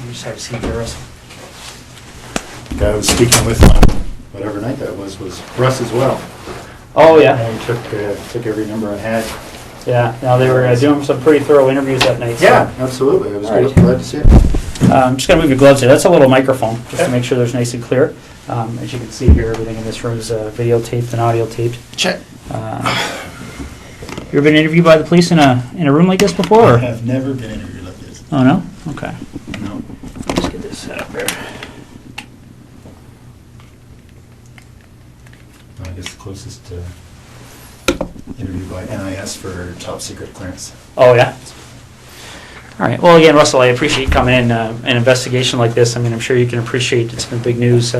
You just have a seat there, Russell. The guy I was speaking with on whatever night that was Russ as well. Oh, yeah. And he took every number I had. Yeah, now they were doing some pretty thorough interviews that night. So. Yeah, absolutely. I was All right. glad to see it. I'm just going to move your gloves here. That's a little microphone, just to make sure there's nice and clear. As you can see here, everything in this room is videotaped and audio taped. Check. You ever been interviewed by the police in a room like this before? I Or? have never been interviewed like this. Oh, no? Okay. No. Let's get this set up here. I guess the closest interview by NIS for top secret clearance. Oh, yeah? All right. Well, again, Russell, I appreciate coming in. An investigation like this, I mean, I'm sure you can appreciate it's been big news,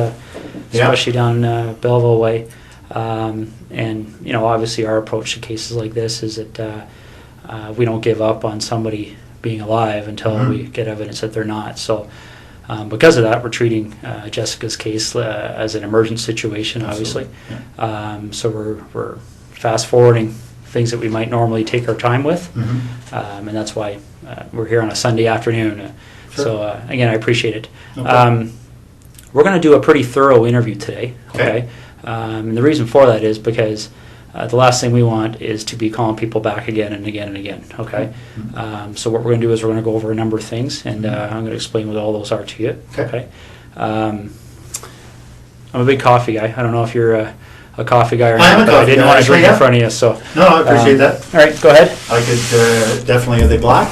especially down Belleville way. And, you know, obviously our approach to cases like this is that we don't give up on somebody being alive until we get evidence that they're not. So because of that, we're treating Jessica's case as an emergent situation, obviously. Yeah. So we're fast-forwarding things that we might normally take our time with. And that's why we're here on a Sunday afternoon. Sure. So, again, I appreciate it. Okay. We're going to do a pretty thorough interview today, okay? And the reason for that is because the last thing we want is to be calling people back again and again and again, okay? So what we're going to do is we're going to go over a number of things, and I'm going to explain what all those are to you, okay? I'm a big coffee guy. I don't know if you're a coffee guy or not, but I didn't want to drink in front of you, so... No, I appreciate that. All right, go ahead. I could definitely... Are they black?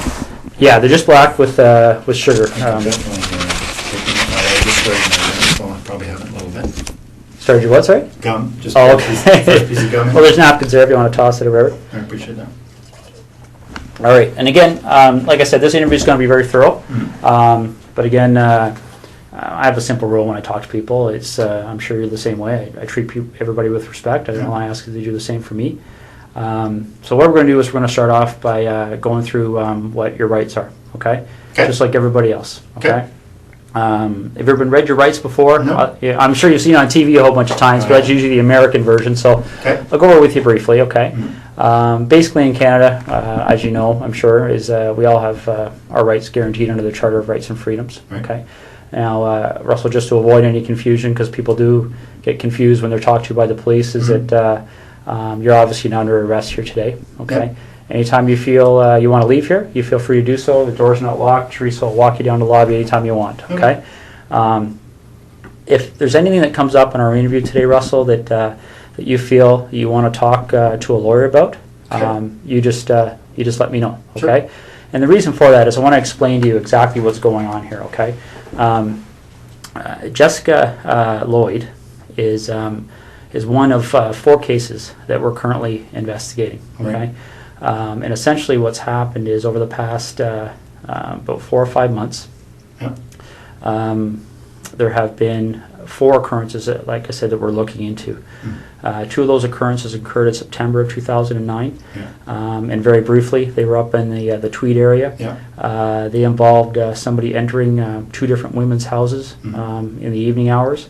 Yeah, they're just black with sugar. Definitely taking it. I just started my probably have it a little bit. Started your what, sorry? Gum. Just Oh, first okay. piece of gum. Well, there's napkins there if you want to toss it or whatever. I appreciate that. All right, and again, like I said, this interview is going to be very thorough. But again, I have a simple rule when I talk to people. It's I'm sure you're the same way. I treat everybody with respect. I don't want to ask you to do the same for me. So what we're going to do is we're going to start off by going through what your rights are, okay? Just like everybody else, okay? Have you ever been read your rights before? No. Yeah, I'm sure you've seen it on TV a whole bunch of times, but that's usually the American version, so I'll go over with you briefly, okay? Basically in Canada, as you know, I'm sure, is we all have our rights guaranteed under the Charter of Rights and Freedoms, okay? Now, Russell, just to avoid any confusion, because people do get confused when they're talked to by the police, is that you're obviously not under arrest here today, okay? Anytime you feel you want to leave here, you feel free to do so. The door's not locked. Teresa will walk you down the lobby anytime you want, okay? If there's anything that comes up in our interview today, Russell, that you feel you want to talk to a lawyer about, you just let me know, okay? Sure. And the reason for that is I want to explain to you exactly what's going on here, okay? Jessica Lloyd is one of 4 cases that we're currently investigating, okay? And essentially what's happened is over the past about 4 or 5 months, there have been 4 occurrences that, like I said, that we're looking into. 2 of those occurrences occurred in September of 2009, and very briefly, they were up in the Tweed area. They involved somebody entering 2 different women's houses in the evening hours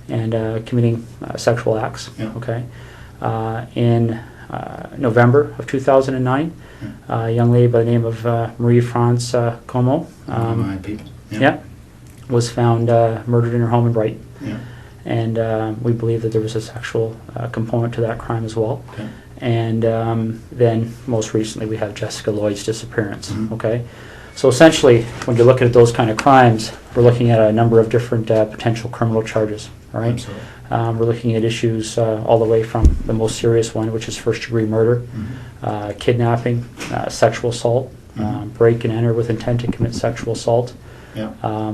and committing sexual acts. Okay, in November of 2009, a young lady by the name of Marie-France Como was found murdered in her home in Brighton. And we believe that there was a sexual component to that crime as well. And then most recently we have Jessica Lloyd's disappearance. Okay, so essentially when you're looking at those kind of crimes, we're looking at a number of different potential criminal charges. All right. We're looking at issues all the way from the most serious one, which is first-degree murder, kidnapping, sexual assault, break and enter with intent to commit sexual assault,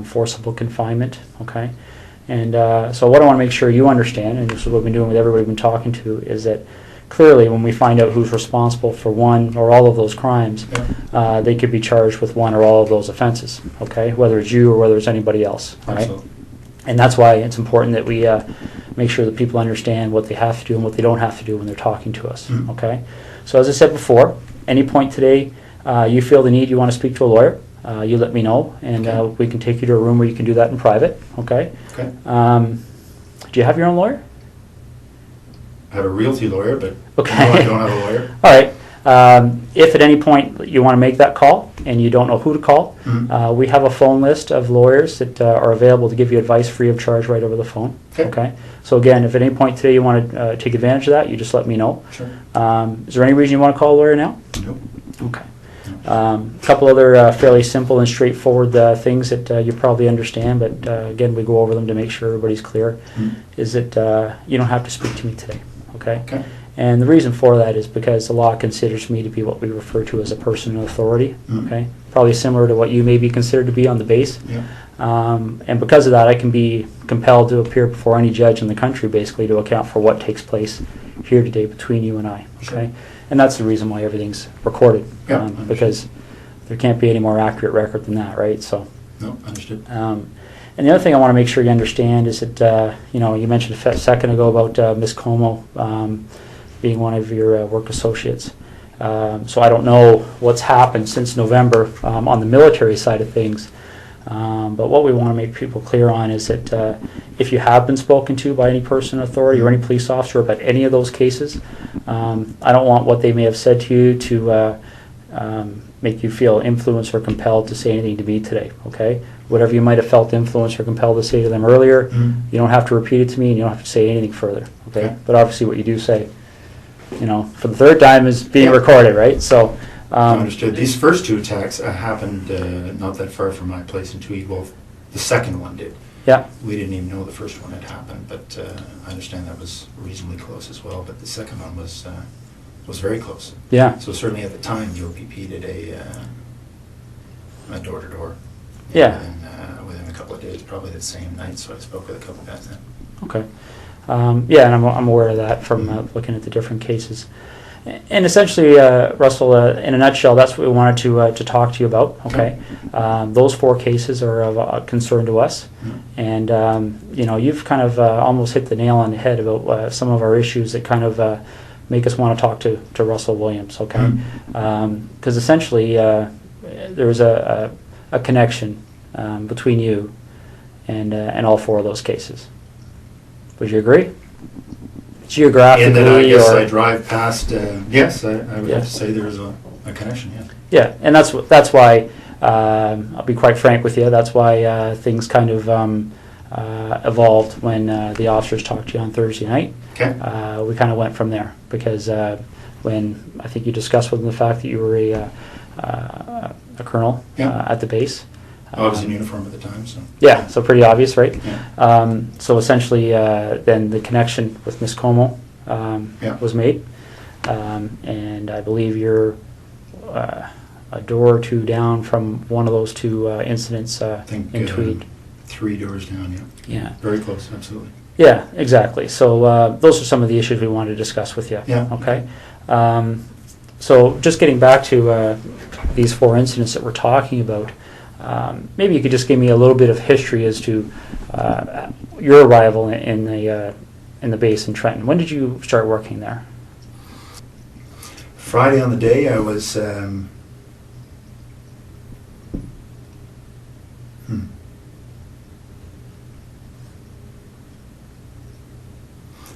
forcible confinement, okay? And so what I want to make sure you understand, and this is what we've been doing with everybody we've been talking to, is that clearly when we find out who's responsible for one or all of those crimes, they could be charged with one or all of those offenses, okay? Whether it's you or whether it's anybody else, all right? And that's why it's important that we make sure that people understand what they have to do and what they don't have to do when they're talking to us, okay? So as I said before, any point today you feel the need, you want to speak to a lawyer, you let me know, and we can take you to a room where you can do that in private, okay? Do you have your own lawyer? I have a realty lawyer, but no, I don't have a lawyer. All right. If at any point you want to make that call and you don't know who to call, we have a phone list of lawyers that are available to give you advice free of charge right over the phone. Okay. So again, if at any point today you want to take advantage of that, you just let me know. Sure. Is there any reason you want to call a lawyer now? Nope. Okay. A couple other fairly simple and straightforward things that you probably understand, but again, we go over them to make sure everybody's clear, is that you don't have to speak to me today, okay? Okay. And the reason for that is because the law considers me to be what we refer to as a person of authority, okay? Probably similar to what you may be considered to be on the base. Yeah. And because of that, I can be compelled to appear before any judge in the country, basically, to account for what takes place here today between you and I, okay? Sure. And that's the reason why everything's recorded, Yeah, because there can't be any more accurate record than that, right? So. No, understood. And the other thing I want to make sure you understand is that, you know, you mentioned a second ago about Ms. Como being one of your work associates. So I don't know what's happened since November on the military side of things. But what we want to make people clear on is that if you have been spoken to by any person in authority or any police officer about any of those cases, I don't want what they may have said to you to make you feel influenced or compelled to say anything to me today, okay? Whatever you might have felt influenced or compelled to say to them earlier, you don't have to repeat it to me and you don't have to say anything further, okay? But obviously what you do say, you know, for the third time is being recorded, right? So. Understood. These first two attacks happened not that far from my place in Tweed. Well, the second one did. Yeah. We didn't even know the first one had happened, but I understand that was reasonably close as well. But the second one was very close. Yeah. So certainly at the time, the OPP did a door-to-door. Yeah. Within a couple of days, probably the same night. So I spoke with a couple of guys then. Okay. Yeah, and I'm aware of that from looking at the different cases. And essentially, Russell, in a nutshell, that's what we wanted to talk to you about. Okay, those four cases are of concern to us, and you know, you've kind of almost hit the nail on the head about some of our issues that kind of make us want to talk to Russell Williams. Okay, because essentially there was a connection between you and all four of those cases. Would you agree? Geographically, and then I guess I drive past. Yes, I would have to say there's a connection. Yeah. Yeah, and that's why I'll be quite frank with you. That's why things kind of evolved when the officers talked to you on Thursday night. Okay. We kind of went from there because when I think you discussed with them the fact that you were a colonel at the base. I was in uniform at the time, so. Yeah, so pretty obvious, right? Yeah. So essentially, then the connection with Miss Como was made, and I believe you're a door or two down from one of those two incidents in Tweed. 3 doors down, yeah. Yeah. Very close, absolutely. Yeah, exactly. So those are some of the issues we wanted to discuss with you. Yeah. Okay. So just getting back to these four incidents that we're talking about. Maybe you could just give me a little bit of history as to your arrival in the base in Trenton. When did you start working there? Friday on the day I was.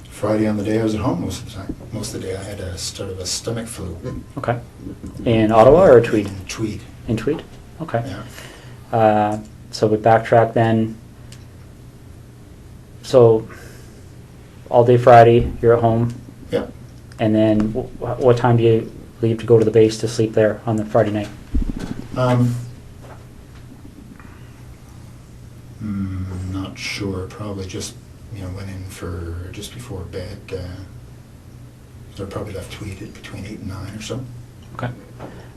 Friday on the day I was at home most of the time. Most of the day I had a sort of a stomach flu. Okay. In Ottawa or Tweed? In Tweed. In Tweed? Okay. Yeah. So we backtrack then. So all day Friday, you're at home. Yeah. And then what time do you leave to go to the base to sleep there on the Friday night? Not sure. Probably just went in for just before bed. So I probably left Tweed at between 8 and 9 or so. Okay.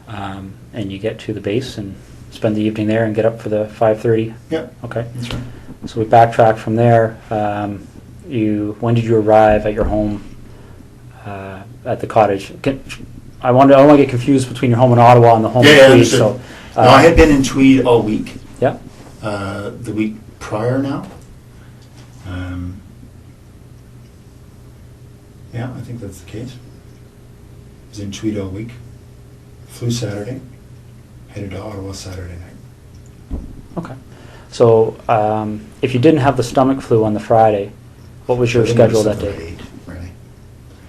And you get to the base and spend the evening there and get up for the 5:30? Yeah. Okay. That's right. So we backtrack from there. When did you arrive at your home at the cottage? I don't want to get confused between your home in Ottawa and the home in Tweed. So, no, I had been in Tweed all week. Yeah. The week prior now. Yeah, I think that's the case. Was in Tweed all week. Flew Saturday. Headed to Ottawa Saturday night. Okay. So if you didn't have the stomach flu on the Friday, what was your I think it was schedule that day? 7 or 8, really.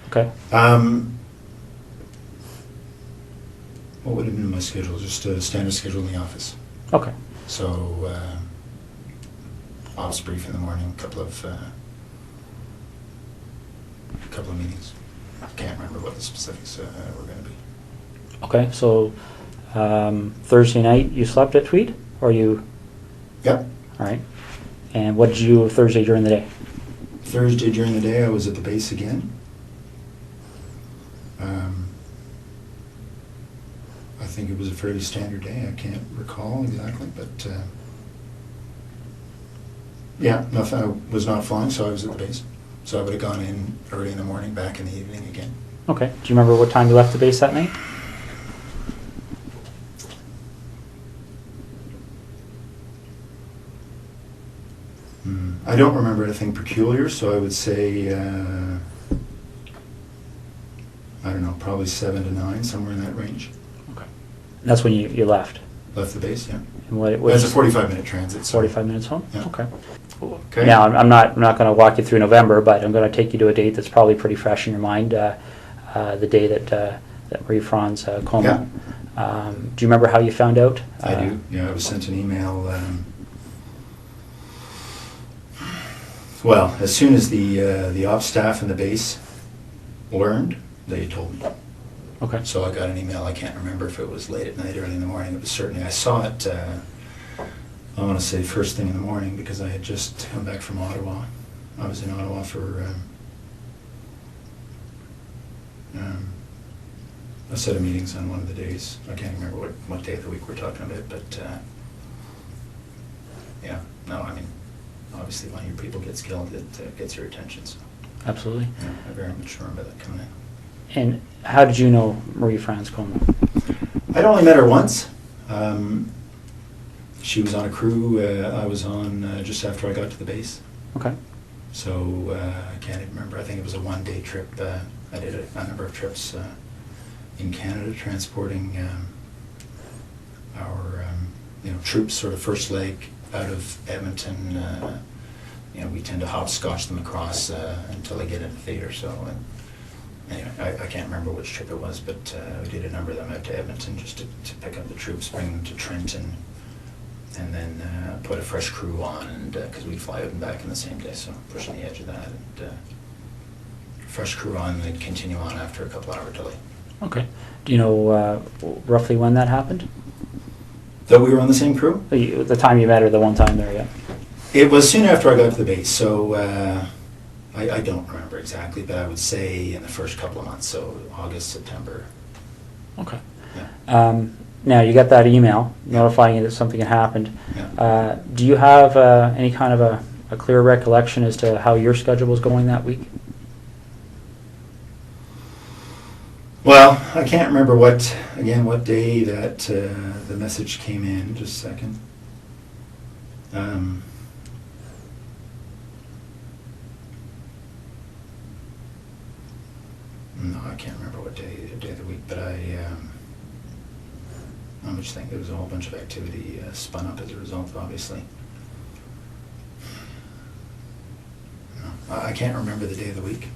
Okay. What would have been my schedule? Just a standard schedule in the office. Okay. So, ops brief in the morning, a couple of meetings. I can't remember what the specifics were going to be. Okay, so Thursday night you slept at Tweed, or you? Yep. All right. And what did you do Thursday during the day? Thursday during the day I was at the base again. I think it was a fairly standard day. I can't recall exactly, but yeah, nothing. I was not flying, so I was at the base. So I would have gone in early in the morning, back in the evening again. Okay. Do you remember what time you left the base that night? I don't remember anything peculiar, so I would say, I don't know, probably 7 to 9, somewhere in that range. Okay. And that's when you left? Left the base, yeah. And what That's a 45-minute transit. So 45 minutes home? Yeah. Okay. Okay. Now, I'm not going to walk you through November, but I'm going to take you to a date that's probably pretty fresh in your mind, the day that Marie Franz coma. Yeah. Do you remember how you found out? I do. Yeah, I was sent an email. Well, as soon as the ops staff and the base learned, they told me. Okay. So I got an email. I can't remember if it was late at night, early in the morning. It was certainly, I saw it, I want to say first thing in the morning, because I had just come back from Ottawa. I was in Ottawa for a set of meetings on one of the days. I can't remember what day of the week we're talking about, but yeah, no, I mean, obviously when your people gets killed, it gets your attention. So Absolutely. yeah, I very much remember that coming in. And how did you know Marie Franz coma? I'd only met her once. She was on a crew I was on just after I got to the base. Okay. So I can't even remember. I think it was a one-day trip. I did a number of trips in Canada, transporting our troops, sort of first leg out of Edmonton. We tend to hopscotch them across until they get into theatre. So anyway, I can't remember which trip it was, but we did a number of them out to Edmonton just to pick up the troops, bring them to Trenton, and then put a fresh crew on, and because we'd fly out and back in the same day, so pushing the edge of that, and fresh crew on, and then continue on after a couple hour delay. Okay. Do you know roughly when that happened? That we were on the same crew? The time you met her, the one time there, yeah? It was soon after I got to the base, so I don't remember exactly, but I would say in the first couple of months, so August, September. Okay. Yeah. Now, you got that email notifying you that something had happened. Yeah. Do you have any kind of a clear recollection as to how your schedule was going that week? Well, I can't remember what day that the message came in. Just a second. No, I can't remember what day of the week, but I'm just thinking there was a whole bunch of activity spun up as a result, obviously. No, I can't remember the day of the week.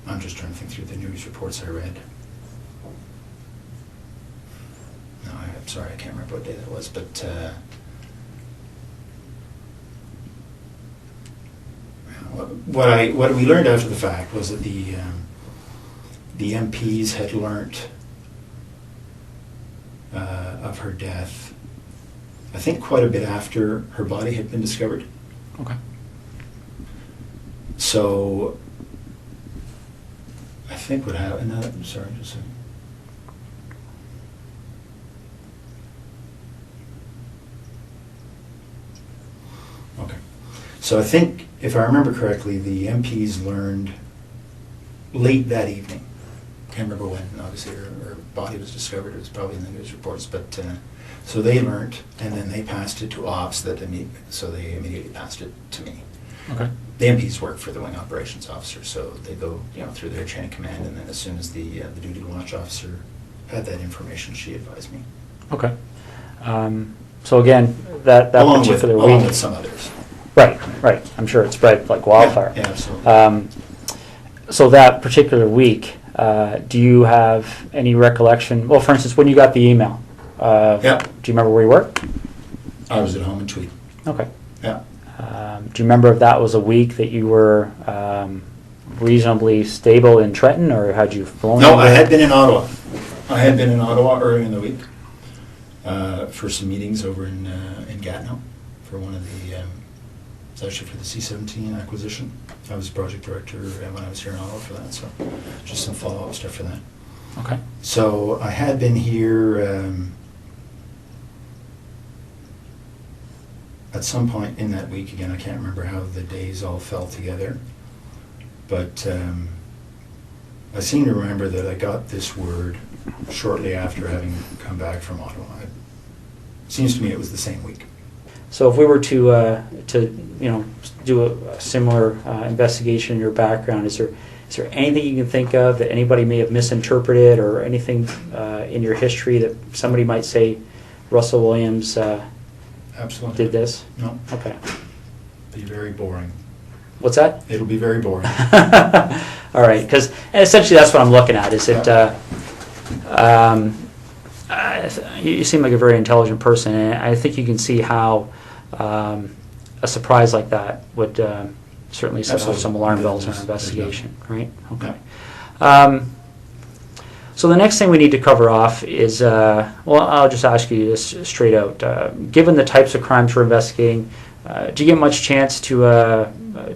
I'm just trying to think through the news reports I read. No, I'm sorry, I can't remember what day that was, but what we learned after the fact was that the MPs had learnt of her death, I think quite a bit after her body had been discovered. Okay. So I think what happened, sorry, just a second. Okay. So I think, if I remember correctly, the MPs learned late that evening. Can't remember when, obviously, her body was discovered. It was probably in the news reports. But so they learned, and then they passed it to ops, so they immediately passed it to me. Okay. The MPs work for the wing operations officer, so they go through their chain of command, and then as soon as the duty watch officer had that information, she advised me. Okay. So again, that along particular with, week. along with some others. Right, right. I'm sure it spread like wildfire. Yeah, absolutely. So that particular week, do you have any recollection? Well, for instance, when you got the email, Yeah. do you remember where you were? I was at home in Tweed. Okay. Yeah. Do you remember if that was a week that you were reasonably stable in Trenton, or had you flown? No, over? I had been in Ottawa. I had been in Ottawa early in the week for some meetings over in Gatineau for one of the, it's actually for the C-17 acquisition. I was project director when I was here in Ottawa for that, so just some follow-up stuff for that. Okay. So I had been here at some point in that week. Again, I can't remember how the days all fell together, but I seem to remember that I got this word shortly after having come back from Ottawa. It seems to me it was the same week. So if we were to do a similar investigation in your background, is there anything you can think of that anybody may have misinterpreted, or anything in your history that somebody might say Russell Williams Absolutely did this? No. Okay. Be very boring. What's that? It'll be very boring. All right, because essentially that's what I'm looking at. Is it? You seem like a very intelligent person, and I think you can see how a surprise like that would certainly set off Absolutely. some alarm bells in our There's investigation, right? Okay. Yeah. So the next thing we need to cover off is, well, I'll just ask you this straight out. Given the types of crimes we're investigating, do you get much chance to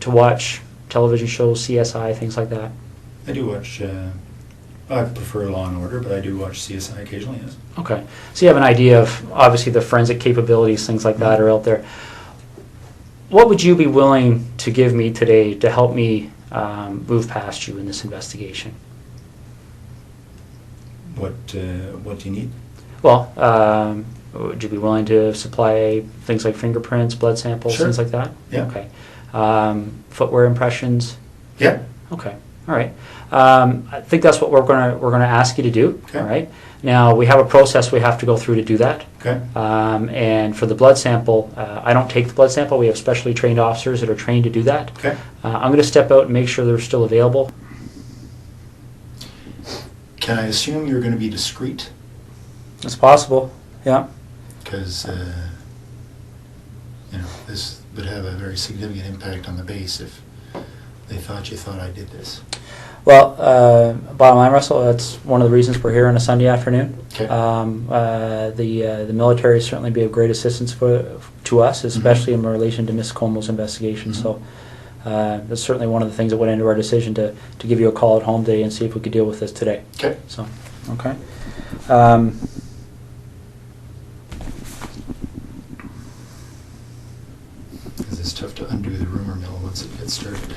watch television shows, CSI, things like that? I do watch, I prefer Law and Order, but I do watch CSI occasionally, yes. Okay. So you have an idea of, obviously, the forensic capabilities, things like that are out there. What would you be willing to give me today to help me move past you in this investigation? What do you need? Well, would you be willing to supply things like fingerprints, blood samples, Sure. things like that? Yeah. Okay. Footwear impressions? Yeah. Okay. All right. I think that's what we're gonna ask you to do. Okay. All right. Now we have a process we have to go through to do that. Okay. And for the blood sample, I don't take the blood sample. We have specially trained officers that are trained to do that. Okay. I'm going to step out and make sure they're still available. Can I assume you're going to be discreet? It's possible. Yeah. Because this would have a very significant impact on the base if they thought you thought I did this. Well, bottom line, Russell, that's one of the reasons we're here on a Sunday afternoon. Okay. The military certainly be of great assistance to us, especially in relation to Miss Como's investigation. Mm-hmm. So that's certainly one of the things that went into our decision to give you a call at home today and see if we could deal with this today. Okay. So, okay. Because it's tough to undo the rumor mill once it gets started.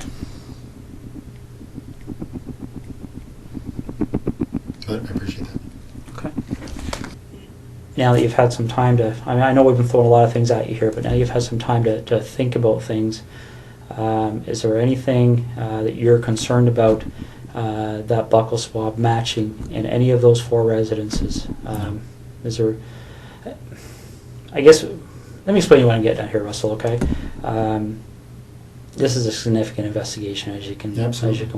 But I appreciate that. Okay. Now that you've had some time to, I know we've been throwing a lot of things at you here, but now you've had some time to think about things. Is there anything that you're concerned about that buccal swab matching in any of those 4 residences? Is there, I guess, let me explain you what I'm getting at here, Russell, okay? This is a significant investigation, as you can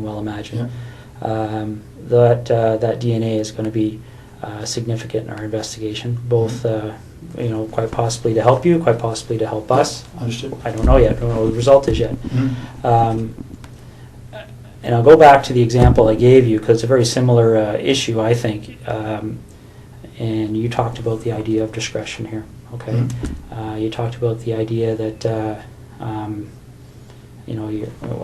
well imagine. Yeah. That DNA is going to be significant in our investigation, both quite possibly to help you, quite possibly to help us. Understood. I don't know yet. I don't know what the result is yet. Mm-hmm. And I'll go back to the example I gave you because it's a very similar issue, I think. And you talked about the idea of discretion here. Okay. Mm-hmm. You talked about the idea that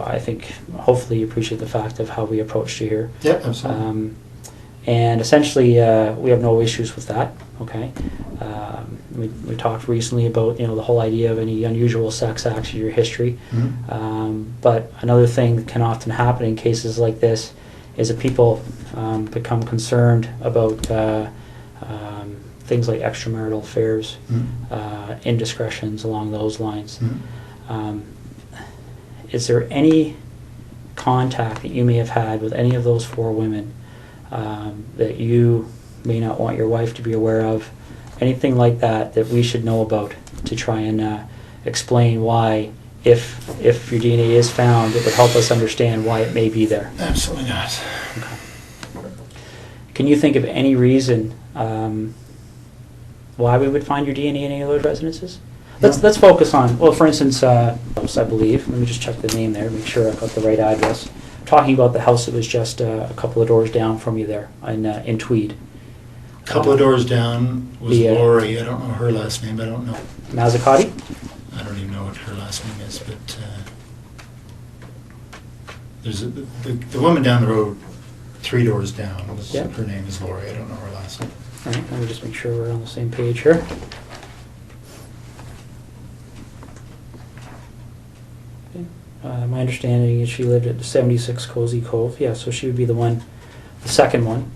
I think hopefully you appreciate the fact of how we approached you here. Yeah, absolutely. And essentially, we have no issues with that. Okay. We talked recently about the whole idea of any unusual sex acts in your history. Mm-hmm. But another thing that can often happen in cases like this is that people become concerned about things like extramarital affairs, indiscretions along those lines. Mm-hmm. Is there any contact that you may have had with any of those 4 women that you may not want your wife to be aware of? Anything like that that we should know about to try and explain why if your DNA is found, it would help us understand why it may be there. Absolutely not. Okay. Can you think of any reason why we would find your DNA in any of those residences? Let's focus on, well, for instance, I believe, let me just check the name there, make sure I've got the right address. Talking about the house that was just a couple of doors down from you there in Tweed. A couple of doors down was Lori. I don't know her last name. I don't know. Mazzacati? I don't even know what her last name is, but there's the woman down the road, 3 doors down. Yep. Her name is Lori. I don't know her last name. All right, let me just make sure we're on the same page here. Okay. My understanding is she lived at 76 Cozy Cove. Yeah, so she would be the second one.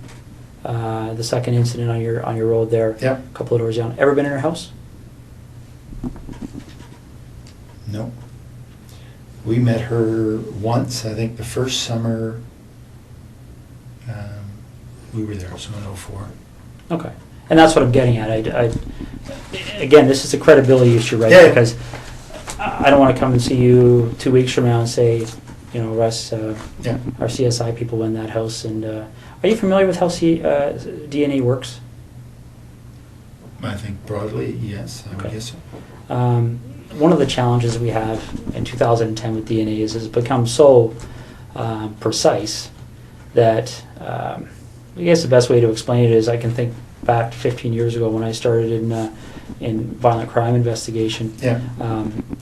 The second incident on your road there. Yeah. A couple of doors down. Ever been in her house? No. We met her once, I think the first summer we were there, so in 2004. Okay. And that's what I'm getting at. Again, this is a credibility issue, right? Yeah. Because I don't want to come and see you 2 weeks from now and say, Russ, our CSI people went in that house. And are you familiar with how DNA works? I think broadly, yes. I would guess so. One of the challenges we have in 2010 with DNA is it's become so precise that I guess the best way to explain it is I can think back 15 years ago when I started in violent crime investigation. Yeah.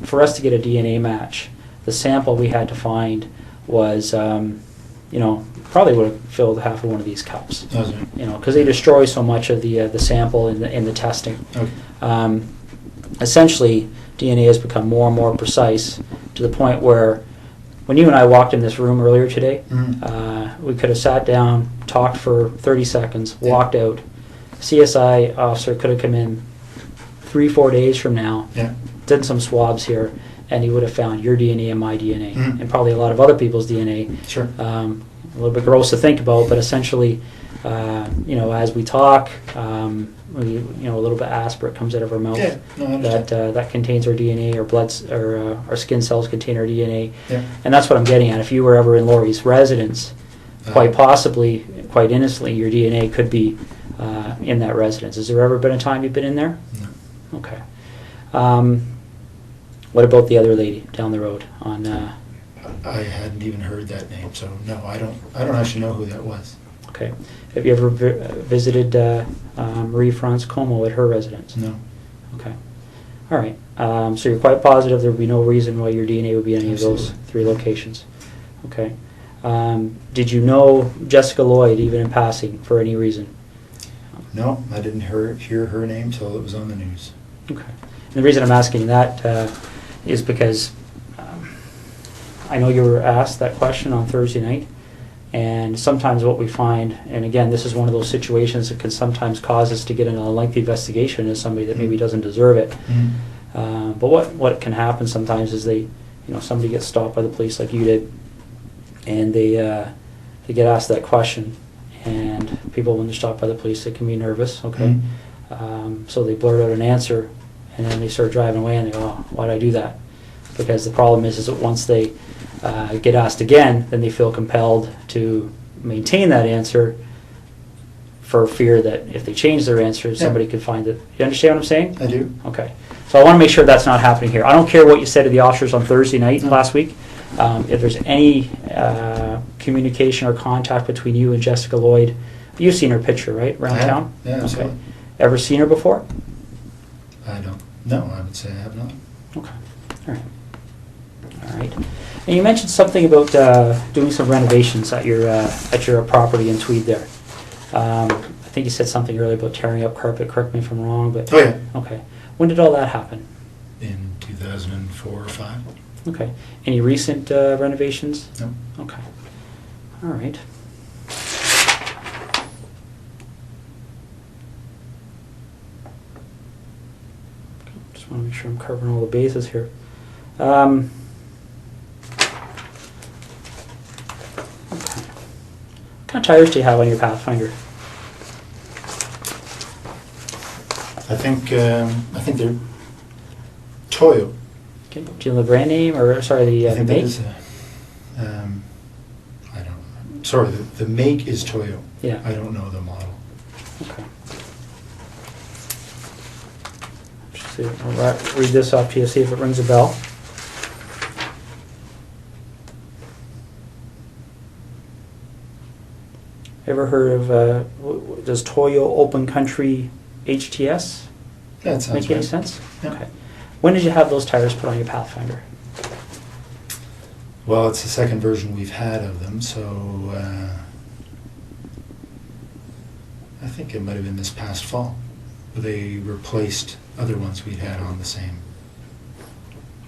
For us to get a DNA match, the sample we had to find was, probably would have filled half of one of these cups. Because they destroy so much of the sample in the testing. Okay. Essentially, DNA has become more and more precise to the point where when you and I walked in this room earlier today, we could have sat down, talked for 30 seconds, walked out. CSI officer could have come in 3-4 days from now, did some swabs here, and he would have found your DNA and my DNA, and probably a lot of other people's DNA. Sure. A little bit gross to think about, but essentially, as we talk, a little bit aspirate comes out of our mouth that contains our DNA, or or our skin cells contain our DNA, and that's what I'm getting at. If you were ever in Lori's residence, quite possibly, quite innocently, your DNA could be in that residence. Has there ever been a time you've been in there? No. Okay. What about the other lady down the road on? I hadn't even heard that name, so no, I don't actually know who that was. Okay. Have you ever visited Marie France Como at her residence? No. Okay. All right. So you're quite positive there would be no reason why your DNA would be in any of those 3 locations. Okay. Did you know Jessica Lloyd even in passing for any reason? No, I didn't hear her name till it was on the news. Okay. And the reason I'm asking that is because I know you were asked that question on Thursday night, and sometimes what we find, and again, this is one of those situations that can sometimes cause us to get in a lengthy investigation as somebody that maybe doesn't deserve it. But what can happen sometimes is somebody gets stopped by the police like you did, and they get asked that question, and people, when they're stopped by the police, they can be nervous, okay? So they blurt out an answer, and then they start driving away, and they go, oh, why'd I do that? Because the problem is that once they get asked again, then they feel compelled to maintain that answer for fear that if they change their answer, somebody could find it. You understand what I'm saying? I do. Okay. So I want to make sure that's not happening here. I don't care what you said to the officers on Thursday night last week. If there's any communication or contact between you and Jessica Lloyd, you've seen her picture, right, around town? Yeah, absolutely. Okay. Ever seen her before? I don't. No, I would say I have not. Okay. All right. All right. And you mentioned something about doing some renovations at your property in Tweed there. I think you said something earlier about tearing up carpet. Correct me if I'm wrong, but oh yeah. Okay. When did all that happen? In 2004 or 5. Okay. Any recent renovations? No. Okay. All right. Just want to make sure I'm covering all the bases here. Okay. What kind of tires do you have on your Pathfinder? I think they're Toyo. Okay. Do you know the brand name, or sorry, the I think that make? is I don't. Sorry, the make is Toyo. Yeah. I don't know the model. Okay. Just see, I'll read this off to you, see if it rings a bell. Ever heard of, does Toyo Open Country HTS That sounds make any right. sense? Yeah. Okay. When did you have those tires put on your Pathfinder? Well, it's the second version we've had of them, so I think it might have been this past fall. They replaced other ones we'd had on the same.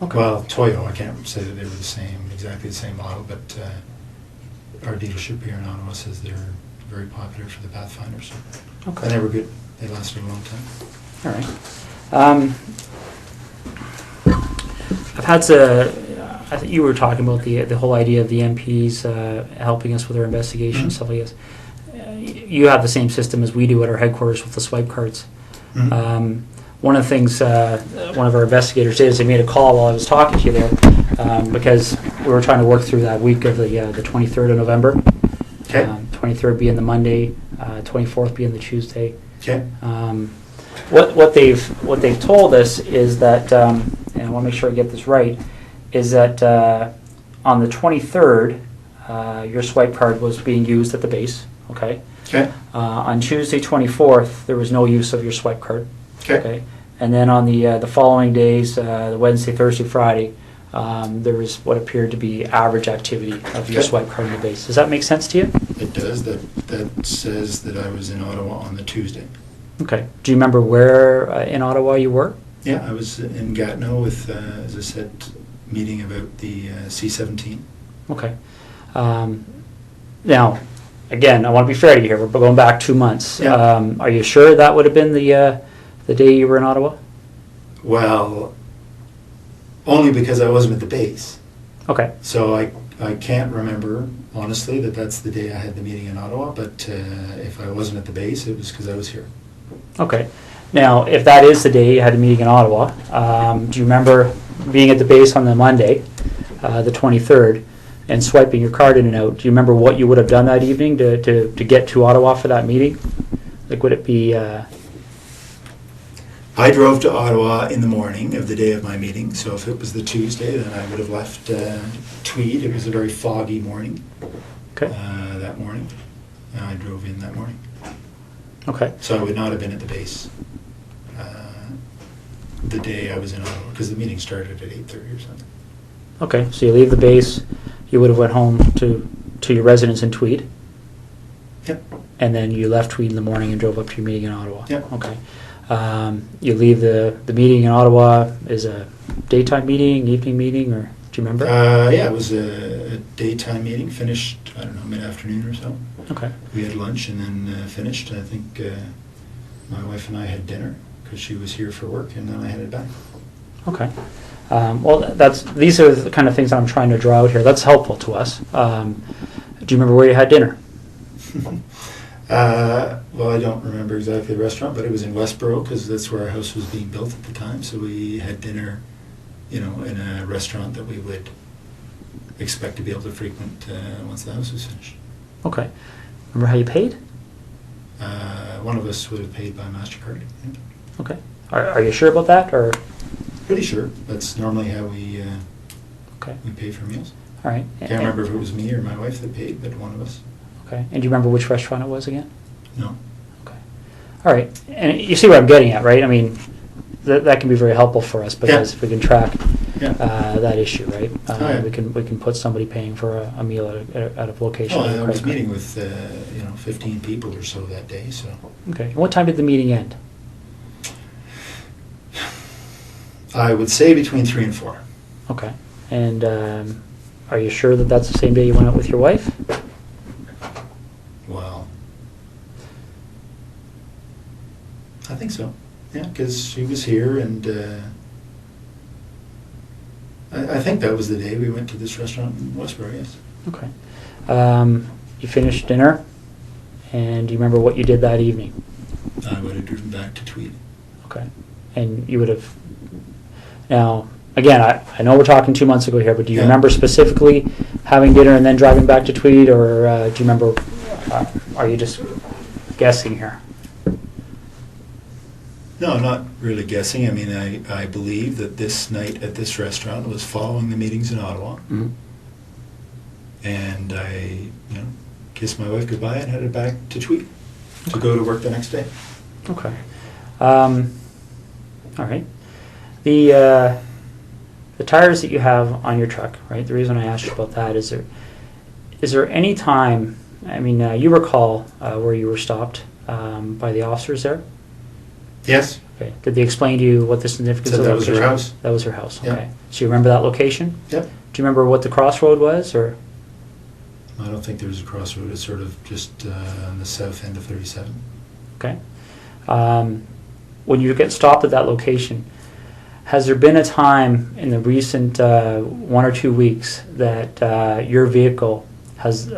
Okay. Well, Toyo, I can't say that they were exactly the same model, but our dealership here in Ottawa says they're very popular for the Pathfinder. So. Okay. And they were good. They lasted a long time. All right. I've had to, I think you were talking about the whole idea of the MPs helping us with our investigation, stuff like this. You have the same system as we do at our headquarters with the swipe cards. One of the things one of our investigators did is they made a call while I was talking to you there because we were trying to work through that week of the 23rd of November. Okay. 23rd being the Monday, 24th being the Tuesday. Okay. What they've told us is that, and I want to make sure I get this right, is that on the 23rd, your swipe card was being used at the base. Okay. Okay. On Tuesday 24th, there was no use of your swipe card. Okay. And then on the following days, the Wednesday, Thursday, Friday, there was what appeared to be average activity of your Okay. swipe card in the base. Does that make sense to you? It does. That says that I was in Ottawa on the Tuesday. Okay. Do you remember where in Ottawa you were? Yeah, I was in Gatineau with, as I said, meeting about the C-17. Okay. Now, again, I want to be fair to you here. We're going back 2 months. Yeah. Are you sure that would have been the day you were in Ottawa? Well, only because I wasn't at the base. Okay. So I can't remember, honestly, that's the day I had the meeting in Ottawa, but if I wasn't at the base, it was because I was here. Okay. Now, if that is the day you had a meeting in Ottawa, do you remember being at the base on the Monday, the 23rd, and swiping your card in and out? Do you remember what you would have done that evening to get to Ottawa for that meeting? Like, would it be... I drove to Ottawa in the morning of the day of my meeting, so if it was the Tuesday, then I would have left Tweed. It was a very foggy morning. Okay. That morning. I drove in that morning. Okay. So I would not have been at the base the day I was in Ottawa, because the meeting started at 8:30 or something. Okay, so you leave the base, you would have went home to your residence in Tweed, Yep. and then you left Tweed in the morning and drove up to your meeting in Ottawa. Yep. Okay. You leave the meeting in Ottawa is a daytime meeting, evening meeting, or do you remember? Yeah, it was a daytime meeting, finished, I don't know, mid-afternoon or so. Okay. We had lunch and then finished. I think my wife and I had dinner because she was here for work, and then I headed back. Okay. Well, these are the kind of things I'm trying to draw out here. That's helpful to us. Do you remember where you had dinner? Well, I don't remember exactly the restaurant, but it was in Westboro because that's where our house was being built at the time. So we had dinner, in a restaurant that we would expect to be able to frequent once the house was finished. Okay. Remember how you paid? One of us would have paid by MasterCard. Yeah. Okay. Are you sure about that, or? Pretty sure. That's normally how we Okay. pay for meals. All right. Can't remember if it was me or my wife that paid, but one of us. Okay. And do you remember which restaurant it was again? No. Okay. All right. And you see what I'm getting at, right? I mean, that can be very helpful for us because if we can track that issue, right? Yeah. We can put somebody paying for a meal at a location. Well, with a I was credit card. meeting with 15 people or so that day. So Okay. And what time did the meeting end? I would say between 3 and 4. Okay. And are you sure that that's the same day you went out with your wife? Well, I think so. Yeah, because she was here, and I think that was the day we went to this restaurant in Westboro. Yes. Okay. You finished dinner, and do you remember what you did that evening? I would have driven back to Tweed. Okay. And you would have... Now, again, I know we're talking 2 months ago here, but do you Yeah. remember specifically having dinner and then driving back to Tweed, or do you remember, are you just guessing here? No, I'm not really guessing. I mean, I believe that this night at this restaurant was following the meetings in Ottawa. Mm-hmm. And I, kissed my wife goodbye and headed back to Tweed to go to work the next day. Okay. All right. The tires that you have on your truck, right? The reason I asked you about that is there any time, I mean, you recall where you were stopped by the officers there? Yes. Okay. Did they explain to you what the significance Said of that the was her location? house. That was her house. Yeah. Okay. So you remember that location? Yep. Do you remember what the crossroad was, or? I don't think there was a crossroad. It's sort of just on the south end of 37. Okay. When you get stopped at that location, has there been a time in the recent 1 or 2 weeks that your vehicle has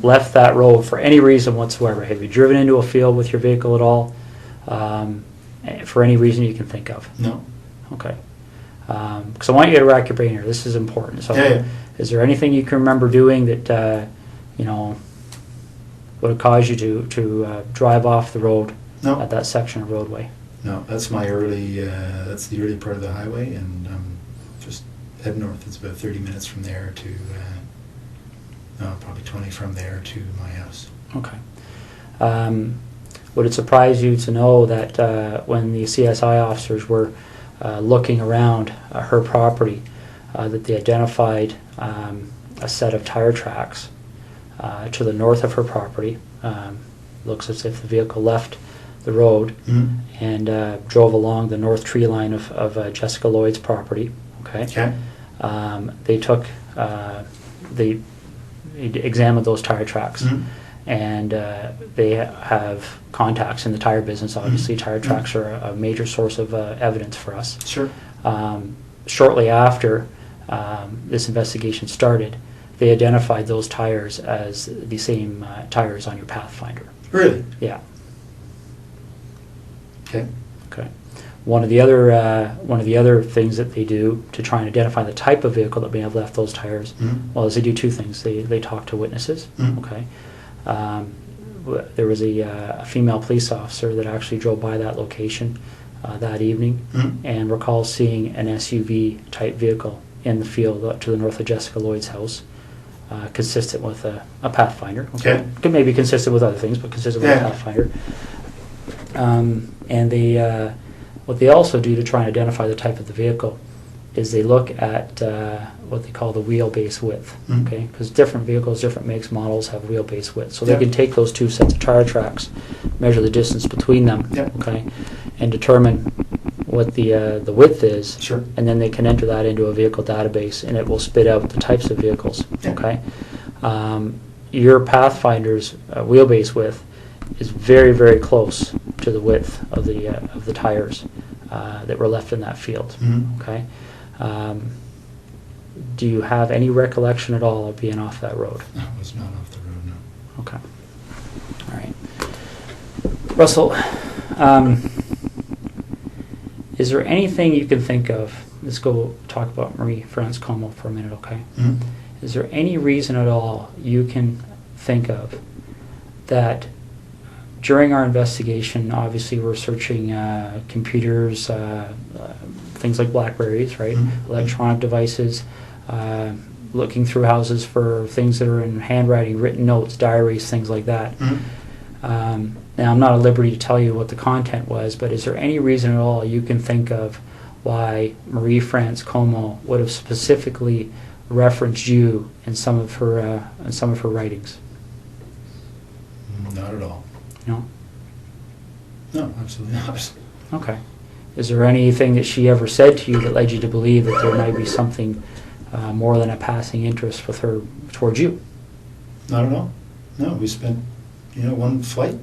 left that road for any reason whatsoever? Have you driven into a field with your vehicle at all, for any reason you can think of? No. Okay. Because I want you to rack your brain here. This is important. So, Yeah. is there anything you can remember doing that would have caused you to drive off the road No. at that section of roadway? No, that's my early. That's the early part of the highway, and just head north. It's about 30 minutes from there to. Probably 20 from there to my house. Okay. Would it surprise you to know that when the CSI officers were looking around her property, that they identified a set of tire tracks to the north of her property? Looks as if the vehicle left the road and drove along the north tree line of Jessica Lloyd's property. Okay. Okay. They took they examined those tire tracks, and they have contacts in the tire business. Obviously, tire tracks are a major source of evidence for us. Sure. Shortly after this investigation started, they identified those tires as the same tires on your Pathfinder. Really? Yeah. Okay. Okay. One of the other things that they do to try and identify the type of vehicle that may have left those tires, well, is they do two things. They talk to witnesses. Okay. There was a female police officer that actually drove by that location that evening and recalls seeing an SUV type vehicle in the field to the north of Jessica Lloyd's house, consistent with a Pathfinder. Okay. Could maybe consistent with other things, but consistent with a Pathfinder. And they what they also do to try and identify the type of the vehicle is they look at what they call the wheelbase width. Okay, because different vehicles, different makes, models have wheelbase width, so they can take those two sets of tire tracks, measure the distance between them. Okay, and determine what the width is. Sure. And then they can enter that into a vehicle database, and it will spit out the types of vehicles. Yeah. Okay, your Pathfinder's wheelbase width is very, very close to the width of the tires that were left in that field. Okay. Do you have any recollection at all of being off that road? I was not off the road, no. Okay. All right. Russell, is there anything you can think of? Let's go talk about Marie-France Como for a minute, okay? Is there any reason at all you can think of that during our investigation, obviously we're searching computers, things like Blackberries, right? Electronic devices, looking through houses for things that are in handwriting, written notes, diaries, things like that. Now, I'm not at liberty to tell you what the content was, but is there any reason at all you can think of why Marie-France Como would have specifically referenced you in some of her writings? Not at all. No? No, absolutely not. Okay. Is there anything that she ever said to you that led you to believe that there might be something more than a passing interest with her towards you? Not at all. No, we spent, one flight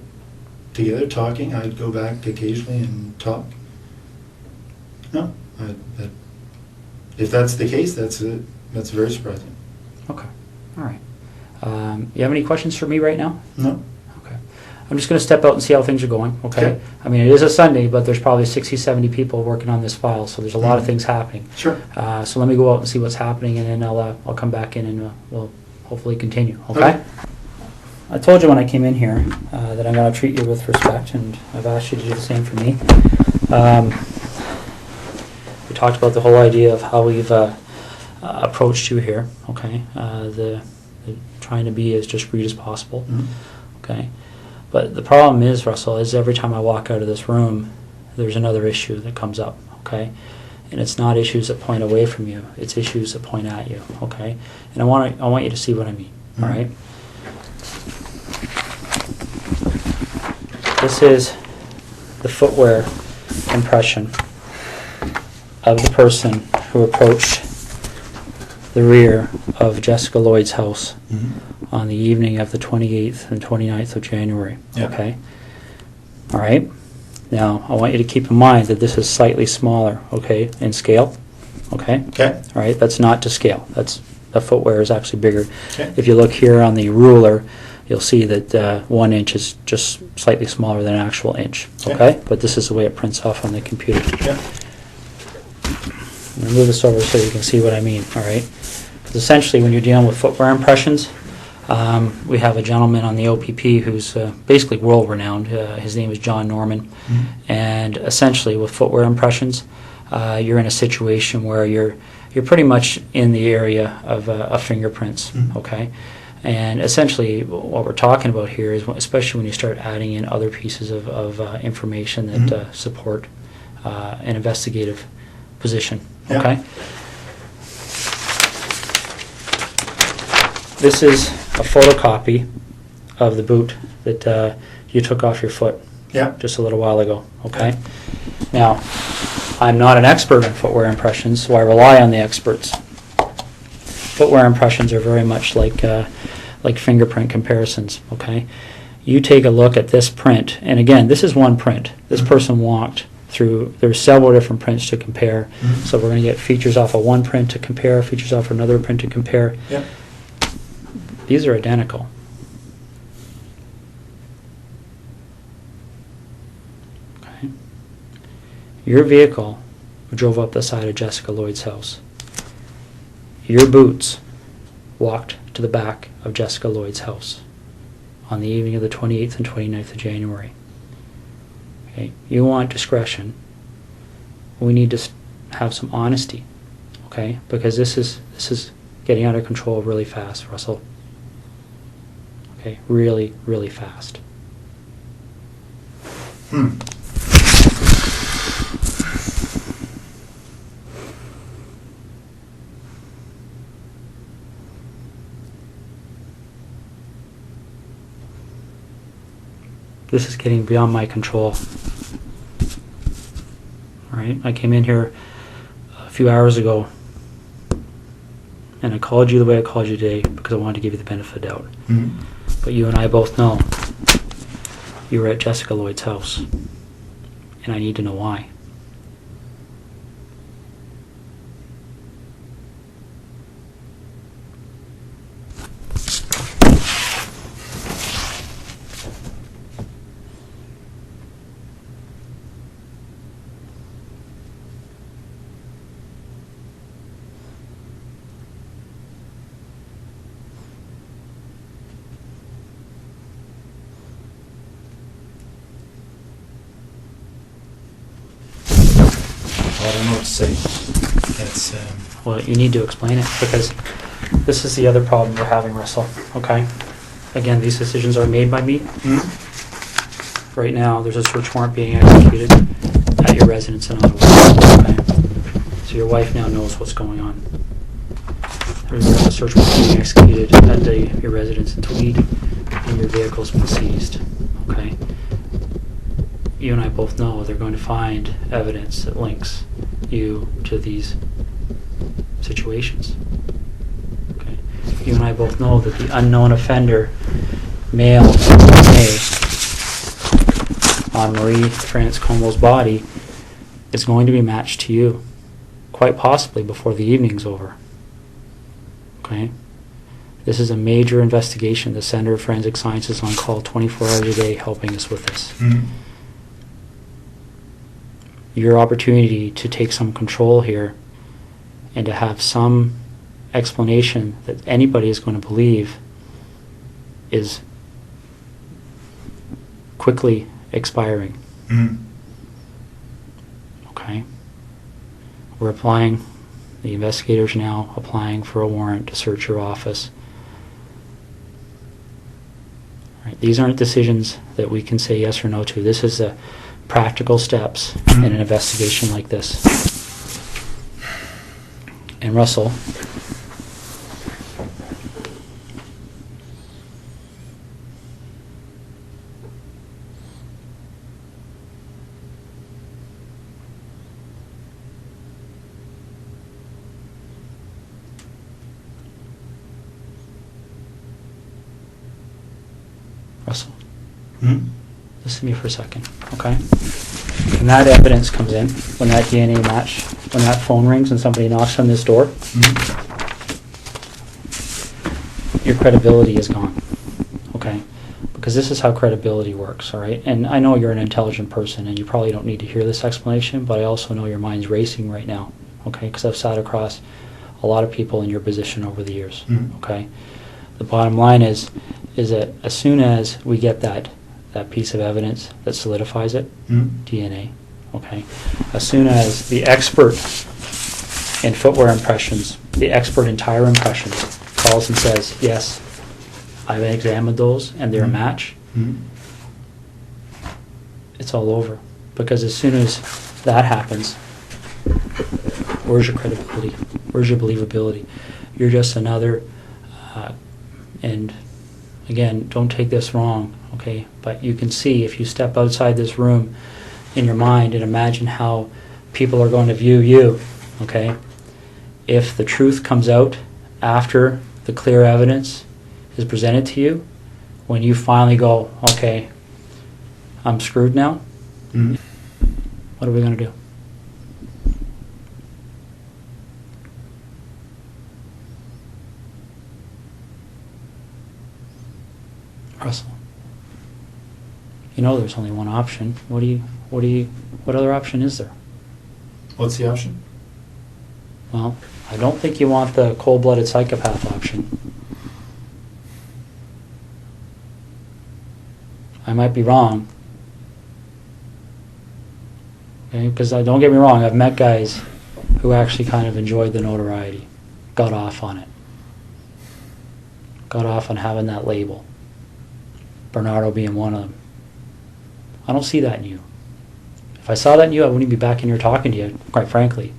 together talking. I'd go back occasionally and talk. No, if that's the case, that's very surprising. Okay. All right. You have any questions for me right now? No. Okay. I'm just going to step out and see how things are going, okay? Okay. I mean, it is a Sunday, but there's probably 60, 70 people working on this file, so there's a lot of things happening. Sure. So let me go out and see what's happening, and then I'll come back in and we'll hopefully continue, okay? I told you when I came in here that I'm going to treat you with respect, and I've asked you to do the same for me. We talked about the whole idea of how we've approached you here, okay? The trying to be as discreet as possible, okay? But the problem is, Russell, is every time I walk out of this room, there's another issue that comes up, okay? And it's not issues that point away from you, it's issues that point at you, okay? And I want you to see what I mean, all right? This is the footwear impression of the person who approached the rear of Jessica Lloyd's house on the evening of the 28th and 29th of January, okay? All right? Now, I want you to keep in mind that this is slightly smaller, okay, in scale, okay? Okay. All right, that's not to scale. The footwear is actually bigger. Okay. If you look here on the ruler, you'll see that 1 inch is just slightly smaller than an actual inch, okay? But this is the way it prints off on the computer. Yeah. I'm going to move this over so you can see what I mean, all right? Because essentially when you're dealing with footwear impressions, we have a gentleman on the OPP who's basically world-renowned. His name is John Norman. And essentially with footwear impressions, you're in a situation where you're pretty much in the area of fingerprints, okay? And essentially what we're talking about here is, especially when you start adding in other pieces of information that support an investigative position, okay? This is a photocopy of the boot that you took off your foot just a little while ago, okay? Now, I'm not an expert in footwear impressions, so I rely on the experts. Footwear impressions are very much like fingerprint comparisons, okay? You take a look at this print, and again, this is one print. This person walked through, there's several different prints to compare, so we're going to get features off of one print to compare, features off of another print to compare. These are identical. Okay. Your vehicle drove up the side of Jessica Lloyd's house. Your boots walked to the back of Jessica Lloyd's house on the evening of the 28th and 29th of January. Okay. You want discretion. We need to have some honesty, okay? Because this is getting out of control really fast, Russell. Okay, really, really fast. This is getting beyond my control. All right, I came in here a few hours ago and I called you the way I called you today because I wanted to give you the benefit of the doubt. But you and I both know you were at Jessica Lloyd's house, and I need to know why. I don't know what to say. It's Well, you need to explain it because this is the other problem we're having, Russell. Okay? Again, these decisions are made by me. Right now, there's a search warrant being executed at your residence in Ottawa. Okay? So your wife now knows what's going on. There's a search warrant being executed at your residence in Tweed, and your vehicle's been seized. Okay? You and I both know they're going to find evidence that links you to these situations. Okay. You and I both know that the unknown offender, male DNA, on Marie France Comeau's body is going to be matched to you, quite possibly before the evening's over. Okay. This is a major investigation. The Center of Forensic Science is on call 24 hours a day helping us with this. Your opportunity to take some control here and to have some explanation that anybody is going to believe is quickly expiring. Okay? We're applying, the investigators now applying for a warrant to search your office. Right? These aren't decisions that we can say yes or no to. This is the practical steps in an investigation like this. And Russell, listen to me for a second, okay? When that evidence comes in, when that DNA match, when that phone rings and somebody knocks on this door, your credibility is gone, okay? Because this is how credibility works, all right? And I know you're an intelligent person and you probably don't need to hear this explanation, but I also know your mind's racing right now, okay? Because I've sat across a lot of people in your position over the years, okay? The bottom line is that as soon as we get that piece of evidence that solidifies it, DNA, okay? As soon as the expert in footwear impressions, the expert in tire impressions calls and says, yes, I've examined those and they're a match, it's all over. Because as soon as that happens, where's your credibility? Where's your believability? You're just another, and again, don't take this wrong, okay? But you can see if you step outside this room in your mind and imagine how people are going to view you, okay? If the truth comes out after the clear evidence is presented to you, when you finally go, okay, I'm screwed now, what are we going to do? Russell, you know there's only one option. What other option is there? What's the option? Well, I don't think you want the cold-blooded psychopath option. I might be wrong. Okay, because don't get me wrong, I've met guys who actually kind of enjoyed the notoriety, got off on it, got off on having that label. Bernardo being one of them. I don't see that in you. If I saw that in you, I wouldn't be back in here talking to you, quite frankly.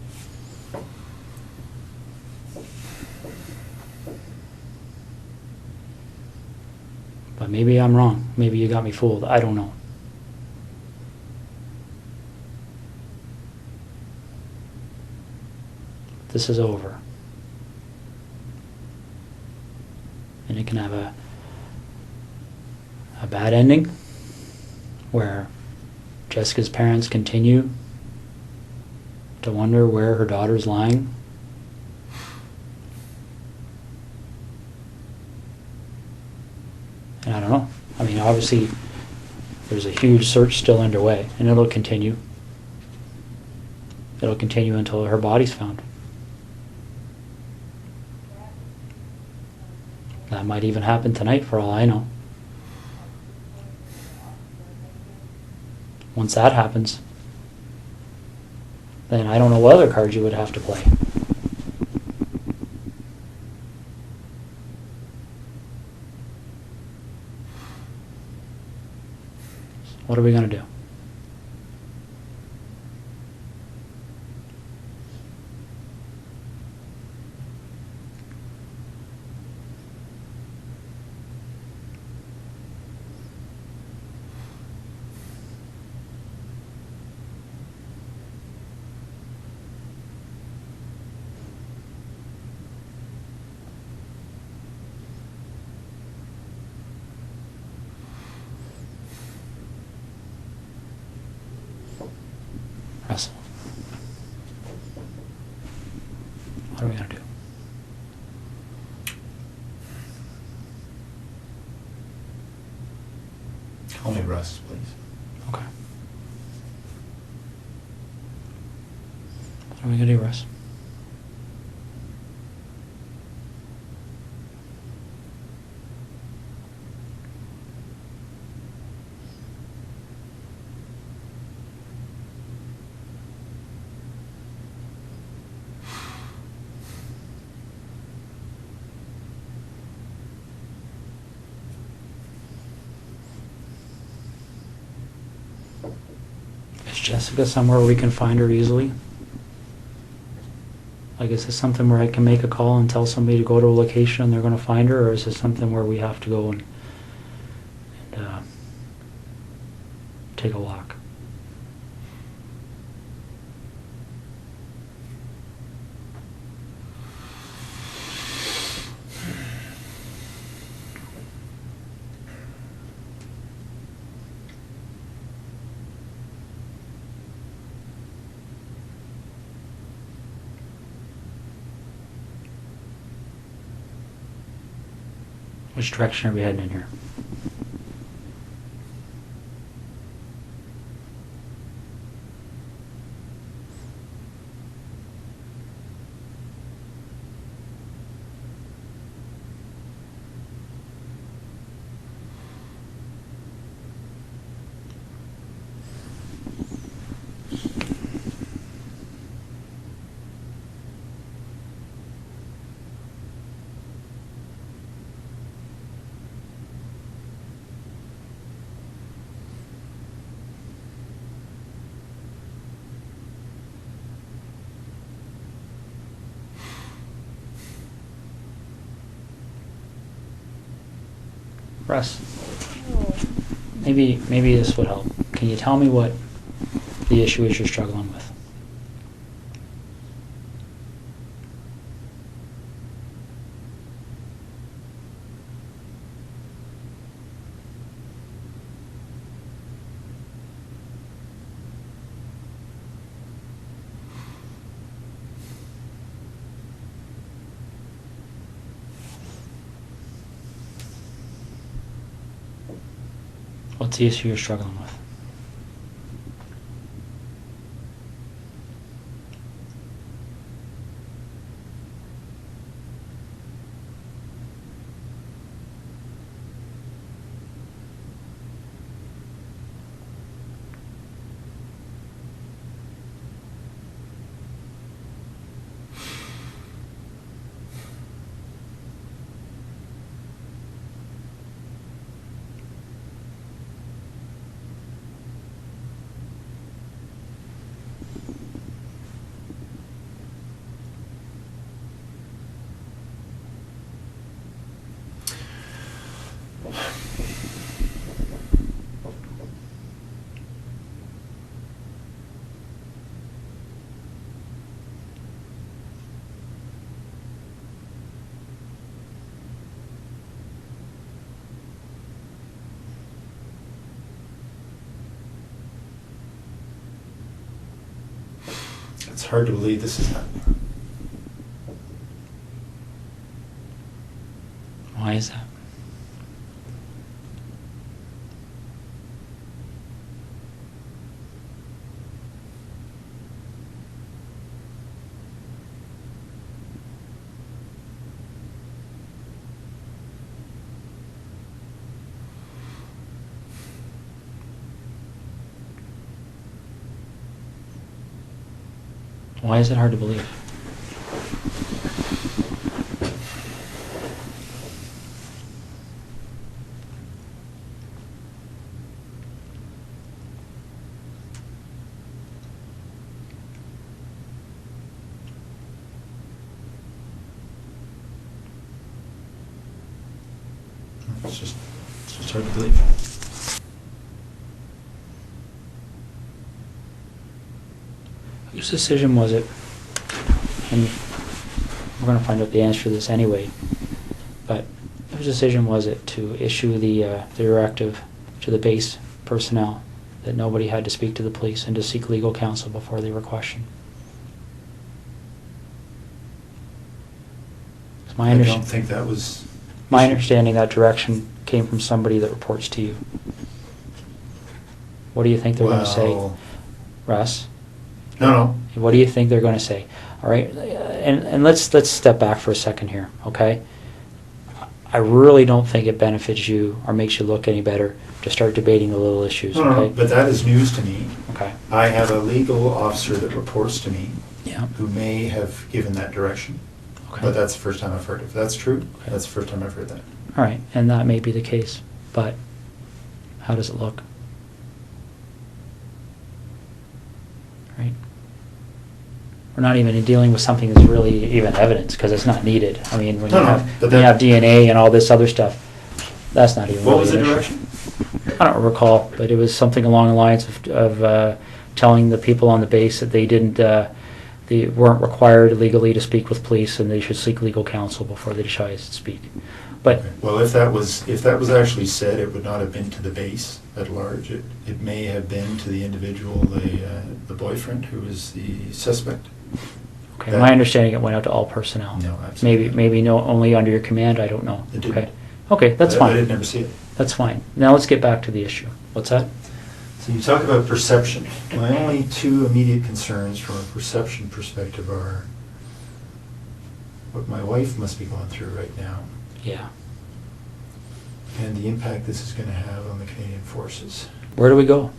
But maybe I'm wrong. Maybe you got me fooled. I don't know. This is over. And it can have a bad ending where Jessica's parents continue to wonder where her daughter's lying. And I don't know. I mean, obviously there's a huge search still underway and it'll continue. It'll continue until her body's found. That might even happen tonight for all I know. Once that happens, then I don't know what other cards you would have to play. What are we going to do? Russell, what are we going to do? requests, please. Okay. What are we gonna do, Russ? Is Jessica somewhere we can find her easily? Like, is this something where I can make a call and tell somebody to go to a location and they're going to find her, or is this something where we have to go and take a walk? Which direction are we heading in here? Russ, maybe this would help. Can you tell me what the issue is you're struggling with? What's the issue you're struggling with? It's hard to believe this is happening. Why is that? Why is it hard to believe? It's just hard to believe. Whose decision was it? And we're going to find out the answer to this anyway. But whose decision was it to issue the directive to the base personnel that nobody had to speak to the police and to seek legal counsel before they were questioned? I don't think that was... My understanding, that direction came from somebody that reports to you. What do you think they're going to say, Well, Russ? no. What do you think they're going to say? All right, and let's step back for a second here, okay? I really don't think it benefits you or makes you look any better to start debating the little issues, No, okay? but that is news to me. Okay. I have a legal officer that reports to me Yeah. who may have given that direction. Okay. But that's the first time I've heard it. If that's true, Okay. that's the first time I've heard that. All right, and that may be the case, but how does it look? Right? We're not even dealing with something that's really even evidence because it's not needed. I mean, when No, you no, have but when you that- have DNA and all this other stuff, that's not even. What really was the an issue. direction? I don't recall, but it was something along the lines of telling the people on the base that they weren't required legally to speak with police and they should seek legal counsel before they decided to speak. But Okay. Well, if that was actually said, it would not have been to the base at large. It may have been to the individual, the boyfriend who is the suspect. okay, That- my understanding it went out to all personnel. No, absolutely. Maybe no, only under your command. I don't know. It didn't. Okay, okay, that's I fine. didn't ever see it. That's fine. Now let's get back to the issue. What's that? So you talk about perception. My only two immediate concerns from a perception perspective are what my wife must be going through right now Yeah. and the impact this is going to have on the Canadian Forces. Where do we go?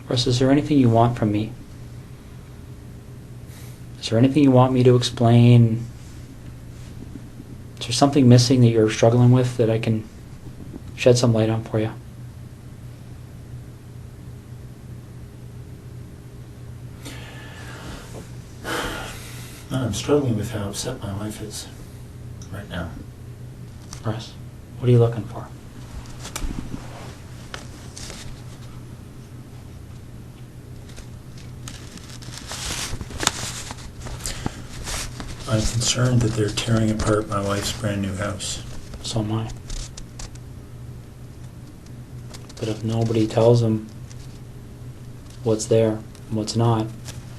Russ, is there anything you want from me? Is there anything you want me to explain? Is there something missing that you're struggling with that I can shed some light on for you? I'm struggling with how upset my wife is right now. Russ, what are you looking for? I'm concerned that they're tearing apart my wife's brand new house. So am I. But if nobody tells them what's there and what's not,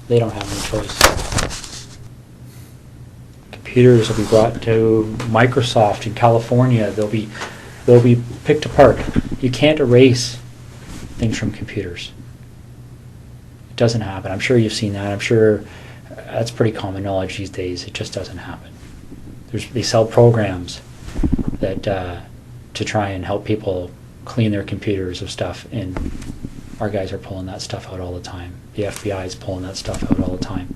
they don't have any choice. Computers will be brought to Microsoft in California. They'll be picked apart. You can't erase things from computers. It doesn't happen. I'm sure you've seen that. I'm sure that's pretty common knowledge these days. It just doesn't happen. They sell programs that to try and help people clean their computers of stuff, and our guys are pulling that stuff out all the time. The FBI is pulling that stuff out all the time.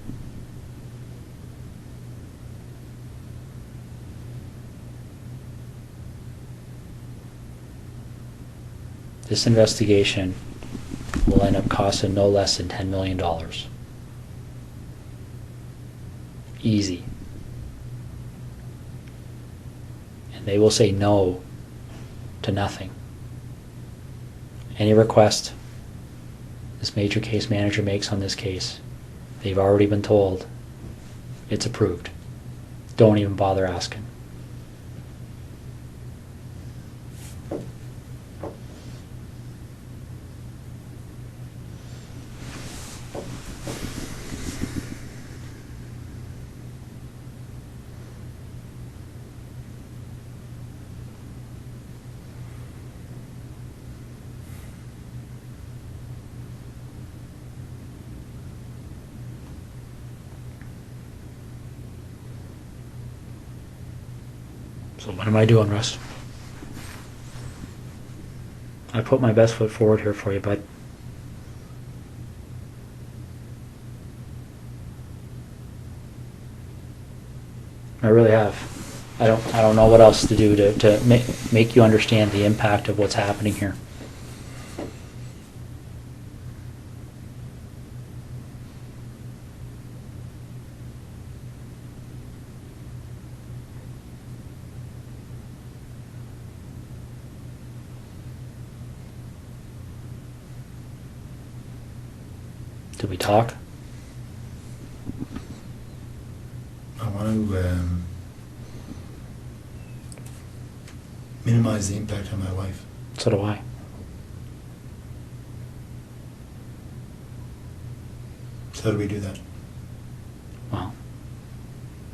This investigation will end up costing no less than $10 million. Easy. And they will say no to nothing. Any request this major case manager makes on this case, they've already been told it's approved. Don't even bother asking. So what am I doing, Russ? I put my best foot forward here for you, bud. I really have. I don't know what else to do to make you understand the impact of what's happening here. Did we talk? I want to minimize the impact on my wife. So do I. So how do we do that? Well,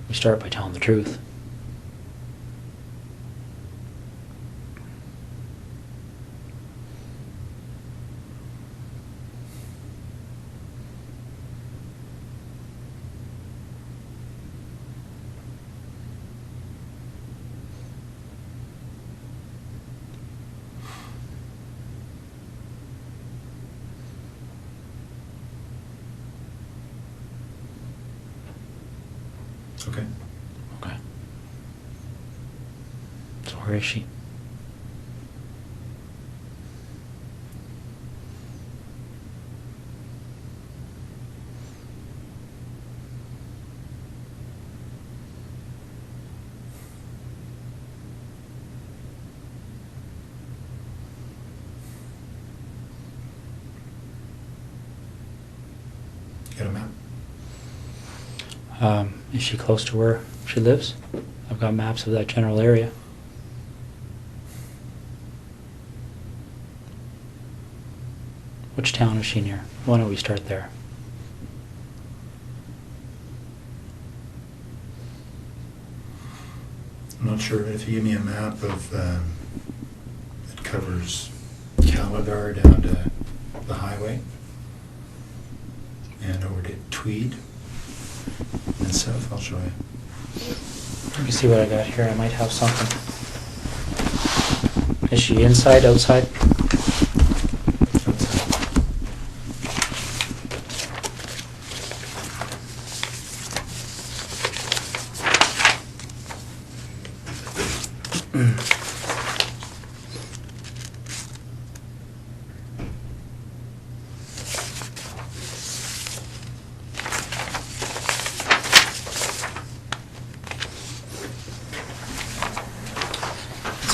we start by telling the truth. Okay. Okay. So where is she? Get a map. Is she close to where she lives? I've got maps of that general area. Which town is she near? Why don't we start there? I'm not sure if you give me a map of that covers Calabar down to the highway and over to Tweed and south, I'll show you. Let me see what I got here. I might have something. Is she inside, outside?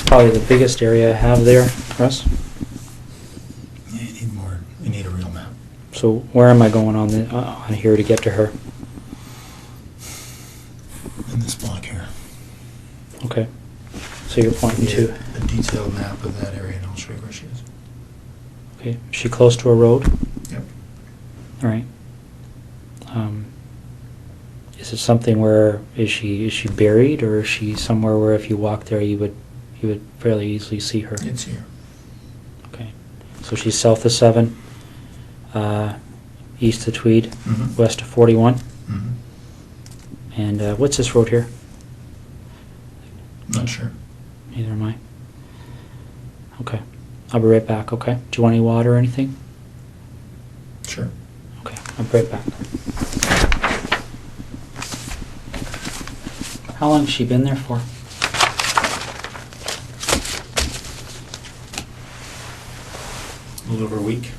Probably the biggest area I have there, Russ. Yeah, you need more. You need a real map. So where am I going on here to get to her? In this block here. Okay. So you're pointing to a detailed map of that area, and I'll show you where she is. Okay. Is she close to a road? Yep. All right. Is it something where is she buried, or is she somewhere where if you walk there you would fairly easily see her? It's here. Okay. So she's south of 7, east of Tweed, west of 41. And what's this road here? Not sure. Neither am I. Okay. I'll be right back, okay? Do you want any water or anything? Sure. Okay, I'll be right back. How long has she been there for? A little over a week.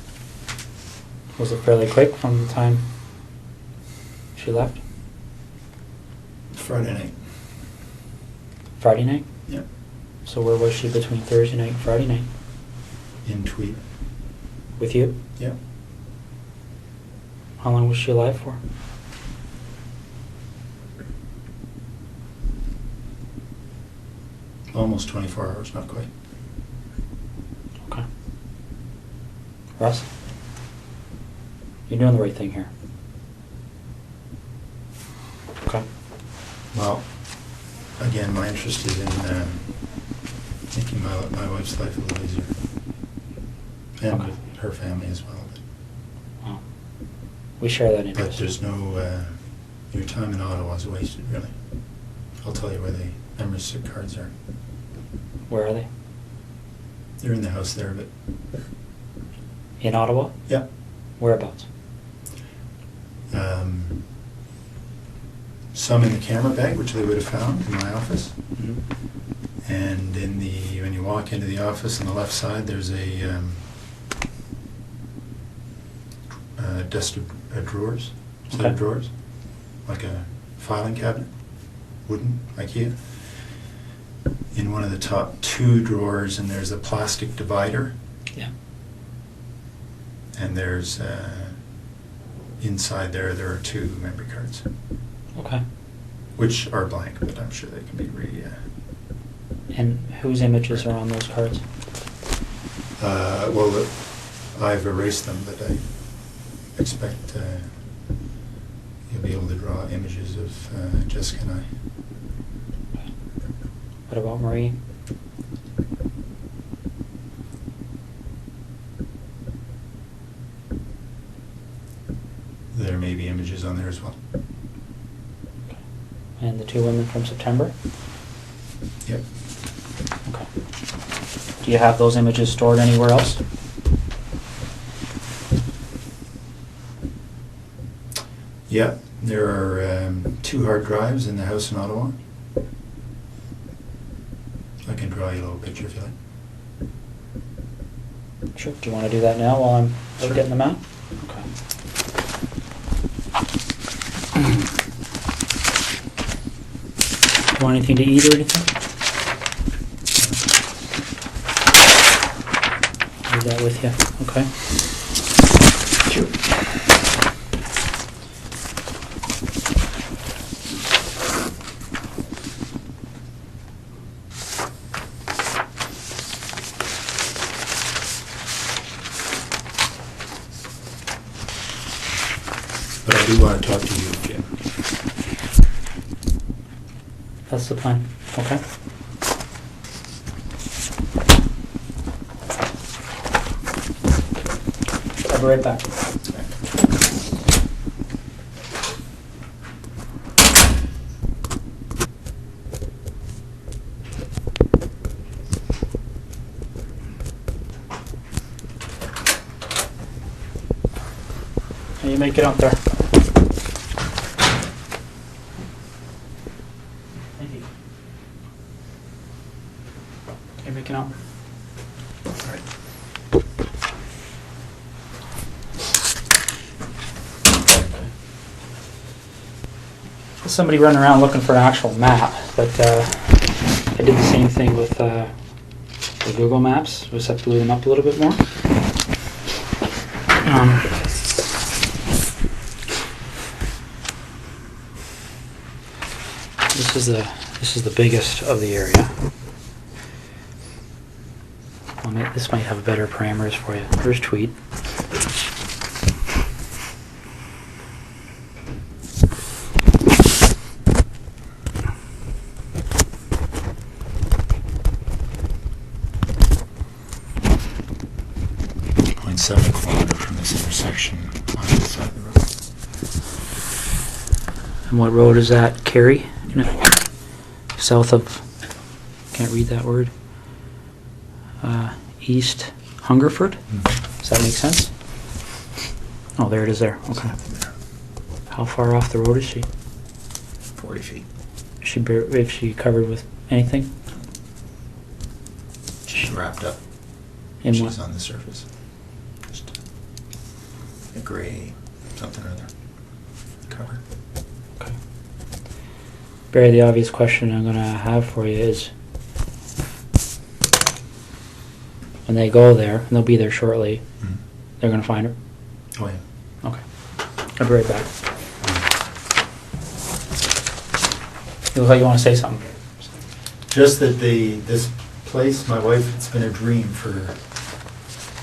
Was it fairly quick from the time she left? Friday night. Friday night? Yep. So where was she between Thursday night and Friday night? In Tweed. With you? Yep. How long was she alive for? Almost 24 hours, not quite. Okay. Russ? You're doing the right thing here. Okay. Well, again, my interest is in making my wife's life a little easier. And Okay. with her family as well. Well, we share that But interest. there's no, your time in Ottawa is wasted, really. I'll tell you where the Emerson cards are. Where are they? They're in the house there, but In Ottawa? yeah. Whereabouts? Some in the camera bag, which they would have found in my office. Mm-hmm. And when you walk into the office on the left side, there's a desk of drawers, set Okay. of drawers, like a filing cabinet, wooden, IKEA. In one of the top 2 drawers, and there's a plastic divider, Yeah. and there's inside there are 2 memory cards, Okay. which are blank, but I'm sure they can be And whose images are on those cards? well, I've erased them, but I expect be able to draw images of Jessica and I. What about Marie? There may be images on there as well. And the two women from September? Yep. Okay. Do you have those images stored anywhere else? Yeah, there are 2 hard drives in the house in Ottawa. I can draw you a little picture if you like. Sure. Do you want to do that now while I'm Sure. getting them out? Okay. Want anything to eat or anything? Leave that with you. Okay. Sure. But I do want to talk to you, Jim. That's the plan. Okay. I'll be right back. How you make it up there? Thank you. Okay, make it up. All right. Somebody running around looking for an actual map, but I did the same thing with the Google Maps. We just have to blew them up a little bit more. This is the biggest of the area. Well, this might have better parameters for you. Here's Tweed. .7 kilometer from this intersection on the side of the road. And what road is that? Kerry? South of, can't read that word. East Hungerford? Does that make sense? Oh, there it is there. Okay. How far off the road is she? 40 feet. Is she covered with anything? She's wrapped up. In She's what? on the surface. Just a gray something or other cover. Okay. Barry, the obvious question I'm going to have for you is, when they go there, and they'll be there shortly, they're going to find her? Oh, yeah. Okay. I'll be right back. You look like you want to say something. Just that this place, my wife, it's been a dream for the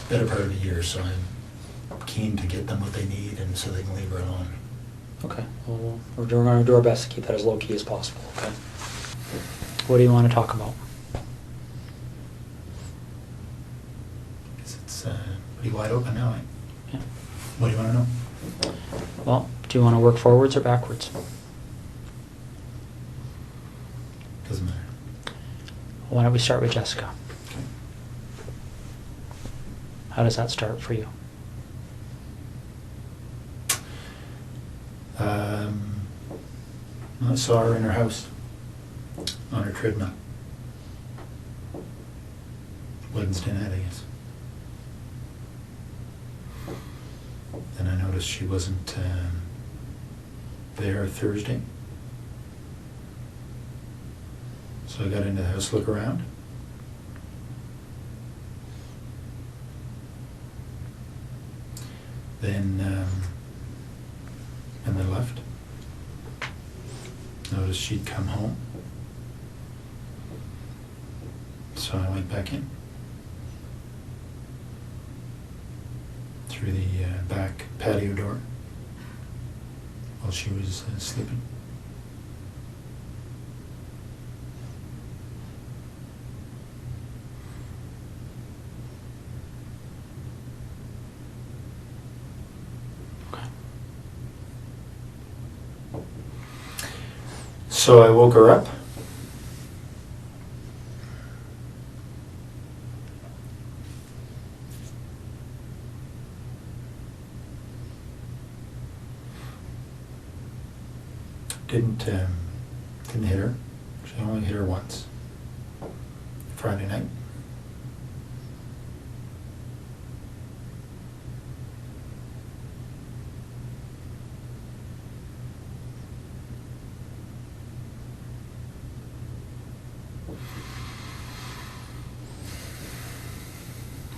better part of a year, so I'm keen to get them what they need and so they can leave her alone. Okay. Well, we're going to do our best to keep that as low key as possible, okay? What do you want to talk about? It's pretty wide open now, eh? Yeah. What do you want to know? Well, do you want to work forwards or backwards? Doesn't matter. Why don't we start with Jessica? Okay. How does that start for you? I saw her in her house on her treadmill. Wednesday night, I guess. Then I noticed she wasn't there Thursday. So I got into the house to look around. Then left. Noticed she'd come home. So I went back in. Through the back patio door. while she was sleeping. Okay. So I woke her up. Didn't hit her. She only hit her once. Friday night.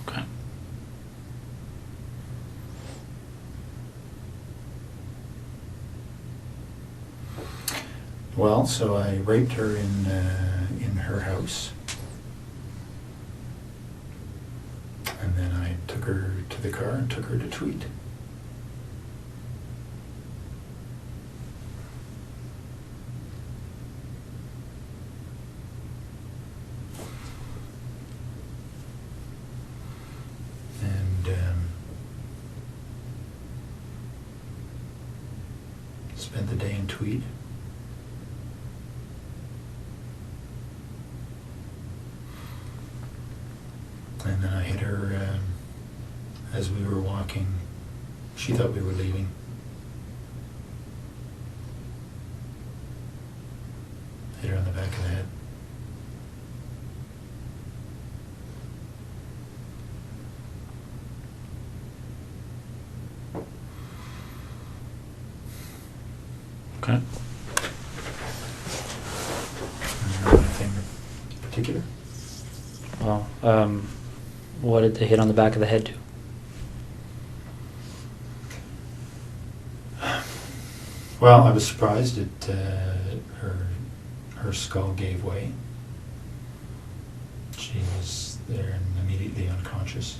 Okay. Well, so I raped her in her house, and then I took her to the car and took her to Tweed. And spent the day in Tweed. And then I hit her as we were walking. She thought we were leaving. Hit her on the back of the head. Okay. Anything particular? Well, what did the hit on the back of the head do? Well, I was surprised that her skull gave way. She was there and immediately unconscious.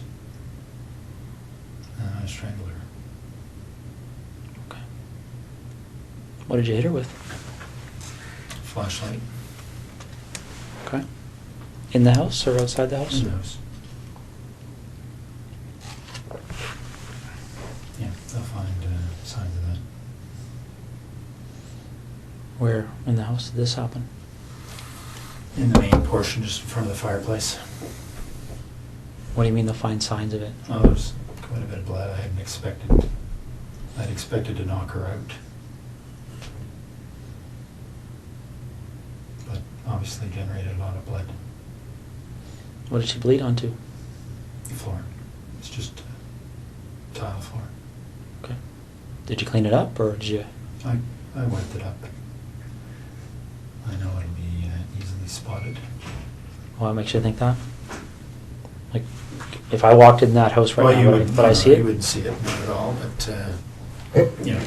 And I strangled her. Okay. What did you hit her with? Flashlight. Okay. In the house or outside the house? In the house. Yeah, they'll find signs of that. Where in the house did this happen? In the main portion, just in front of the fireplace. What do you mean they'll find signs of it? Oh, there's quite a bit of blood. I hadn't expected. I'd expected to knock her out. But obviously generated a lot of blood. What did she bleed onto? The floor. It's just tile floor. Okay. Did you clean it up or did you? I wiped it up. I know it'll be easily spotted. What makes you think that? Like, if I walked in that house right Well, now, you would wouldn't, I see it? You wouldn't see it, not at all, but, you know,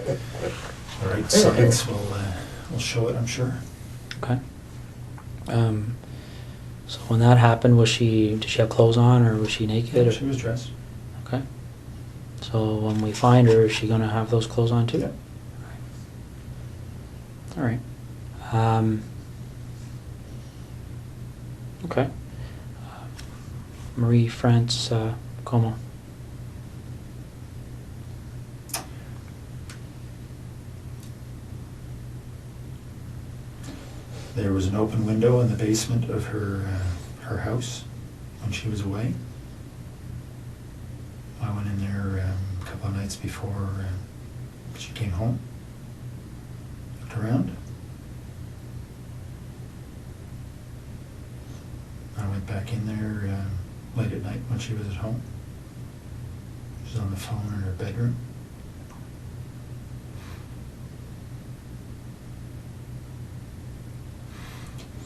the right signs will show it, I'm sure. Okay. So when that happened, did she have clothes on or was she naked? Yeah, or? she was dressed. Okay. So when we find her, is she going to have those clothes on too? Yeah. All right. Okay. Marie France Como. There was an open window in the basement of her house when she was away. I went in there a couple of nights before she came home. Looked around. I went back in there late at night when she was at home. She was on the phone in her bedroom.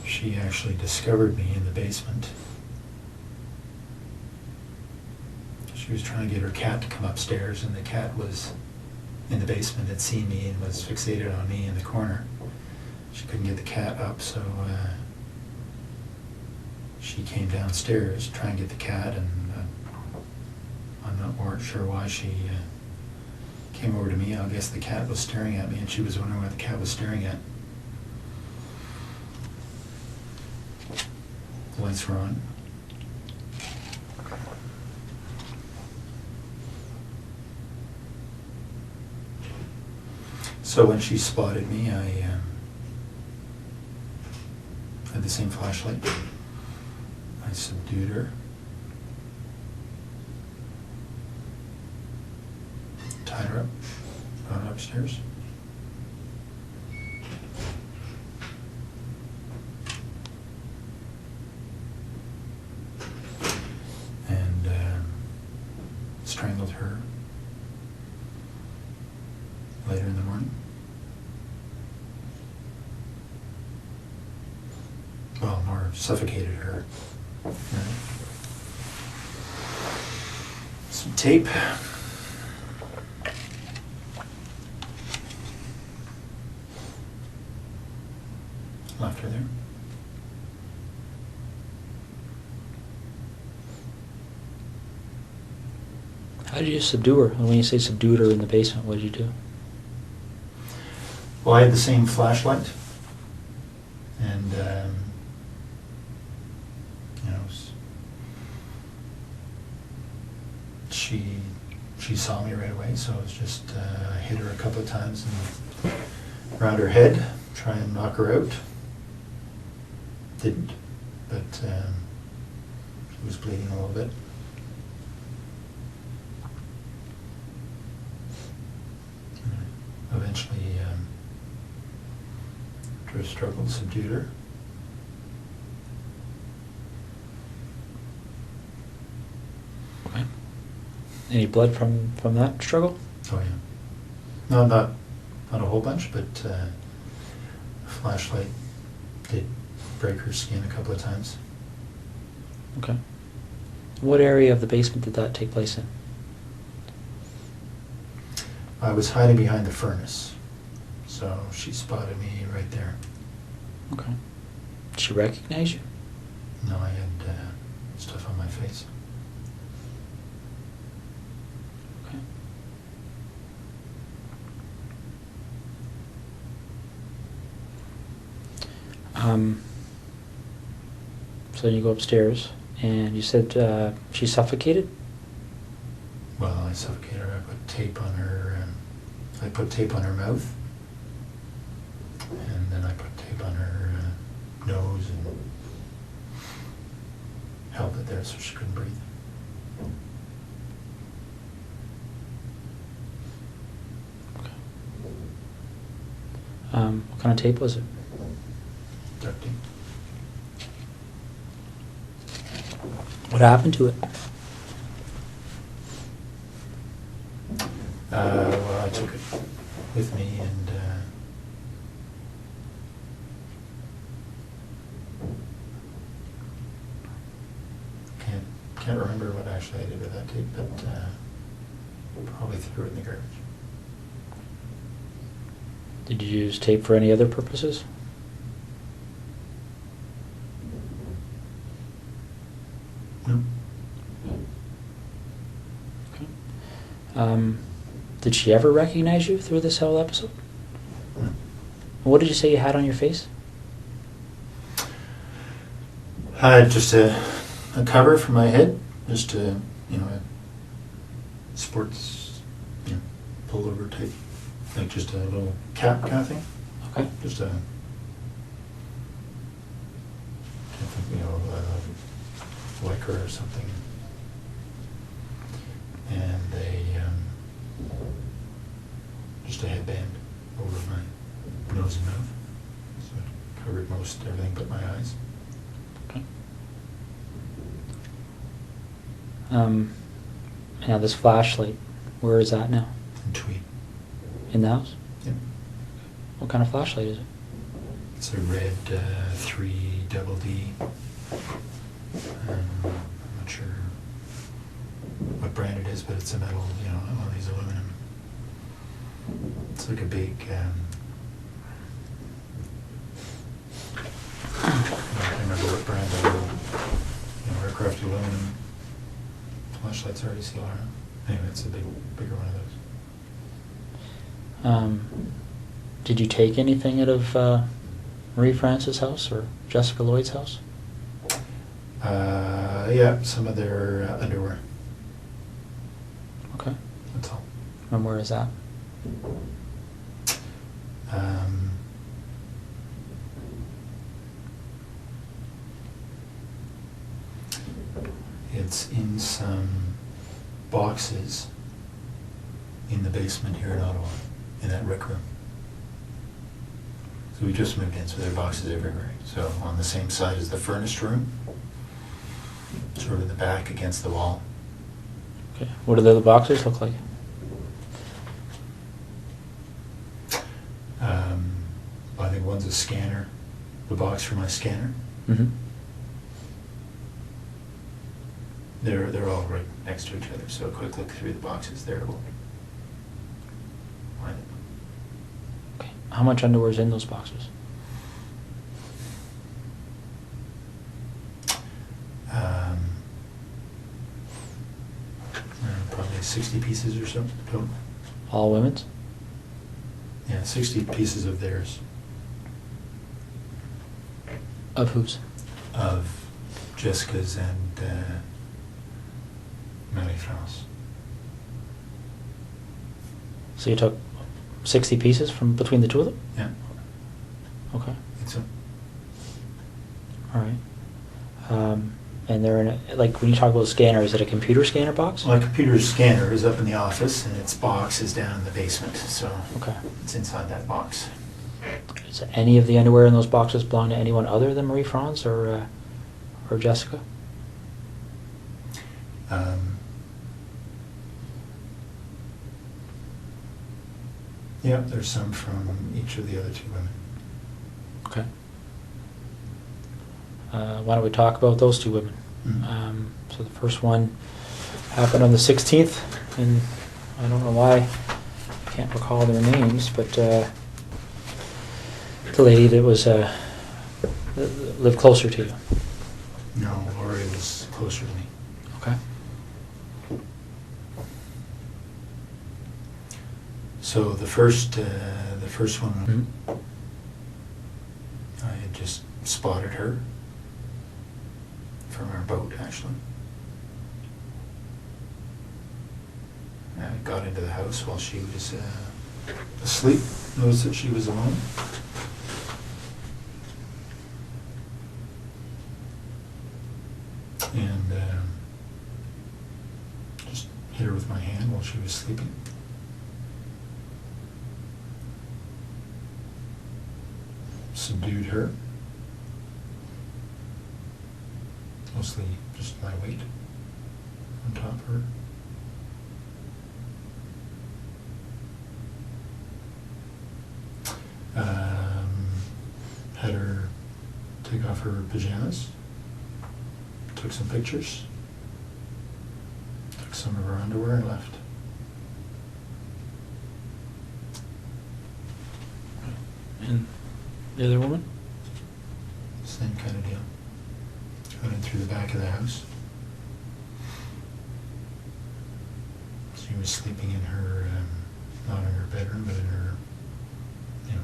She actually discovered me in the basement. She was trying to get her cat to come upstairs, and the cat was in the basement, had seen me and was fixated on me in the corner. She couldn't get the cat up, so she came downstairs to try and get the cat, and I'm not sure why she came over to me. I guess the cat was staring at me, and she was wondering what the cat was staring at. The lights were on. So when she spotted me, I had the same flashlight. I subdued her. Tied her up, brought her upstairs. And strangled her later in the morning. Well, more suffocated her. Right. Some tape. Left her there. How did you subdue her? And when you say subdued her in the basement, what did you do? Well, I had the same flashlight, and you know, she saw me right away. So it was just I hit her a couple of times and around her head, try and knock her out. Didn't, but she was bleeding a little bit. Eventually, after a struggle, subdued her. Okay. Any blood from that struggle? Oh yeah. No, not a whole bunch, but a flashlight did break her skin a couple of times. Okay. What area of the basement did that take place in? I was hiding behind the furnace, so she spotted me right there. Okay. Did she recognize you? No, I had stuff on my face. Okay. So then you go upstairs, and you said she suffocated? Well, I suffocated her. I put tape on her. I put tape on her mouth, and then I put tape on her nose and held it there so she couldn't breathe. Okay. What kind of tape was it? Duct tape. What happened to it? Well, I took it with me and can't remember what actually I did with that tape, but probably threw it in the garbage. Did you use tape for any other purposes? No. Okay. Did she ever recognize you through this whole episode? No. What did you say you had on your face? I had just a cover for my head, just a sports pullover type, like just a little cap kind of thing. Okay. Just a lycra or something, and just a headband over my nose and mouth, so it covered most everything but my eyes. Okay. Now this flashlight, where is that now? And tweed. In the house? Yep. What kind of flashlight is it? It's a red 3 double D. I'm not sure what brand it is, but it's a metal, one of these aluminum. It's like a big, I can't remember what brand the little, aircraft aluminum flashlights are. You see a lot of them. Anyway, it's a bigger one of those. Did you take anything out of Marie France's house or Jessica Lloyd's house? Yeah, some of their underwear. Okay. That's all. And where is that? It's in some boxes in the basement here in Ottawa, in that rec room. So we just moved in, so there are boxes everywhere. So on the same side as the furnace room, sort of in the back against the wall. Okay. What do the other boxes look like? I think one's a scanner, the box for my scanner. Mm-hmm. They're all right next to each other, so a quick look through the boxes there will find it. Okay. How much underwear is in those boxes? Probably 60 pieces or so total. All women's? Yeah, 60 pieces of theirs. Of whose? Of Jessica's and Marie-France. So you took 60 pieces from between the two of them? Yeah. Okay. I think so. All right. And they're in a, like when you talk about a scanner, is it a computer scanner box? My computer scanner is up in the office and its box is down in the basement, so Okay. it's inside that box. Does any of the underwear in those boxes belong to anyone other than Marie France or Jessica? Yeah, there's some from each of the other two women. Okay. Why don't we talk about those two women? Mhm. So the first one happened on the 16th, and I don't know why I can't recall their names, but the lady that was lived closer to you. No, Lori was closer to me. Okay. So the first one, Mhm. I had just spotted her from our boat, actually. I got into the house while she was asleep, noticed that she was alone. And just hit her with my hand while she was sleeping. Subdued her. Mostly just my weight on top of her. Had her take off her pajamas. Took some pictures. Took some of her underwear and left. And the other woman? Same kind of deal. Got in through the back of the house. She was sleeping in her, not in her bedroom, but in her, in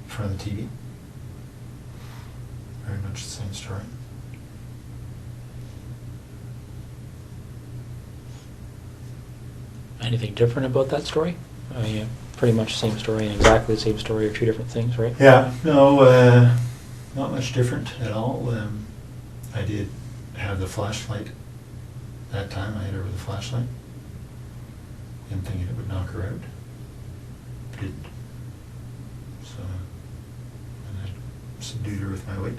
front of the TV. Very much the same story. Anything different about that story? I mean, pretty much the same story and exactly the same story are two different things, right? Yeah, no, not much different at all. I did have the flashlight that time. I hit her with a flashlight. Didn't think it would knock her out. Didn't. So, and I subdued her with my weight.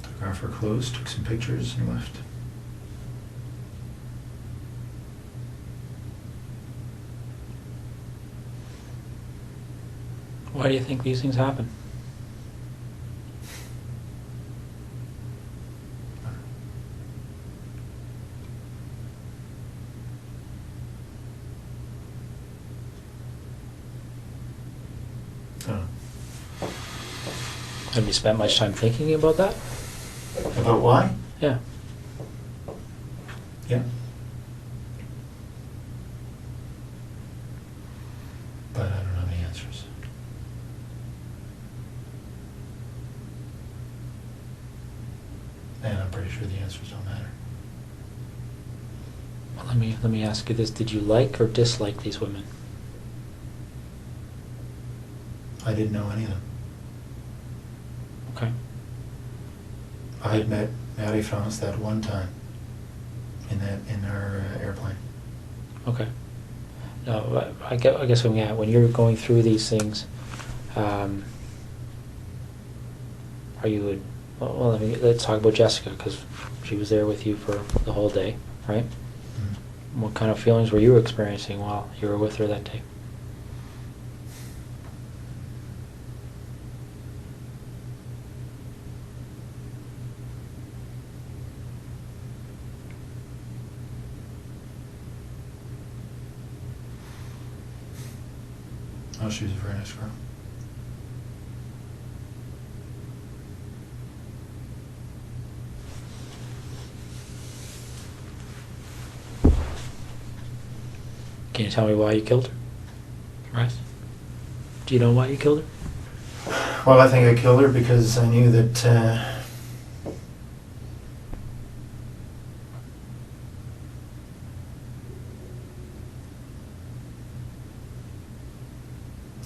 Took off her clothes, took some pictures, and left. Why do you think these things happen? Have you spent much time thinking about that? About why? Yeah. Yeah. Let me ask you this: did you like or dislike these women? I didn't know any of them. Okay. I had met Maddie France that one time in our airplane. Okay. No, I guess when you're going through these things, are you? Well, let's talk about Jessica, because she was there with you for the whole day, right? Mm-hmm. What kind of feelings were you experiencing while you were with her that day? Oh, she was a very nice girl. Can you tell me why you killed her? Right? Do you know why you killed her? Well, I think I killed her because I knew that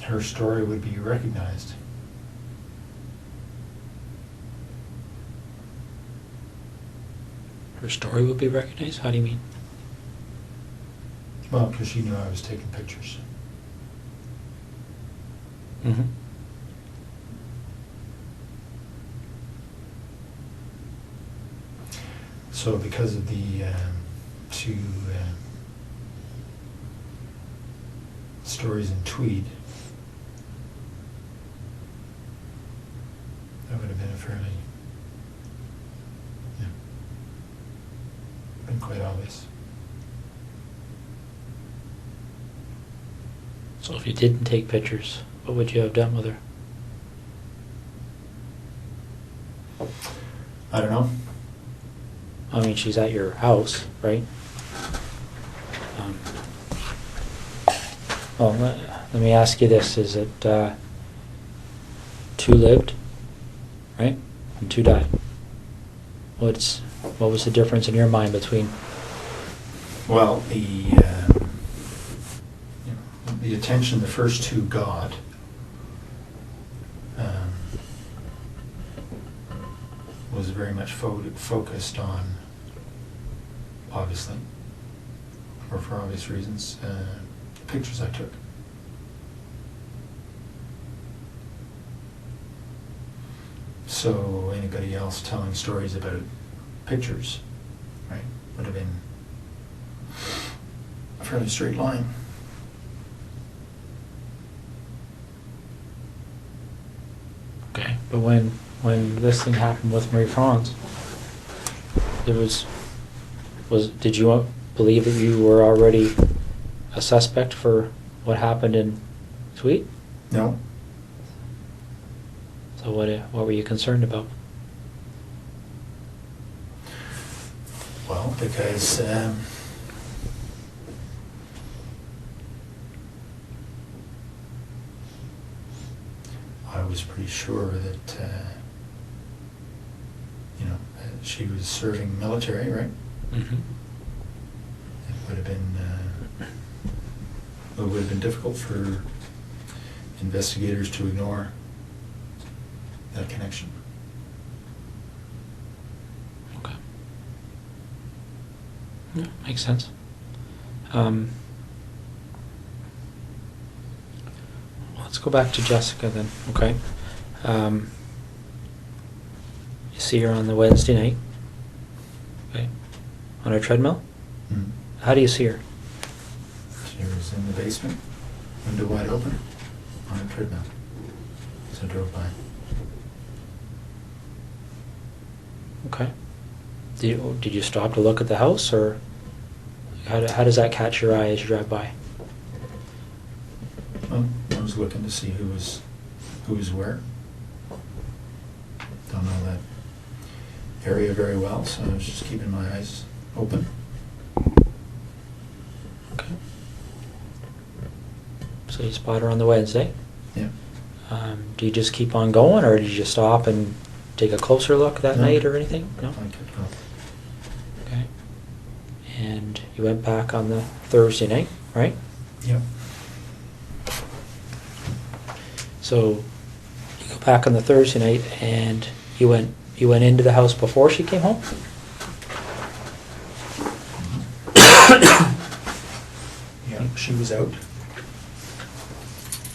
her story would be recognized. Her story would be recognized? How do you mean? Well, because she knew I was taking pictures. Mm-hmm. So because of the two stories in Tweed, that would have been a fairly, been quite obvious. So if you didn't take pictures, what would you have done with her? I don't know. I mean, she's at your house, right? Well, let me ask you this. Is it 2 lived, right? And 2 died. What was the difference in your mind between? Well, the attention the first 2 got was very much focused on, obviously, or for obvious reasons, the pictures I took. So anybody else telling stories about pictures, right, would have been a fairly straight line. Okay, but when this thing happened with Marie France, did you believe that you were already a suspect for what happened in Tweed? No. So what were you concerned about? Well, because I was pretty sure that she was serving military, right? Mm-hmm. It would have been difficult for investigators to ignore that connection. Okay. Yeah, makes sense. Let's go back to Jessica then, okay? You see her on the Wednesday night, okay? On her treadmill? Mm-hmm. How do you see her? She was in the basement, window wide open, on a treadmill. So I drove by. Okay. Did you stop to look at the house, or how does that catch your eye as you drive by? Well, I was looking to see who was where. Don't know that area very well, so I was just keeping my eyes open. Okay. So you spot her on the Wednesday. Yeah. Do you just keep on going, or did you stop and take a closer look that No. night or anything? No? I kept going. Okay. and you went back on the Thursday night, right? Yep. So you go back on the Thursday night, and you went into the house before she came home? Yeah, she was out.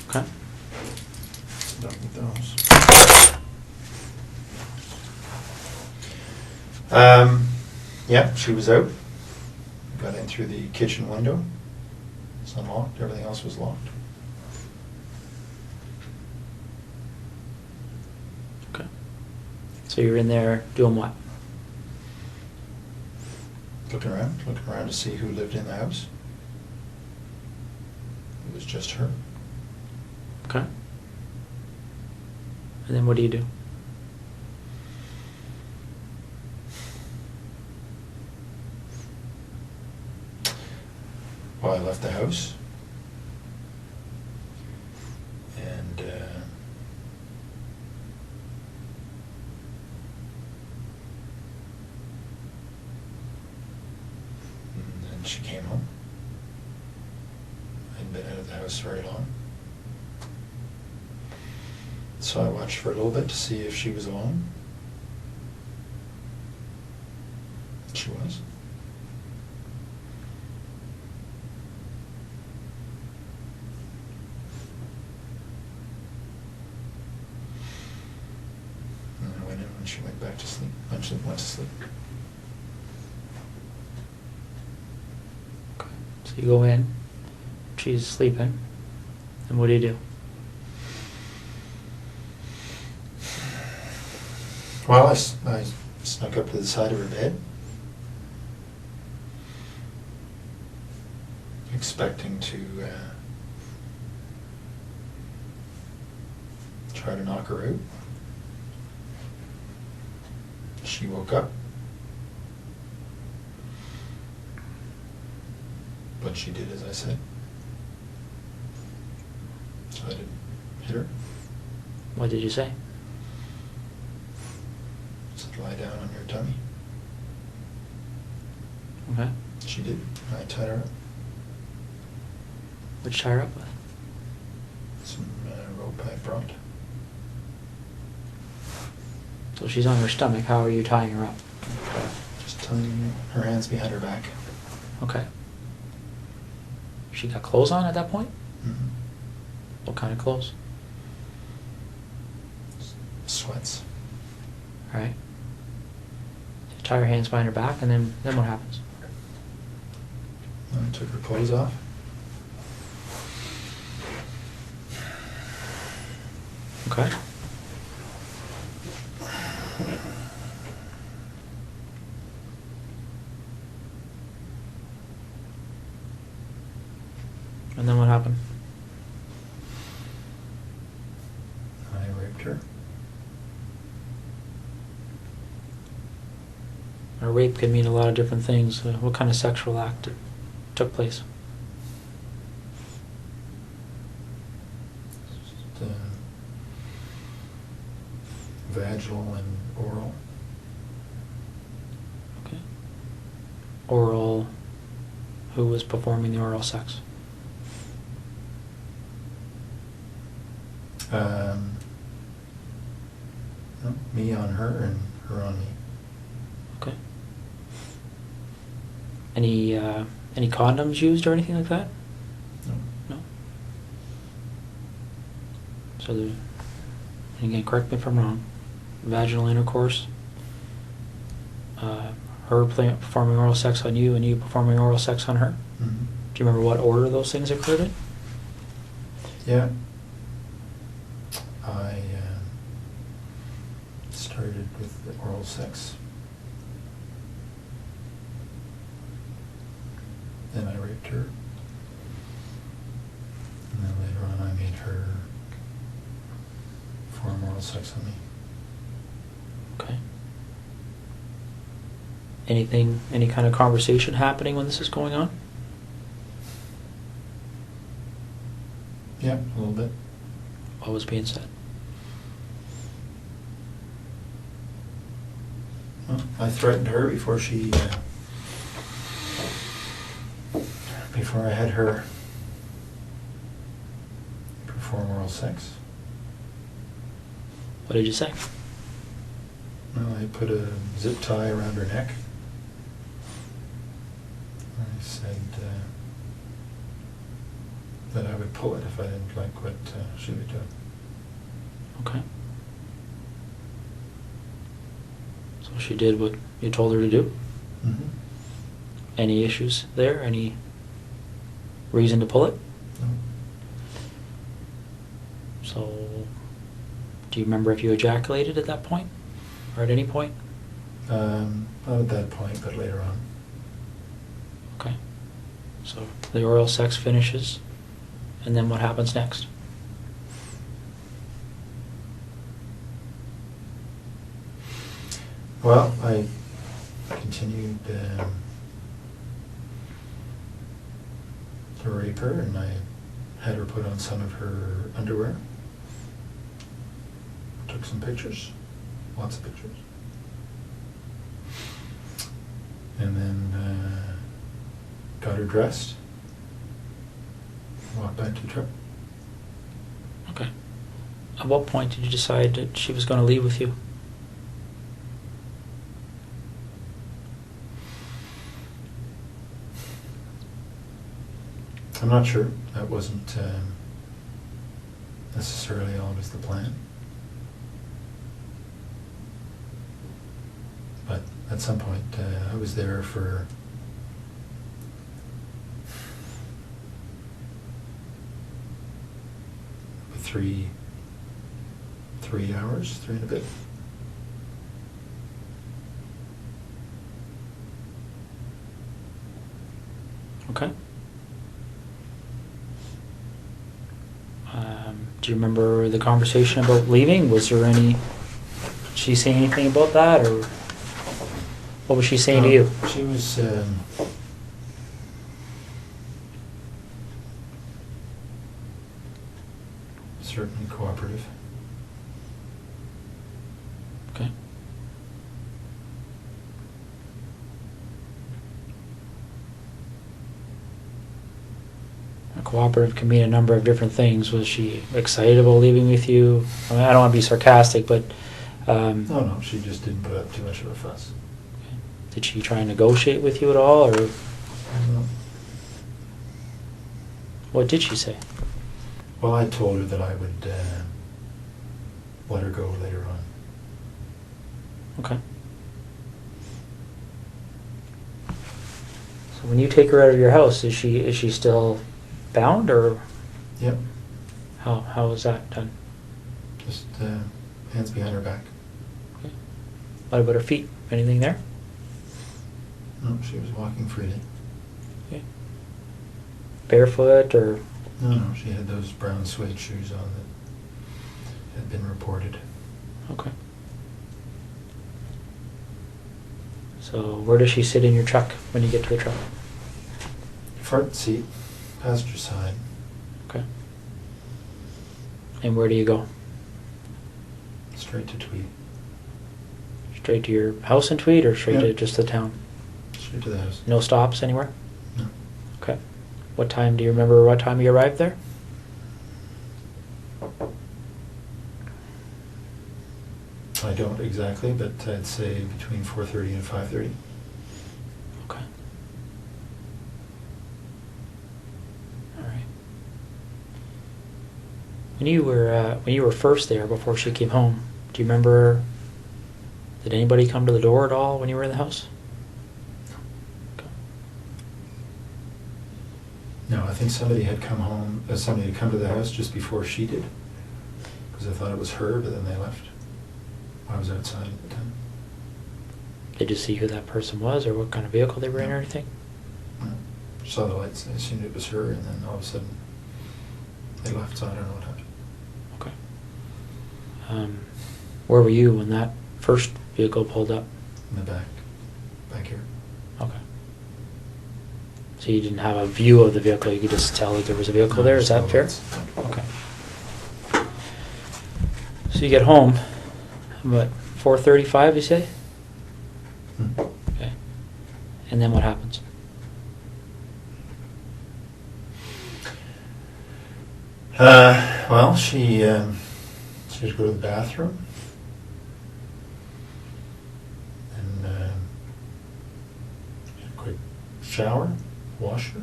Okay. Done with those. Yeah, she was out. Got in through the kitchen window. It's unlocked. Everything else was locked. Okay. So you're in there doing what? Looking around to see who lived in the house. It was just her. Okay. And then what do you do? Well, I left the house. And then she came home. I hadn't been out of the house very long. So I watched for a little bit to see if she was alone. She was. And I went in when she went back to sleep. When she went to sleep. Okay. So you go in, she's sleeping, and what do you do? Well, I snuck up to the side of her bed, expecting to try to knock her out. She woke up, but she did as I said, so I didn't hit her. What did you say? Said, lie down on your tummy. Okay. She did. I tied her up. What'd you tie her up with? Some rope I brought. So she's on her stomach. How are you tying her up? Just tying her hands behind her back. Okay. She got clothes on at that point? Mm-hmm. What kind of clothes? Sweats. All right. You tie her hands behind her back, and then what happens? I took her clothes off. Okay. And then what happened? I raped her. A rape can mean a lot of different things. What kind of sexual act took place? Just, vaginal and oral. Okay. Oral. Who was performing the oral sex? No, me on her and her on me. Okay. Any condoms used or anything like that? No. No. So and again, correct me if I'm wrong. Vaginal intercourse. Her performing oral sex on you, and you performing oral sex on her. Mm-hmm. Do you remember what order those things occurred in? Yeah. I started with the oral sex. Then I raped her. And then later on I made her perform oral sex on me. Okay. Any kind of conversation happening when this is going on? Yeah, a little bit. What was being said? Well, I threatened her before she before I had her perform oral sex. What did you say? Well, I put a zip tie around her neck. I said that I would pull it if I didn't like what she would do. Okay. So she did what you told her to do? Mm-hmm. Any issues there? Any reason to pull it? No. So, do you remember if you ejaculated at that point? Or at any point? Not at that point, but later on. Okay. So, the oral sex finishes, and then what happens next? Well, I continued to rape her, and I had her put on some of her underwear. Took some pictures, lots of pictures. And then got her dressed, walked back to the truck. Okay. At what point did you decide that she was going to leave with you? I'm not sure. That wasn't necessarily always the plan. But at some point, I was there for three hours, 3 and a bit. Okay. Do you remember the conversation about leaving? Was there any... Did she say anything about that, or what was she saying to you? She was certainly cooperative. Okay. Cooperative can mean a number of different things. Was she excited about leaving with you? I mean, I don't want to be sarcastic, but... No, she just didn't put up too much of a fuss. Did she try and negotiate with you at all, or No. what did she say? Well, I told her that I would let her go later on. Okay. So when you take her out of your house, is she still bound, or Yep. how is that done? Just hands behind her back. Okay. What about her feet? Anything there? No, she was walking freely. Okay. Barefoot, or... No, she had those brown suede shoes on that had been reported. Okay. So where does she sit in your truck when you get to the truck? Front seat, passenger side. Okay. And where do you go? Straight to Tweed. Straight to your house in Tweed, or straight to Yep. just the town? Straight to the house. No stops anywhere? No. Okay. What time, do you remember what time you arrived there? I don't exactly, but I'd say between 4:30 and 5:30. Okay. All right. When you were first there before she came home, do you remember, did anybody come to the door at all when you were in the house? Okay. No, I think somebody had come home, somebody had come to the house just before she did, because I thought it was her, but then they left. I was outside at the time. Did you see who that person was, or what kind of vehicle they were in, or anything? No. Saw the lights, I assumed it was her, and then all of a sudden they left, so I don't know what happened. Okay. Where were you when that first vehicle pulled up? In the back here. Okay. So you didn't have a view of the vehicle, you could just tell that there was a vehicle there, is that fair? Okay. So you get home, what, 4:35 you say? Hmm. Okay. And then what happens? Well, she would go to the bathroom and get a quick shower, wash her.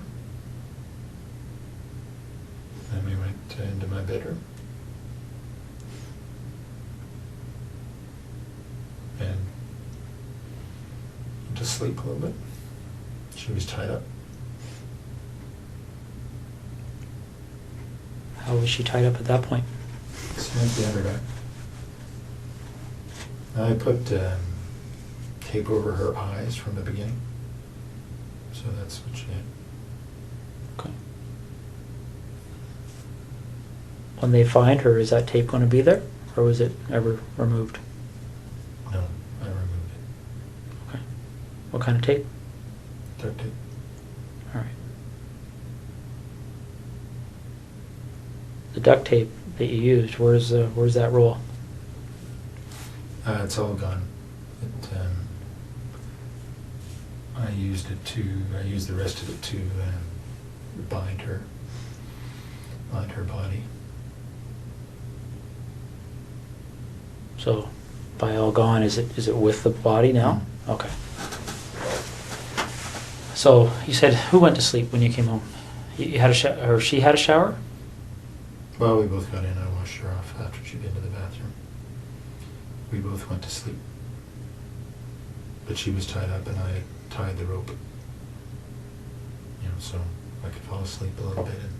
Then we went into my bedroom and went to sleep a little bit. She was tied up. How was she tied up at that point? Hands behind her back. I put tape over her eyes from the beginning. So that's what she had. Okay. When they find her, is that tape going to be there, or was it ever removed? No, I removed it. Okay. What kind of tape? Duct tape. All right. The duct tape that you used, where's that roll? It's all gone. I used the rest of it to bind her body. So, by all gone, is it with the body now? Mhm. Okay. So you said, who went to sleep when you came home? You had a shower, or she had a shower? Well, we both got in. I washed her off after she'd been to the bathroom. We both went to sleep. But she was tied up and I had tied the rope. So I could fall asleep a little bit and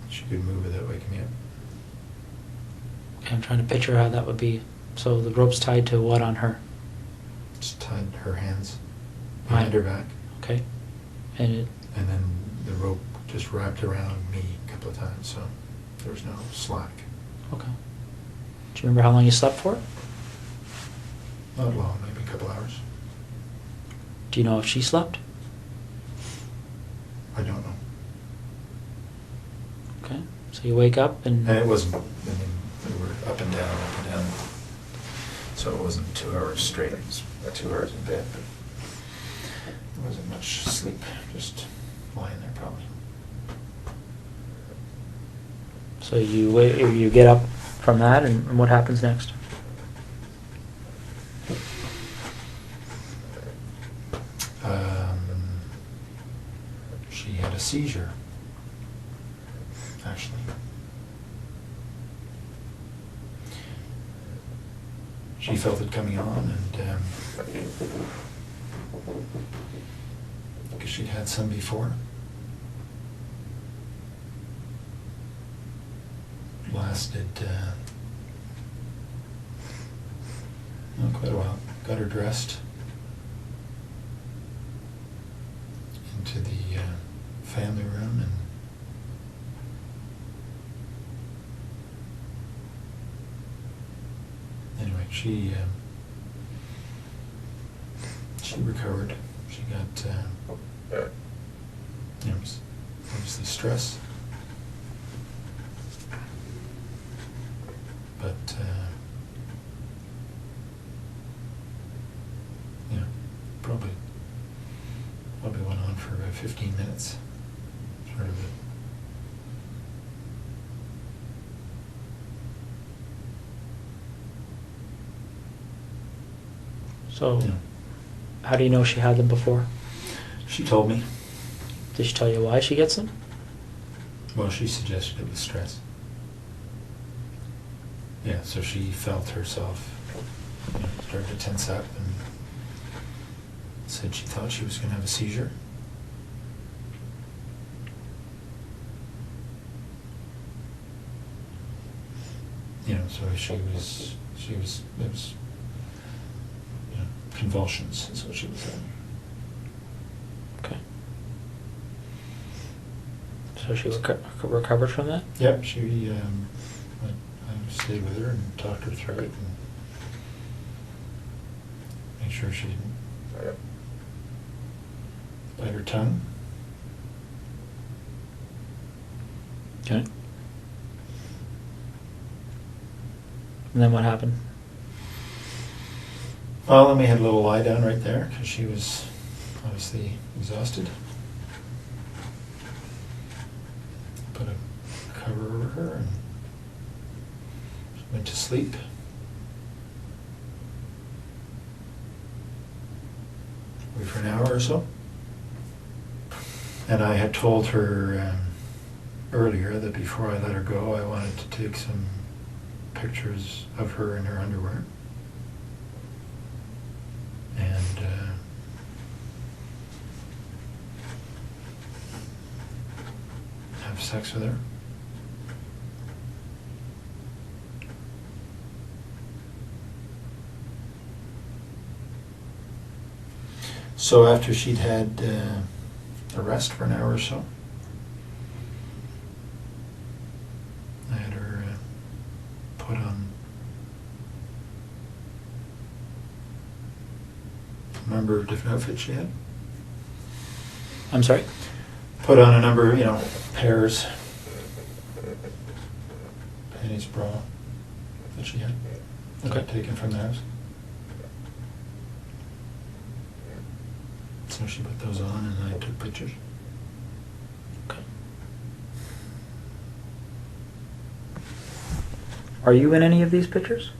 she could move without waking me up. I'm trying to picture how that would be. So the rope's tied to what on her? Just tied her hands behind her back. Okay. And then the rope just wrapped around me a couple of times, so there was no slack. okay. Do you remember how long you slept for? Not long, maybe a couple hours. Do you know if she slept? I don't know. Okay. So you wake up and... And it wasn't, we were up and down, so it wasn't 2 hours straight. It was 2 hours in bed, but there wasn't much sleep, just lying there probably. So you get up from that, and what happens next? She had a seizure, actually. She felt it coming on, and because she'd had some before. Lasted quite a while. Got her dressed, into the family room, and anyway, she recovered. She got obviously stress, but probably went on for about 15 minutes. Sort of it. So, how do you know she had them before? She told me. Did she tell you why she gets them? Well, she suggested it was stress. Yeah, so she felt herself start to tense up and said she thought she was going to have a seizure. So it was convulsions is what she was saying. Okay. So she recovered from that? Yep, I stayed with her and talked her through it and made sure she didn't bite her tongue. Okay. And then what happened? Well, then we had a little lie down right there because she was obviously exhausted. Put a cover over her, and she went to sleep. Wait for an hour or so. And I had told her earlier that before I let her go, I wanted to take some pictures of her in her underwear. And have sex with her. So after she'd had a rest for an hour or so, I had her put on a number of different outfits she had. I'm sorry? Put on a number, pairs, panties, bra that she had. That Okay. I'd taken from the house. So she put those on and I took pictures. Okay. Are you in any of these pictures?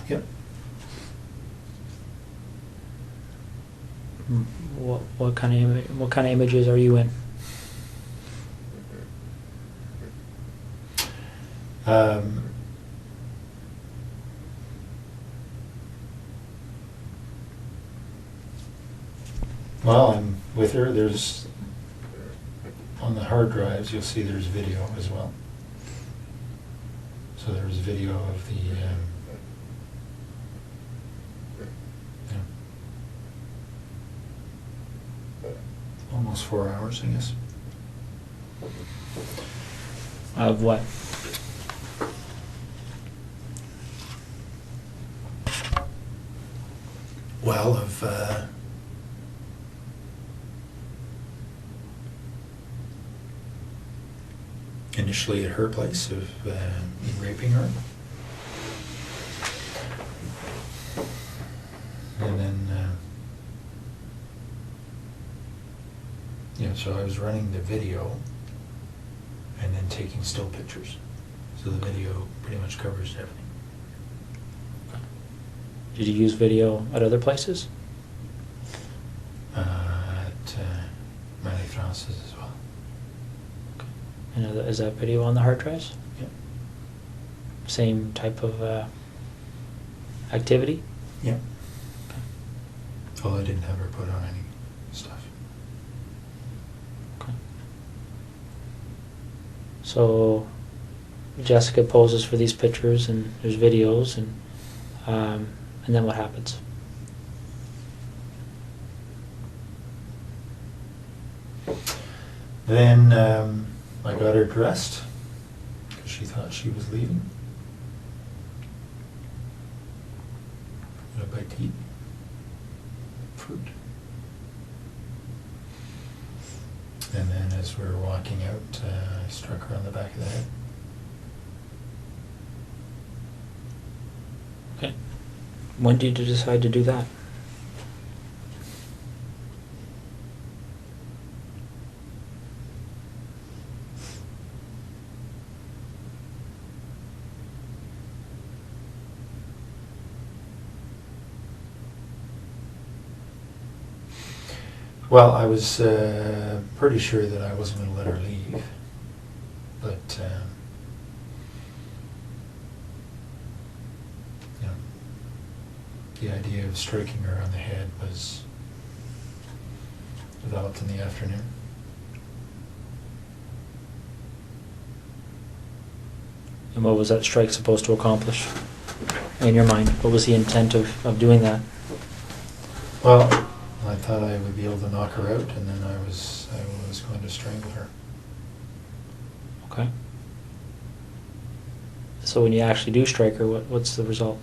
Yep. What kind of images are you in? Well, I'm with her. There's on the hard drives. You'll see there's video as well. So there's video of the almost 4 hours, I guess. Of what? Well, of initially at her place of me raping her, and then so I was running the video and then taking still pictures. So the video pretty much covers everything. Did you use video at other places? At Manny Francis as well. And is that video on the hard drives? Yep. Same type of activity? Yep. Okay. Although I didn't have her put on any stuff. Okay. So Jessica poses for these pictures, and there's videos, and then what happens? Then I got her dressed because she thought she was leaving. Got a bite to eat. Fruit. And then as we were walking out, I struck her on the back of the head. Okay. When did you decide to do that? Well, I was pretty sure that I wasn't going to let her leave, but the idea of striking her on the head was developed in the afternoon. And what was that strike supposed to accomplish in your mind? What was the intent of doing that? Well, I thought I would be able to knock her out, and then I was going to strangle her. Okay. So when you actually do strike her, what's the result?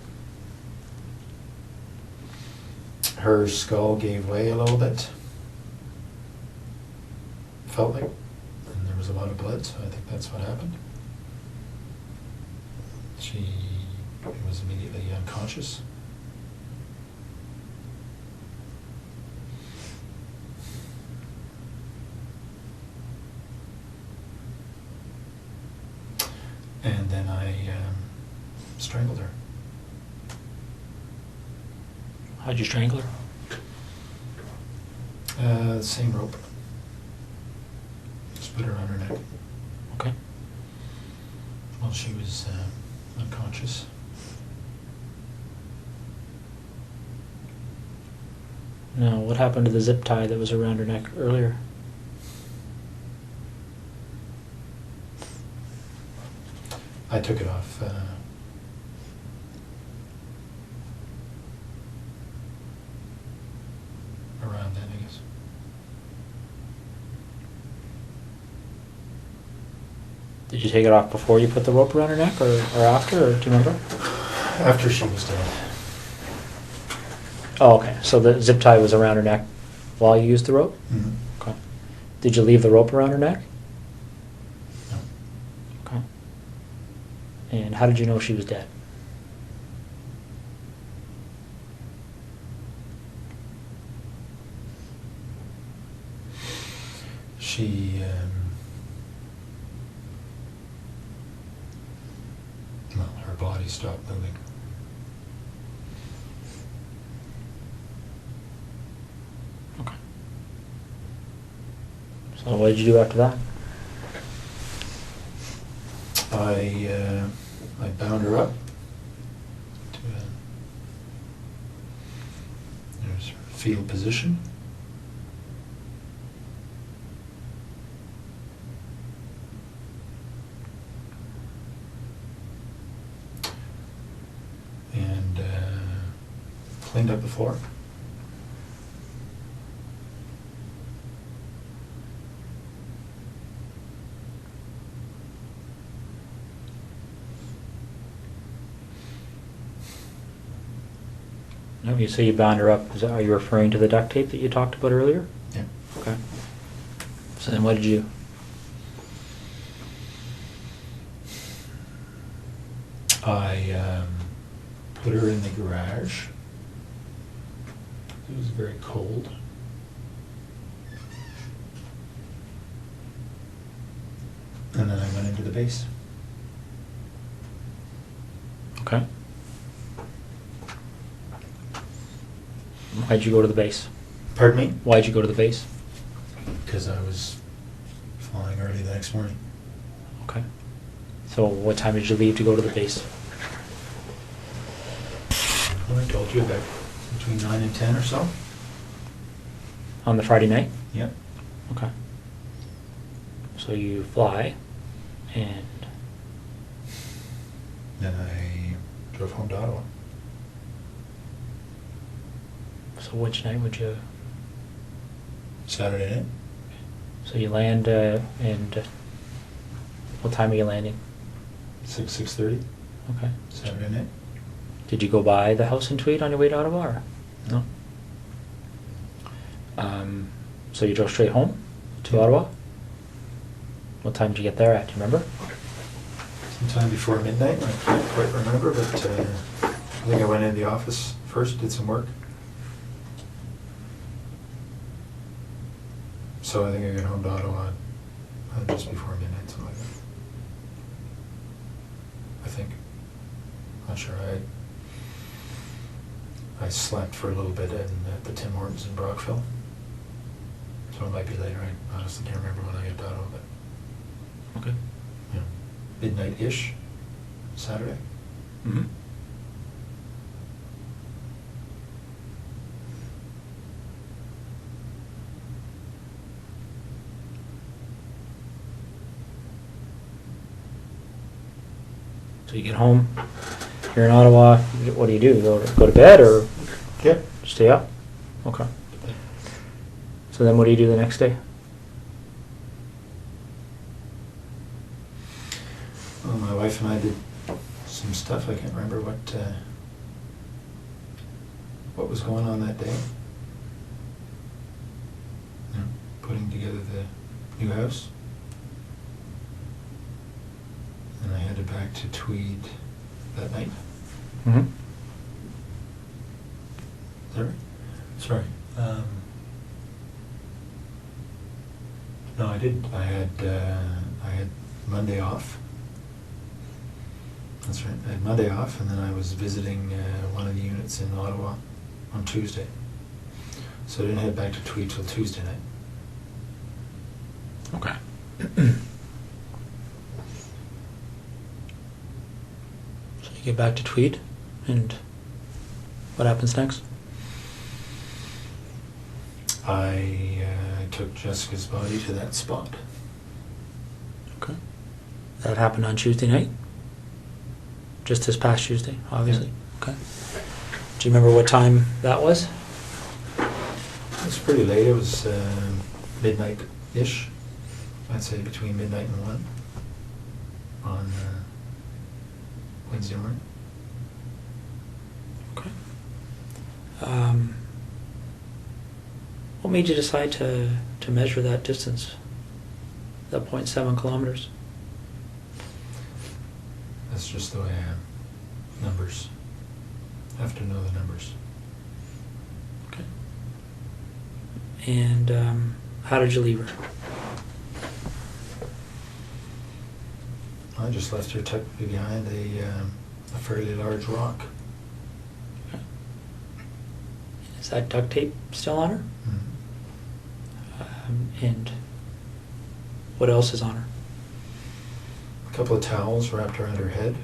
Her skull gave way a little bit. Felt like, and there was a lot of blood, so I think that's what happened. She was immediately unconscious. And then I strangled her. How'd you strangle her? The same rope. Just put her on her neck Okay. while she was unconscious. Now, what happened to the zip tie that was around her neck earlier? I took it off around then, I guess. Did you take it off before you put the rope around her neck, or after, or do you remember? After she was dead. Oh, okay. So the zip tie was around her neck while you used the rope? Mm-hmm. Okay. Did you leave the rope around her neck? No. Okay. And how did you know she was dead? She, well, her body stopped moving. Okay. So what did you do after that? I bound her up to there's her fetal position. And cleaned up the floor. No, you say you bound her up. Are you referring to the duct tape that you talked about earlier? Yeah. Okay. So then what did you do? I put her in the garage. It was very cold. And then I went into the base. Okay. Why'd you go to the base? Pardon me? Why'd you go to the base? Because I was flying early the next morning. Okay. So what time did you leave to go to the base? Well, I told you about between 9 and 10 or so. On the Friday night? Yep. Okay. So you fly, and Then I drove home to Ottawa. so which night would you... Saturday night. So you land, and what time are you landing? 6:30. Okay. Saturday night. Did you go by the house in Tweed on your way to Ottawa? Or? No. So you drove straight home to Yeah. Ottawa? What time did you get there at? Do you remember? Sometime before midnight. I can't quite remember, but I think I went into the office first, did some work. So I think I got home to Ottawa just before midnight, something like that. I think. Not sure. I slept for a little bit at the Tim Hortons in Brockville. So it might be later. I honestly can't remember when I got to Ottawa, but Okay. yeah, midnight-ish, Saturday. Mm-hmm. So you get home, you're in Ottawa, what do? Go to bed or Yeah. stay up? Okay. So then what do you do the next day? Well, my wife and I did some stuff. I can't remember what was going on that day. You know, putting together the new house. And I headed back to Tweed that night. Mm-hmm. Is that right? Sorry. No, I didn't. I had Monday off. That's right. I had Monday off, and then I was visiting one of the units in Ottawa on Tuesday. So I didn't head back to Tweed till Tuesday night. Okay. So you get back to Tweed, and what happens next? I took Jessica's body to that spot. Okay. That happened on Tuesday night? Just this past Tuesday, obviously? Yeah. Okay. Do you remember what time that was? It was pretty late. It was midnight-ish. I'd say between midnight and 1 on Wednesday morning. Okay. What made you decide to measure that distance, that 0.7 kilometers? That's just the way I am. Numbers. Have to know the numbers. Okay. And how did you leave her? I just left her tucked behind a fairly large rock. Okay. Is that duct tape still on her? Mm. And what else is on her? A couple of towels wrapped around her head,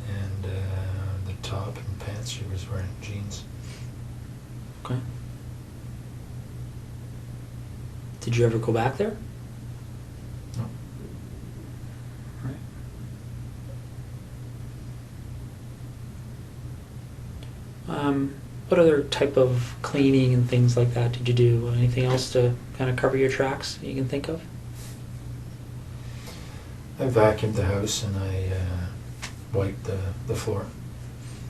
and the top and pants she was wearing, jeans. Okay. Did you ever go back there? No. Right. What other type of cleaning and things like that did you do? Anything else to kind of cover your tracks that you can think of? I vacuumed the house and I wiped the floor,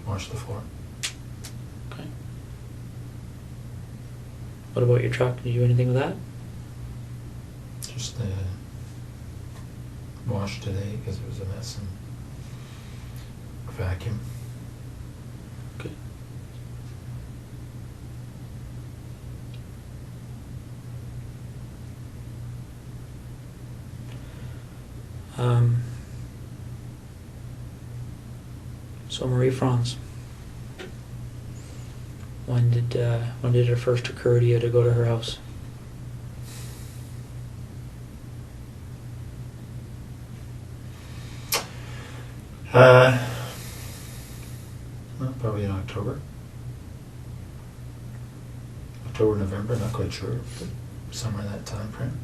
washed the floor. Okay. What about your truck? Did you do anything with that? Just washed today because it was a mess, and vacuum. Okay. So Marie Franz, when did it first occur to you to go to her house? Well, probably in October. October, November, not quite sure, but somewhere in that time frame.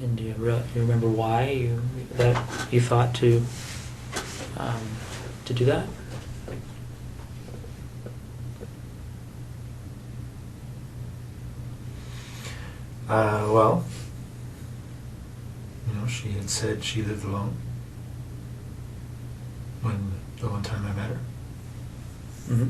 And do you remember why you thought to do that? Well, she had said she lived alone when the one time I met her. Mm-hmm.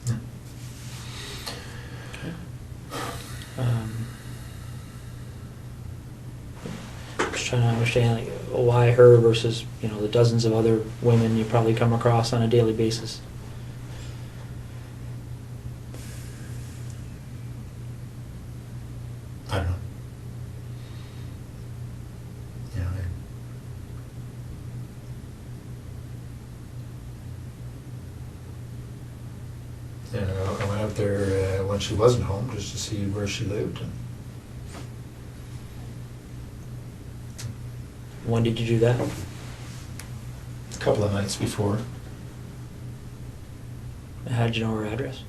Yeah. Okay. Just trying to understand why her versus the dozens of other women you probably come across on a daily basis. I don't know. I went out there when she wasn't home just to see where she lived. And When did you do that? a couple of nights before. How did you know her address?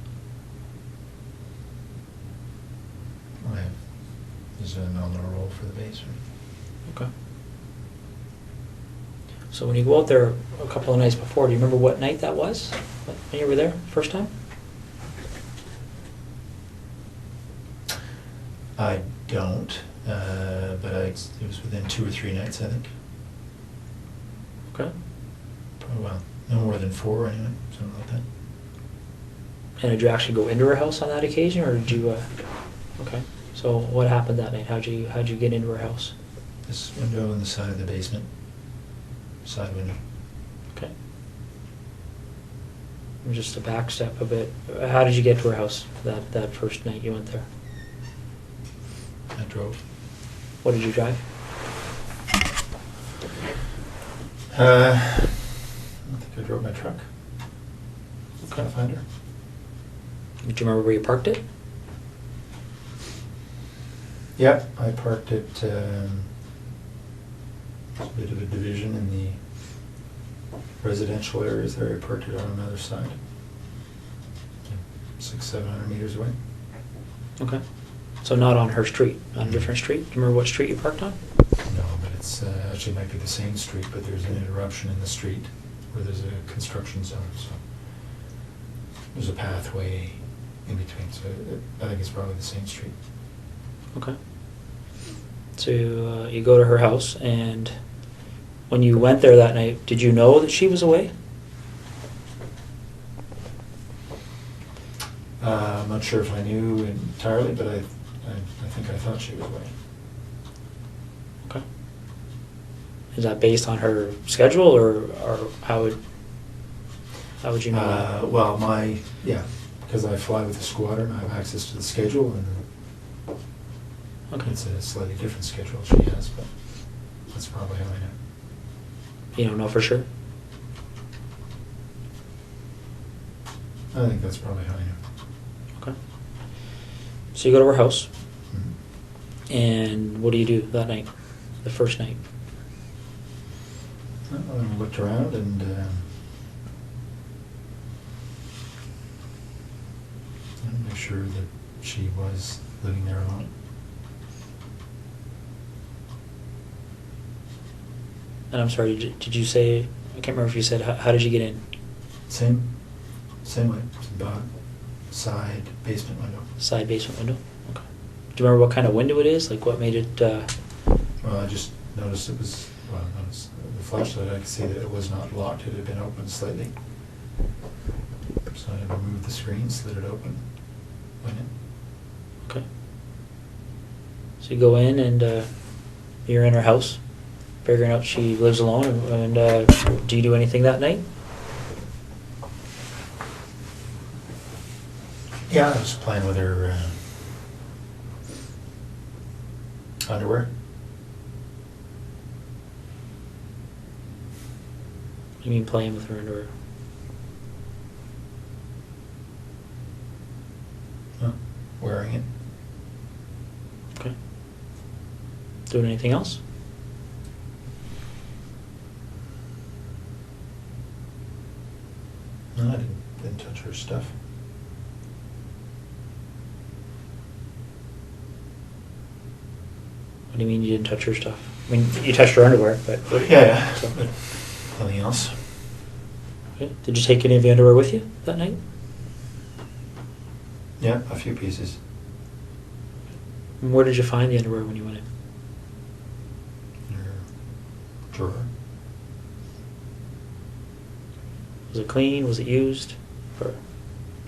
There's a nominal roll for the basement. Okay. So when you go out there a couple of nights before, do you remember what night that was? When you were there first time? I don't, but it was within 2 or 3 nights, I think. Okay. Probably, well, no more than 4 anyway, something like that. And did you actually go into her house on that occasion, or did you? Okay. So what happened that night? How'd you get into her house? This window in the side of the basement, side window. Just a back step a bit. How did you get to her house that first night you went there? I drove. What did you drive? I think I drove my truck. Kind of find her. Do you remember where you parked it? Yeah, I parked it. There's a bit of a division in the residential areas there. I parked it on another side. 600-700 meters away. Okay. So not on her street, on a different street? Do you remember what street you parked on? No, but it's actually might be the same street, but there's an interruption in the street where there's a construction zone. So there's a pathway in between. So I think it's probably the same street. Okay. So you go to her house, and when you went there that night, did you know that she was away? I'm not sure if I knew entirely, but I think I thought she was away. Okay. Is that based on her schedule, or how would you know that? Well, because I fly with a squadron, I have access to the schedule, and Okay. it's a slightly different schedule she has, but that's probably how I know. You don't know for sure? I think that's probably how I know. Okay. So you go to her house, Mhm. and what do you do that night, the first night? I looked around and make sure that she was living there alone. And I'm sorry, did you say, I can't remember if you said, how did you get in? Same way. It's about side basement window. Side basement window? Okay. Do you remember what kind of window it is? Like what made it, Well, I just noticed it was, noticed the flashlight, I could see that it was not locked. It had been opened slightly. So I removed the screen, slid it open, went in. okay. So you go in and you're in her house, figuring out she lives alone, and do you do anything that night? Yeah, I was playing with her underwear. What do you mean playing with her underwear? Wearing it. Okay. Doing anything else? No, I didn't touch her stuff. What do you mean you didn't touch her stuff? I mean, you touched her underwear, but... Yeah. So- But nothing else. Okay. Did you take any of the underwear with you that night? Yeah, a few pieces. And where did you find the underwear when you went in? In her drawer. Was it clean? Was it used? Or,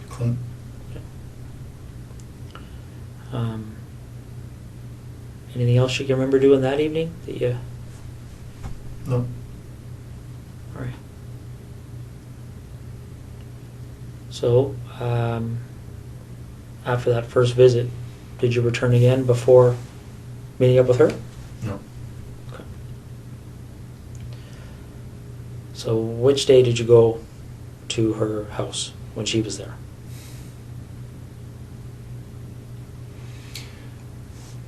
Clean. okay. Anything else you can remember doing that evening that you... No. All right. So, after that first visit, did you return again before meeting up with her? No. Okay. So, which day did you go to her house when she was there?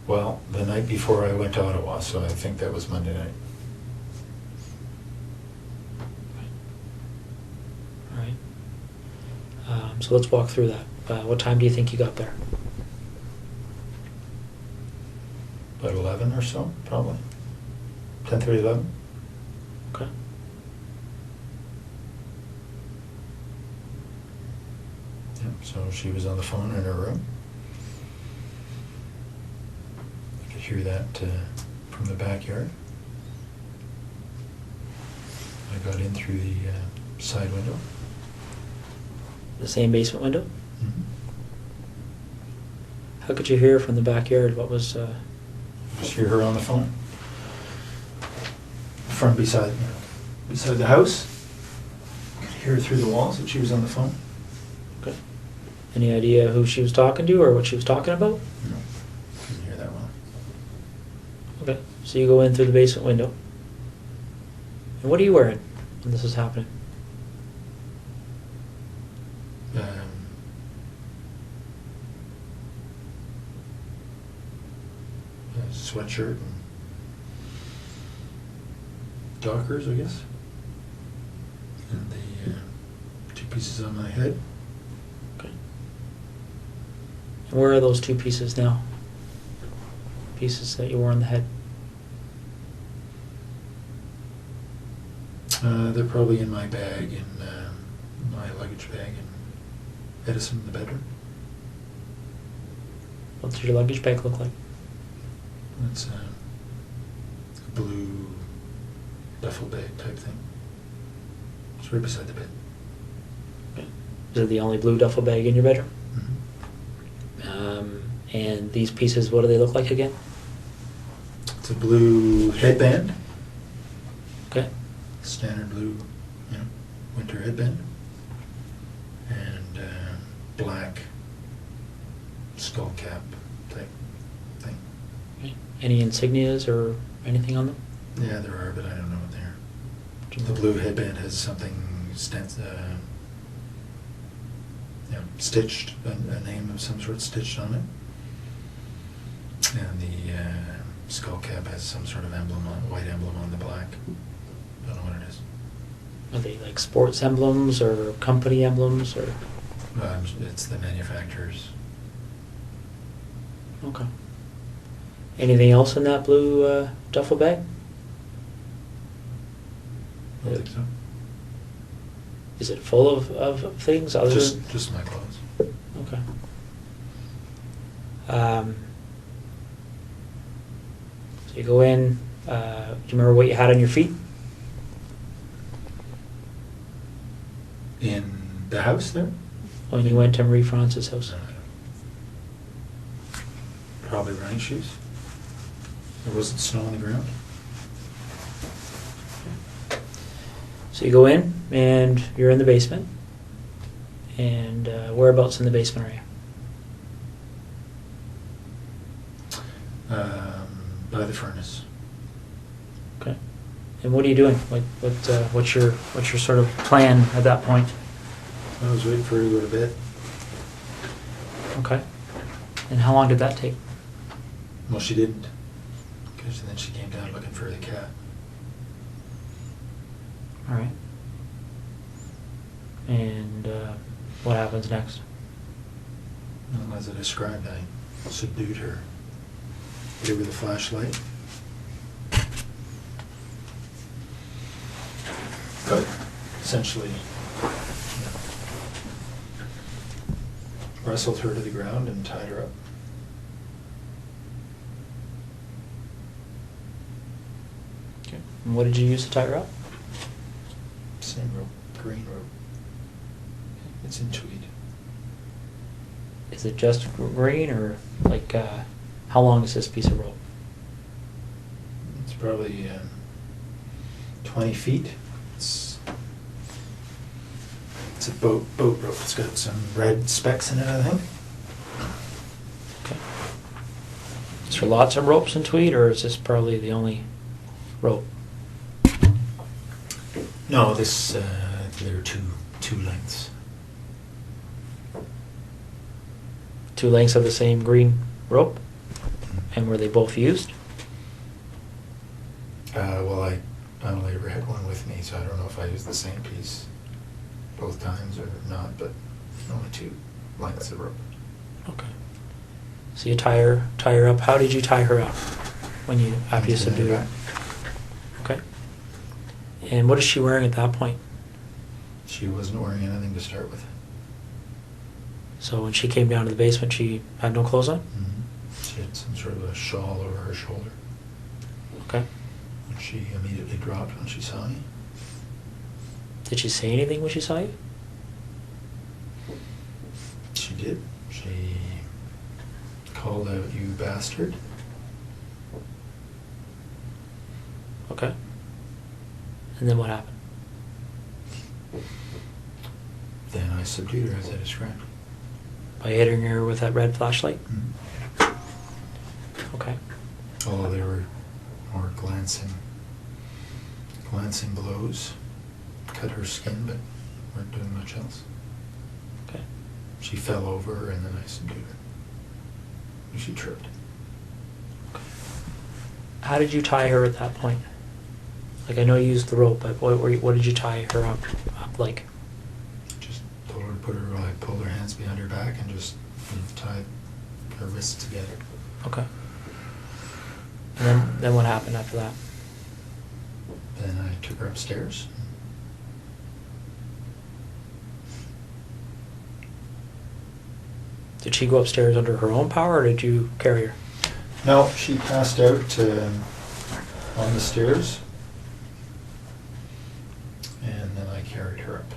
Well, the night before I went to Ottawa, so I think that was Monday night. All right. So let's walk through that. What time do you think you got there? About 11 or so, probably. 10:30, 11. Okay. Yeah, so she was on the phone in her room. I could hear that from the backyard. I got in through the side window. The same basement window? Mhm. How could you hear from the backyard? What was... Just hear her on the phone. From beside the house. Could hear through the walls that she was on the phone. Okay. Any idea who she was talking to or what she was talking about? No, couldn't hear that well. Okay. So you go in through the basement window. And what are you wearing when this is happening? A sweatshirt and Dockers, I guess. And the 2 pieces on my head. Okay. And where are those 2 pieces now? Pieces that you wore on the head? They're probably in my bag, in my luggage bag in Edison in the bedroom. What does your luggage bag look like? It's a blue duffel bag type thing. It's right beside the bed. Okay. Is it the only blue duffel bag in your bedroom? Mm-hmm. And these pieces, what do they look like again? It's a blue headband. Okay. Standard blue, winter headband. And black skull cap type thing. Okay. Any insignias or anything on them? Yeah, there are, but I don't know what they are. The blue headband has something stitched, a name of some sort stitched on it. And the skull cap has some sort of emblem, white emblem on the black. Don't know what it is. Are they like sports emblems or company emblems or? It's the manufacturer's. Okay. Anything else in that blue duffel bag? I don't think so. Is it full of things other than? Just my clothes. Okay. So you go in. Do you remember what you had on your feet? In the house there? When you went to Marie France's house? Probably running shoes. There wasn't snow on the ground. So you go in and you're in the basement. And whereabouts in the basement are you? By the furnace. Okay. And what are you doing? What's your sort of plan at that point? I was waiting for her to go to bed. Okay. And how long did that take? Well, she didn't. Because then she came down looking for the cat. All right. And what happens next? Well, as I described, I subdued her. Gave her the flashlight. But essentially, wrestled her to the ground and tied her up. Okay. And what did you use to tie her up? Same rope, green rope. It's in tweed. Is it just green or like how long is this piece of rope? It's probably 20 feet. It's a boat rope. It's got some red specks in it, I think. Okay. Is there lots of ropes in tweed, or is this probably the only rope? No, there are two lengths. 2 lengths of the same green rope? And were they both used? Well, I only ever had one with me, so I don't know if I used the same piece both times or not, but only 2 lengths of rope. Okay. So you tie her up. How did you tie her up after you subdued her? Okay. And what is she wearing at that point? She wasn't wearing anything to start with. So when she came down to the basement, she had no clothes on? Mm-hmm. She had some sort of a shawl over her shoulder. Okay. And she immediately dropped when she saw me. Did she say anything when she saw you? She did. She called out, "You bastard." Okay. And then what happened? I subdued her, as I described. By hitting her with that red flashlight? Mhm. Okay. Although they were more glancing blows, cut her skin, but weren't doing much else. Okay. She fell over, and then I subdued her. She tripped. How did you tie her at that point? Like, I know you used the rope, but what did you tie her up like? Just told her to put her, I pulled her hands behind her back and just tied her wrists together. Okay. And then what happened after that? Then I took her upstairs. Did she go upstairs under her own power, or did you carry her? No, she passed out on the stairs, and then I carried her up.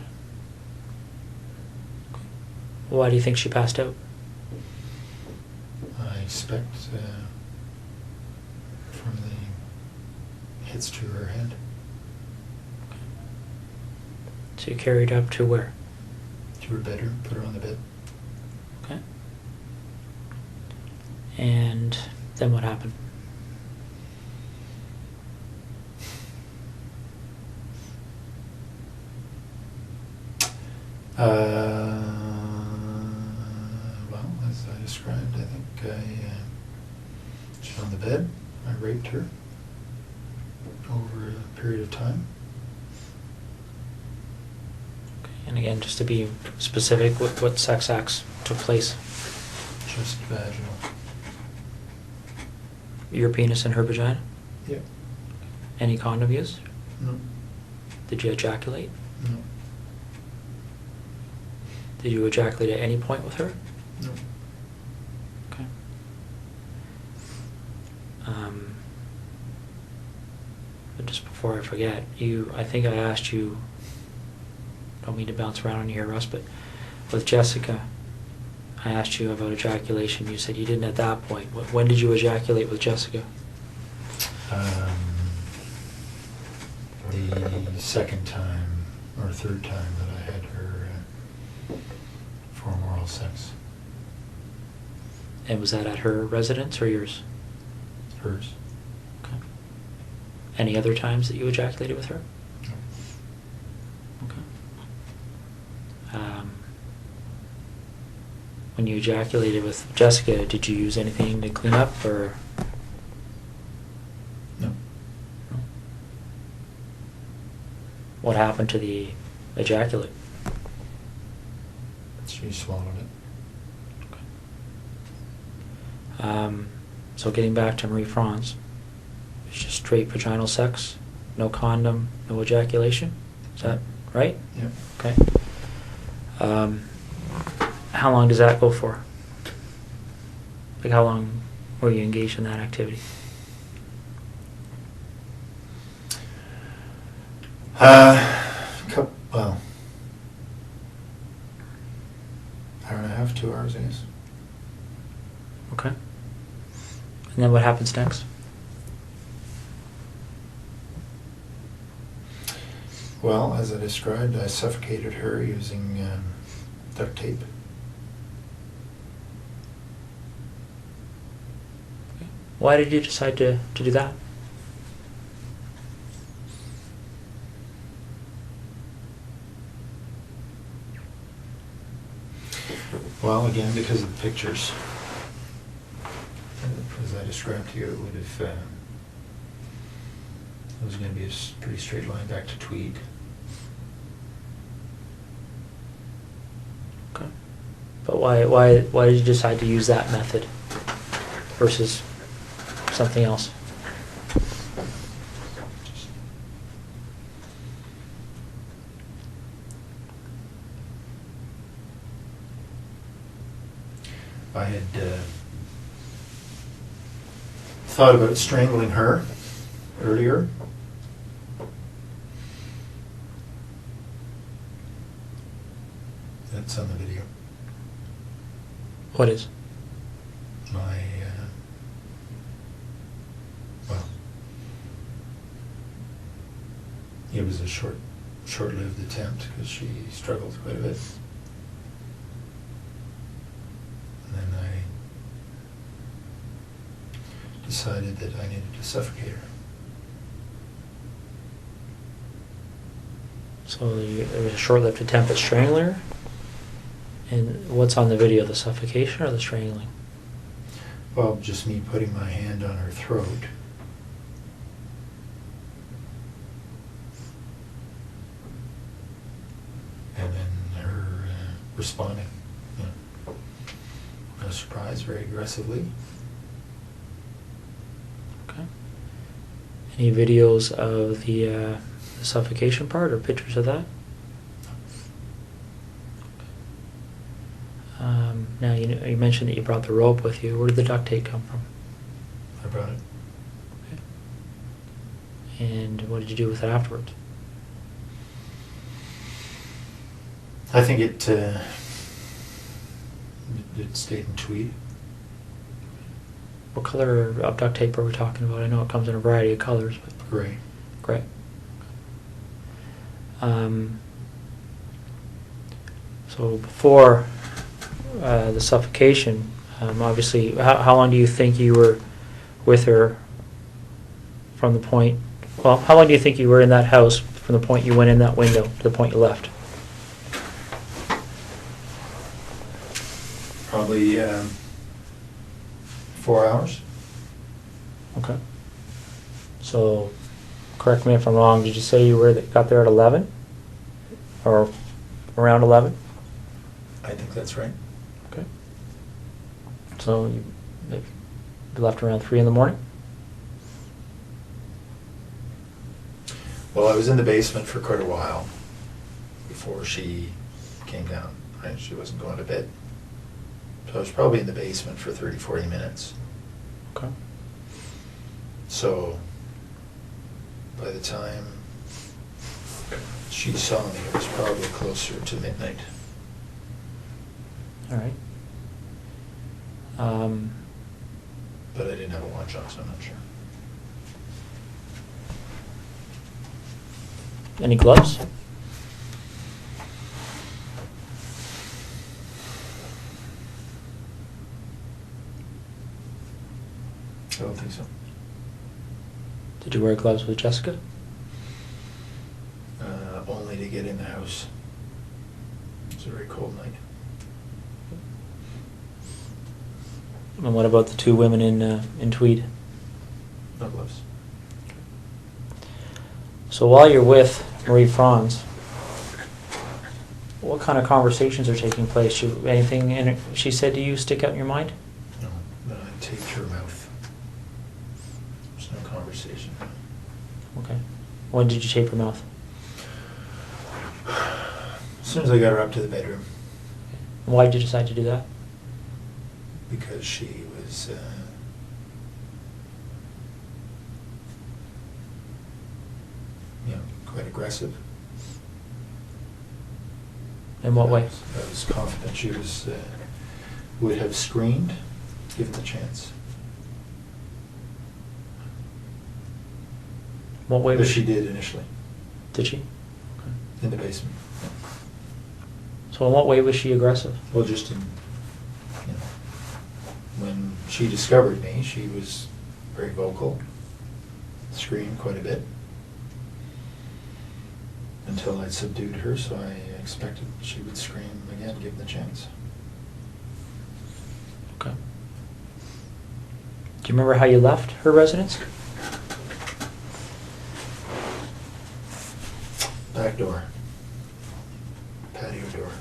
Why do you think she passed out? I expect from the hits to her head. So you carried her up to where? To her bedroom, put her on the bed. Okay. And then what happened? Well, as I described, I think she's on the bed. I raped her over a period of time. Okay. And again, just to be specific, what sex acts took place? Just vaginal. Your penis and her vagina? Yep. Any condom used? No. Did you ejaculate? No. Did you ejaculate at any point with her? No. Okay. But just before I forget, I think I asked you, don't mean to bounce around on you here, Russ, but with Jessica, I asked you about ejaculation. You said you didn't at that point. When did you ejaculate with Jessica? The second time or third time that I had her for oral sex. And was that at her residence or yours? Hers. Okay. Any other times that you ejaculated with her? No. Okay. When you ejaculated with Jessica, did you use anything to clean up, or? No. No. What happened to the ejaculate? She swallowed it. Okay. So getting back to Marie France, it's just straight vaginal sex, no condom, no ejaculation. Is that right? Yep. Okay. How long does that go for? Like, how long were you engaged in that activity? Well, hour and a half, 2 hours, I guess. Okay. And then what happens next? Well, as I described, I suffocated her using duct tape. Okay. Why did you decide to do that? Well, again, because of the pictures. As I described to you, it would have. It was going to be a pretty straight line back to Tweed. Okay. But why did you decide to use that method versus something else? I had thought about strangling her earlier. That's on the video. What is? My, well, it was a short-lived attempt because she struggled quite a bit. decided that I needed to suffocate her. So there was a short-lived attempt at strangling her? And what's on the video, the suffocation or the strangling? Well, just me putting my hand on her throat. And then her responding, you know, no surprise, very aggressively. Okay. Any videos of the suffocation part or pictures of that? Now, you mentioned that you brought the rope with you. Where did the duct tape come from? I brought it. Okay. And what did you do with it afterwards? I think it stayed in tweed. What color of duct tape are we talking about? I know it comes in a variety of colors, but Gray. gray. So before the suffocation, obviously, how long do you think you were with her from the point, well, how long do you think you were in that house from the point you went in that window to the point you left? Probably 4 hours. Okay. So, correct me if I'm wrong, did you say you got there at 11? Or around 11? I think that's right. Okay. So you left around 3 in the morning? Well, I was in the basement for quite a while before she came down. Right? She wasn't going to bed. So I was probably in the basement for 30, 40 minutes. Okay. So by the time she saw me, it was probably closer to midnight. All right. But I didn't have a watch on, so I'm not sure. Any gloves? I don't think so. Did you wear gloves with Jessica? Only to get in the house. It was a very cold night. And what about the two women in tweed? No gloves. So while you're with Marie Franz, what kind of conversations are taking place? Anything she said to you stick out in your mind? No, but I taped her mouth. There's no conversation. Okay. When did you tape her mouth? As soon as I got her up to the bedroom. Why did you decide to do that? Because she was quite aggressive. In what way? I was confident she would have screamed, given the chance. What way But was she did initially, Did she? in the basement. So in what way was she aggressive? Well, just in, when she discovered me, she was very vocal, screamed quite a bit, until I'd subdued her, so I expected she would scream again, given the chance. Okay. Do you remember how you left her residence? Back door. Patio door.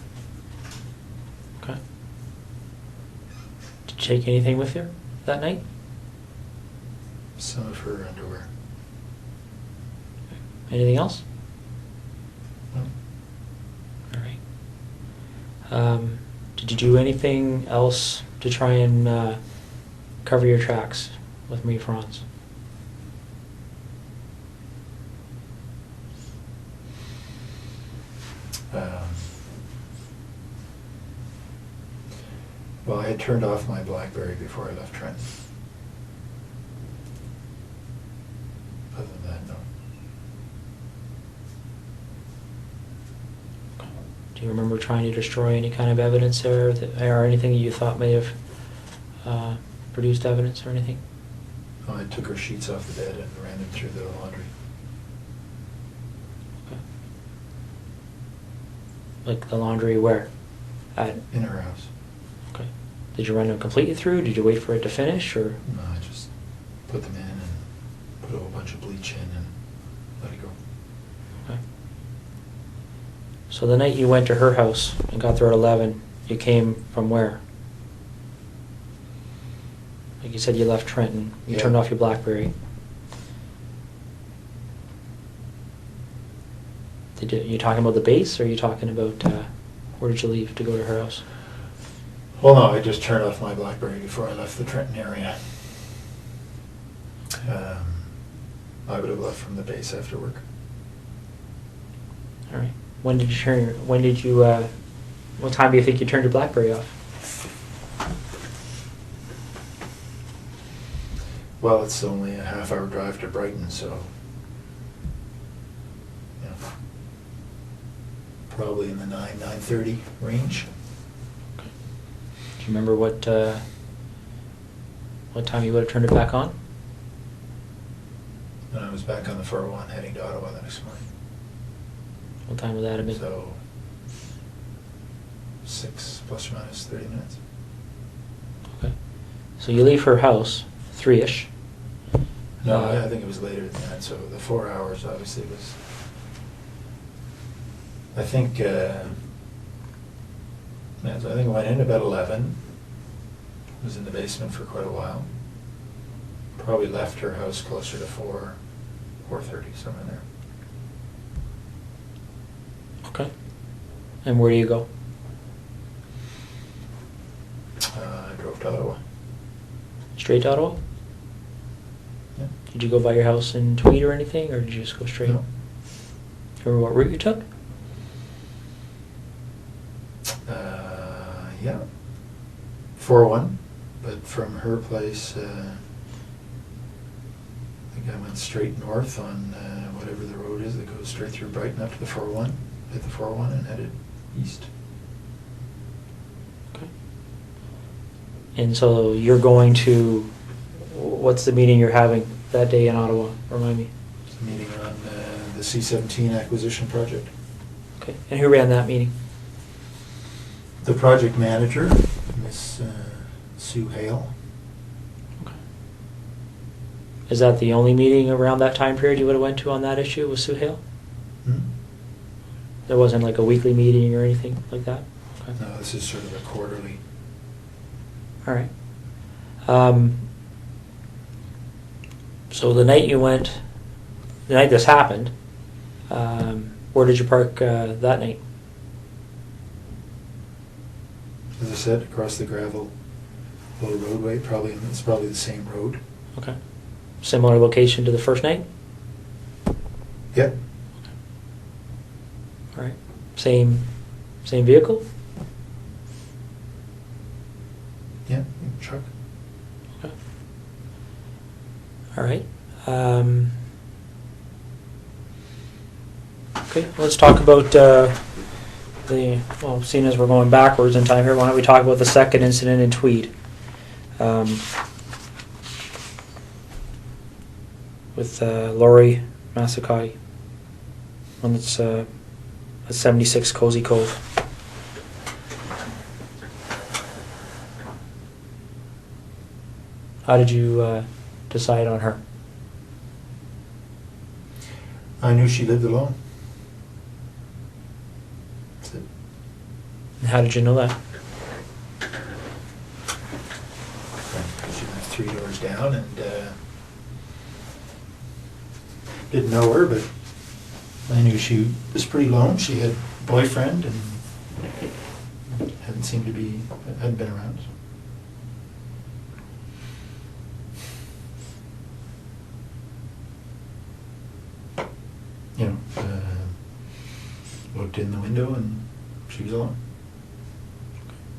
Okay. Did you take anything with you that night? Some of her underwear. Anything else? No. All right. Did you do anything else to try and cover your tracks with Marie Franz? Well, I had turned off my BlackBerry before I left Trenton. Other than that, no. Do you remember trying to destroy any kind of evidence there, or anything that you thought may have produced evidence or anything? Oh, I took her sheets off the bed and ran them through the laundry. Okay. Like the laundry where? In her house. Okay. Did you run them completely through? Did you wait for it to finish, or? No, I just put them in and put a whole bunch of bleach in and let it go. Okay. So the night you went to her house and got there at 11, you came from where? Like you said, you left Trenton. You Yeah. turned off your BlackBerry. You talking about the base, or are you talking about where did you leave to go to her house? Well, no, I just turned off my BlackBerry before I left the Trenton area. I would have left from the base after work. All right. When did you what time do you think you turned your BlackBerry off? Well, it's only a half-hour drive to Brighton, so yeah, probably in the 9:30 range. Okay. Do you remember what time you would have turned it back on? And I was back on the 401 heading to Ottawa the next morning. What time would that have been? So 6 plus or minus 30 minutes. Okay. So you leave her house 3-ish. No, I think it was later than that. So the 4 hours obviously was. I think I went in about 11. Was in the basement for quite a while. Probably left her house closer to 4:30, somewhere there. Okay. And where do you go? I drove to Ottawa. Straight to Ottawa? Yeah. Did you go by your house in Tweed or anything, or did you just go straight? No. Remember what route you took? Yeah. 401, but from her place, I think I went straight north on whatever the road is that goes straight through Brighton up to the 401, hit the 401 and headed east. Okay. And so you're going to, what's the meeting you're having that day in Ottawa? Remind me. It's a meeting on the C-17 acquisition project. Okay. And who ran that meeting? The project manager, Miss Sue Hale. Okay. Is that the only meeting around that time period you would have went to on that issue with Sue Hale? Hmm? There wasn't like a weekly meeting or anything like that? Okay. No, this is sort of a quarterly. All right. So the night this happened, where did you park that night? As I said, across the gravel little roadway, it's probably the same road. Okay. Similar location to the first night? Yep. All right. Same vehicle? Yeah, truck. Okay. All right. Okay, let's talk about seeing as we're going backwards in time here, why don't we talk about the second incident in Tweed? With Laurie Massacai. One that's at 76 Cozy Cove. How did you decide on her? I knew she lived alone. That's it. And how did you know that? She lived 3 doors down and didn't know her, but I knew she was pretty lone. She had a boyfriend and hadn't been around. You know, looked in the window and she was alone.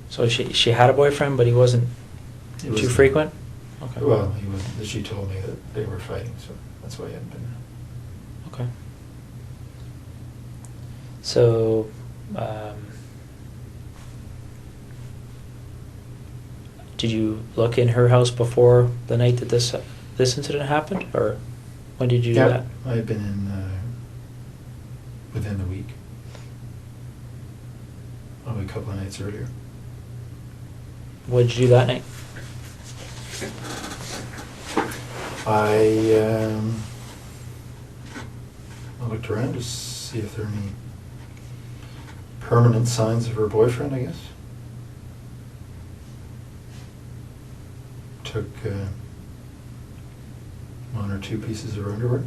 So she had a boyfriend, but he wasn't too frequent? Okay. Well, he was. She told me that they were fighting, so that's why he hadn't been there. Okay. So, did you look in her house before the night that this this incident happened, or when did you do that? I had been in within the week. Probably a couple of nights earlier. What did you do that night? I looked around to see if there are any permanent signs of her boyfriend, I guess. Took one or two pieces of her underwear.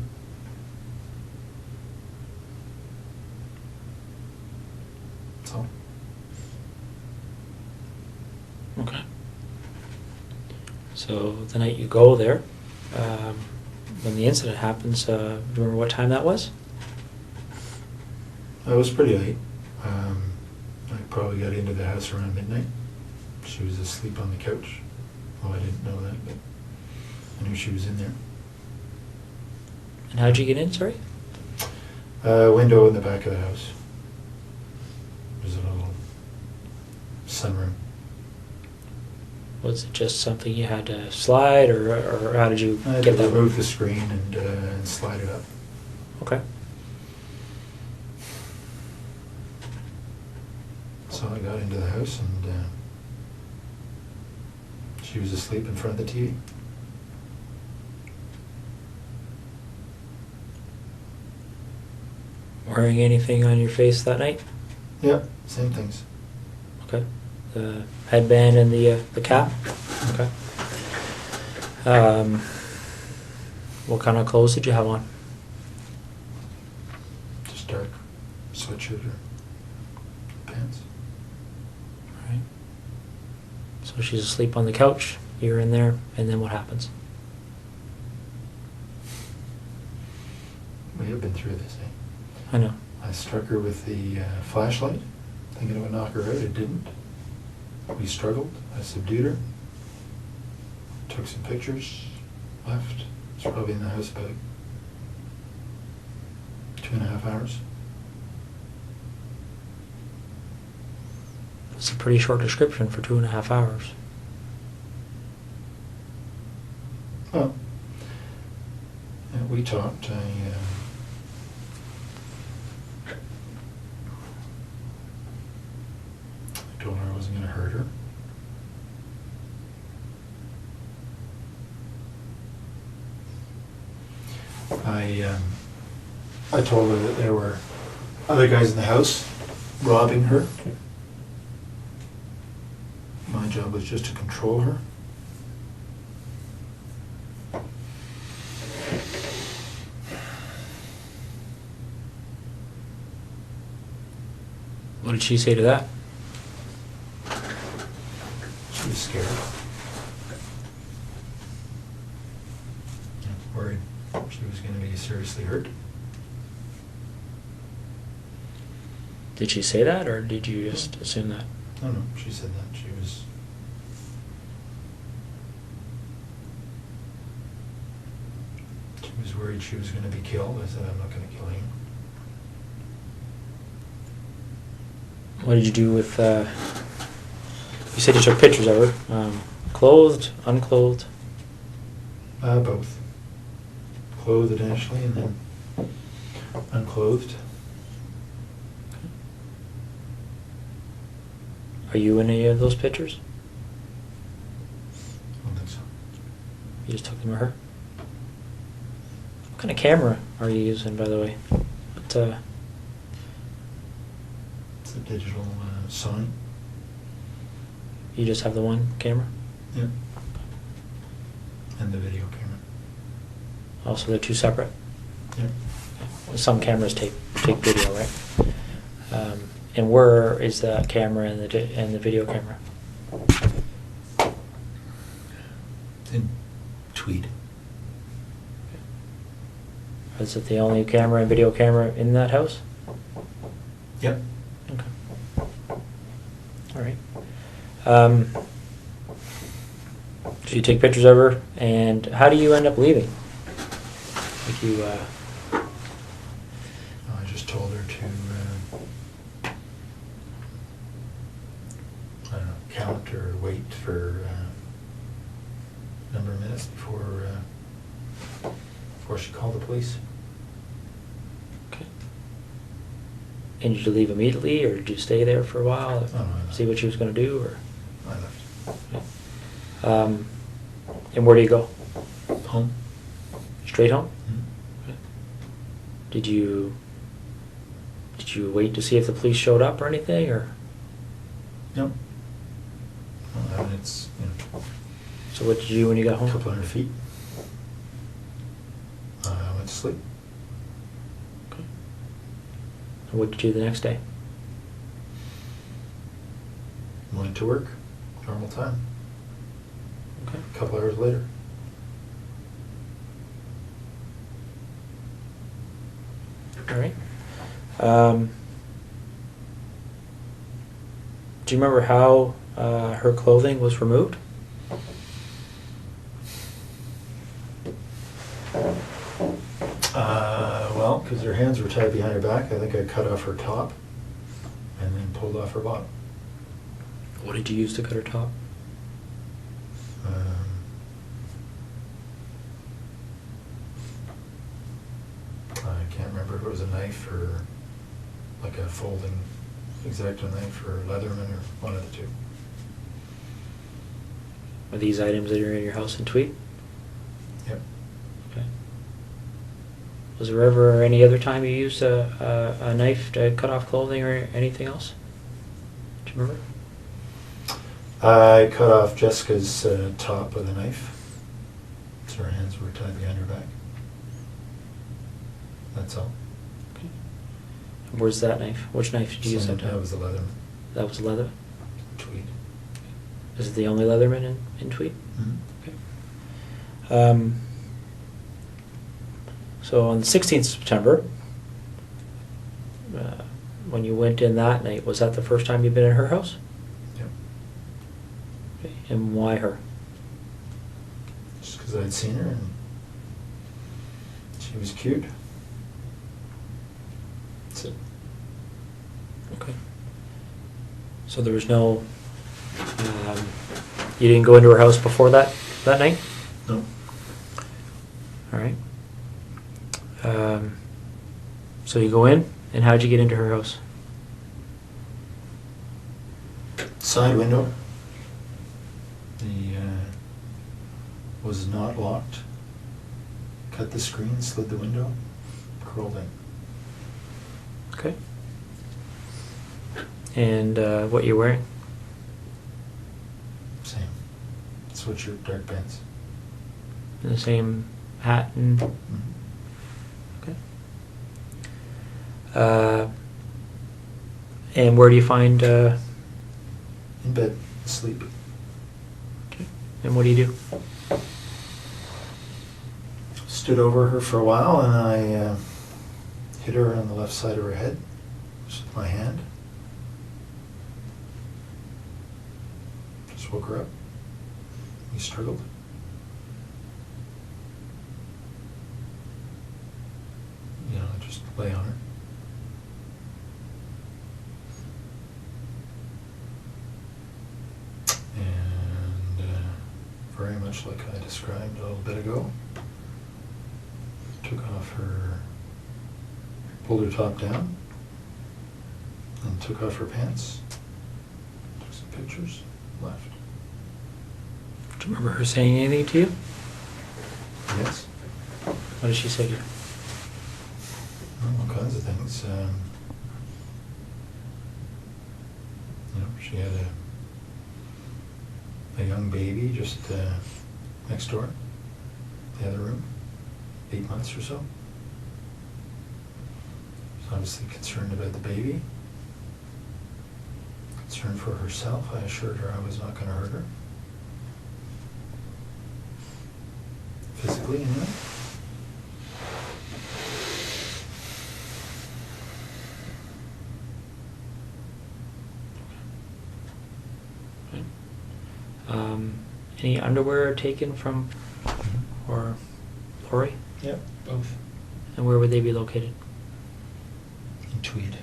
That's all. Okay. So the night you go there, when the incident happens, do you remember what time that was? It was pretty late. I probably got into the house around midnight. She was asleep on the couch. Well, I didn't know that, but I knew she was in there. And how'd you get in, sorry? Window in the back of the house. There's a little sunroom. Was it just something you had to slide, or how did you I had get to that? remove the screen and slide it up. Okay. So I got into the house and she was asleep in front of the TV. Wearing anything on your face that night? Yeah, same things. Okay. The headband and the cap? Okay. What kind of clothes did you have on? Just dark sweatshirt or pants. Right. So she's asleep on the couch, you're in there, and then what happens? We have been through this, eh? I know. I struck her with the flashlight, thinking it would knock her out. It didn't. We struggled. I subdued her. Took some pictures. Left. Was probably in the house about 2.5 hours. It's a pretty short description for 2.5 hours. Well, we talked. I told her I wasn't going to hurt her. I told her that there were other guys in the house robbing her. My job was just to control her. What did she say to that? She was scared. Worried she was going to be seriously hurt. Did she say that, or did you just assume that? No, she said that. She was worried she was going to be killed. I said, I'm not going to kill you. What did you do with, you said you took pictures of her, clothed, unclothed? Both. Clothed initially and then unclothed. Are you in any of those pictures? I don't think so. You just took them of her? What kind of camera are you using, by the way? What, It's a digital Sony. you just have the one camera? Yeah. And the video camera. Also, they're two separate? Yeah. Some cameras take video, right? And where is the camera and the video camera? In Tweed. Is it the only camera and video camera in that house? Yep. Okay. All right. So you take pictures of her, and how do you end up leaving? Like you, I just told her to, I don't know, count or wait for a number of minutes before before she called the police. Okay. And did you leave immediately, or did you stay there for a while? Oh, no, I left. See what she was going to do, or? I left. Okay. And where do you go? Home. Straight home? Mhm. Okay. Did you wait to see if the police showed up or anything, or? No. Well, I mean, it's, So what did you do when you got a home? couple hundred feet. I went to sleep. Okay. And what did you do the next day? Went to work. Normal time. Okay. A couple hours later. All right. Do you remember how her clothing was removed? Well, because her hands were tied behind her back, I think I cut off her top and then pulled off her bottom. What did you use to cut her top? I can't remember if it was a knife or like a folding X-Acto knife or Leatherman or one of the two. Are these items that are in your house in Tweed? Yep. Okay. Was there ever any other time you used a knife to cut off clothing or anything else? Do you remember? I cut off Jessica's top with a knife, so her hands were tied behind her back. That's all. Okay. And where's that knife? Which knife did you use that time? That was a Leatherman. That was leather? Tweed. Is it the only Leatherman in Tweed? Mm-hmm. Okay. So on the 16th of September, when you went in that night, was that the first time you've been in her house? Yep. Okay. And why her? Just because I'd seen her and she was cute. That's it. Okay. So there was no... you didn't go into her house before that night? No. All right. So you go in, and how'd you get into her house? Side window. Was not locked. Cut the screen, slid the window, crawled in. Okay. And what you're wearing? Same. Sweatshirt, dark pants. And the same hat and... Mm-hmm. Okay. And where do you find... In bed, asleep. Okay. And what do you do? Stood over her for a while and I hit her on the left side of her head just with my hand. Just woke her up. We struggled. You know, I just lay on her. And very much like I described a little bit ago, took off her, pulled her top down, and took off her pants, took some pictures, left. Do you remember her saying anything to you? Yes. What did she say to you? All kinds of things. You know, she had a young baby just next door, the other room, 8 months or so. She's obviously concerned about the baby. Concerned for herself. I assured her I was not going to hurt her. Physically, anyway. Any underwear taken from or Lori? Yep, both. And where would they be located? In Tweed.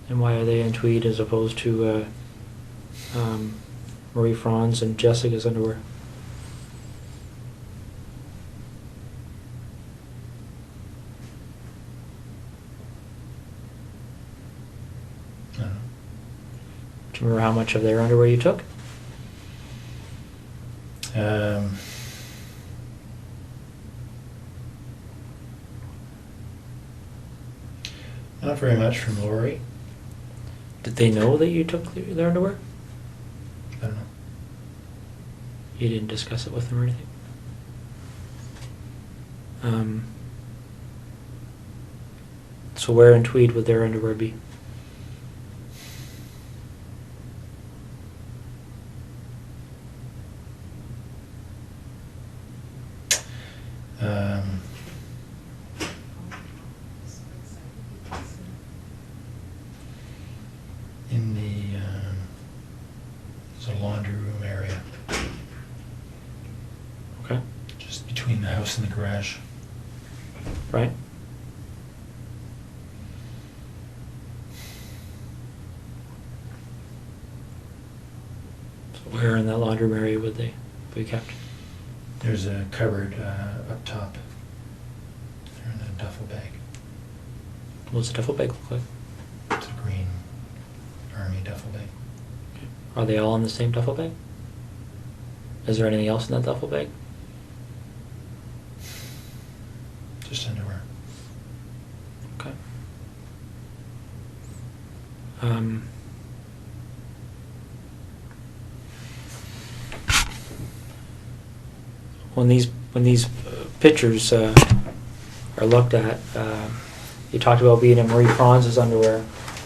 And why are they in Tweed as opposed to Marie Franz and Jessica's underwear? I don't know. Do you remember how much of their underwear you took? Not very much from Lori. Did they know that you took their underwear? I don't know. You didn't discuss it with them or anything? So where in Tweed would their underwear be? In the there's a laundry room area, Okay. just between the house and the garage. Right? So where in that laundry room area would they be kept? There's a cupboard up top. They're in a duffel bag. What's the duffel bag look like? It's a green army duffel bag. Are they all in the same duffel bag? Is there anything else in that duffel bag? Just underwear. Okay. When these pictures are looked at, you talked about being in Marie Franz's underwear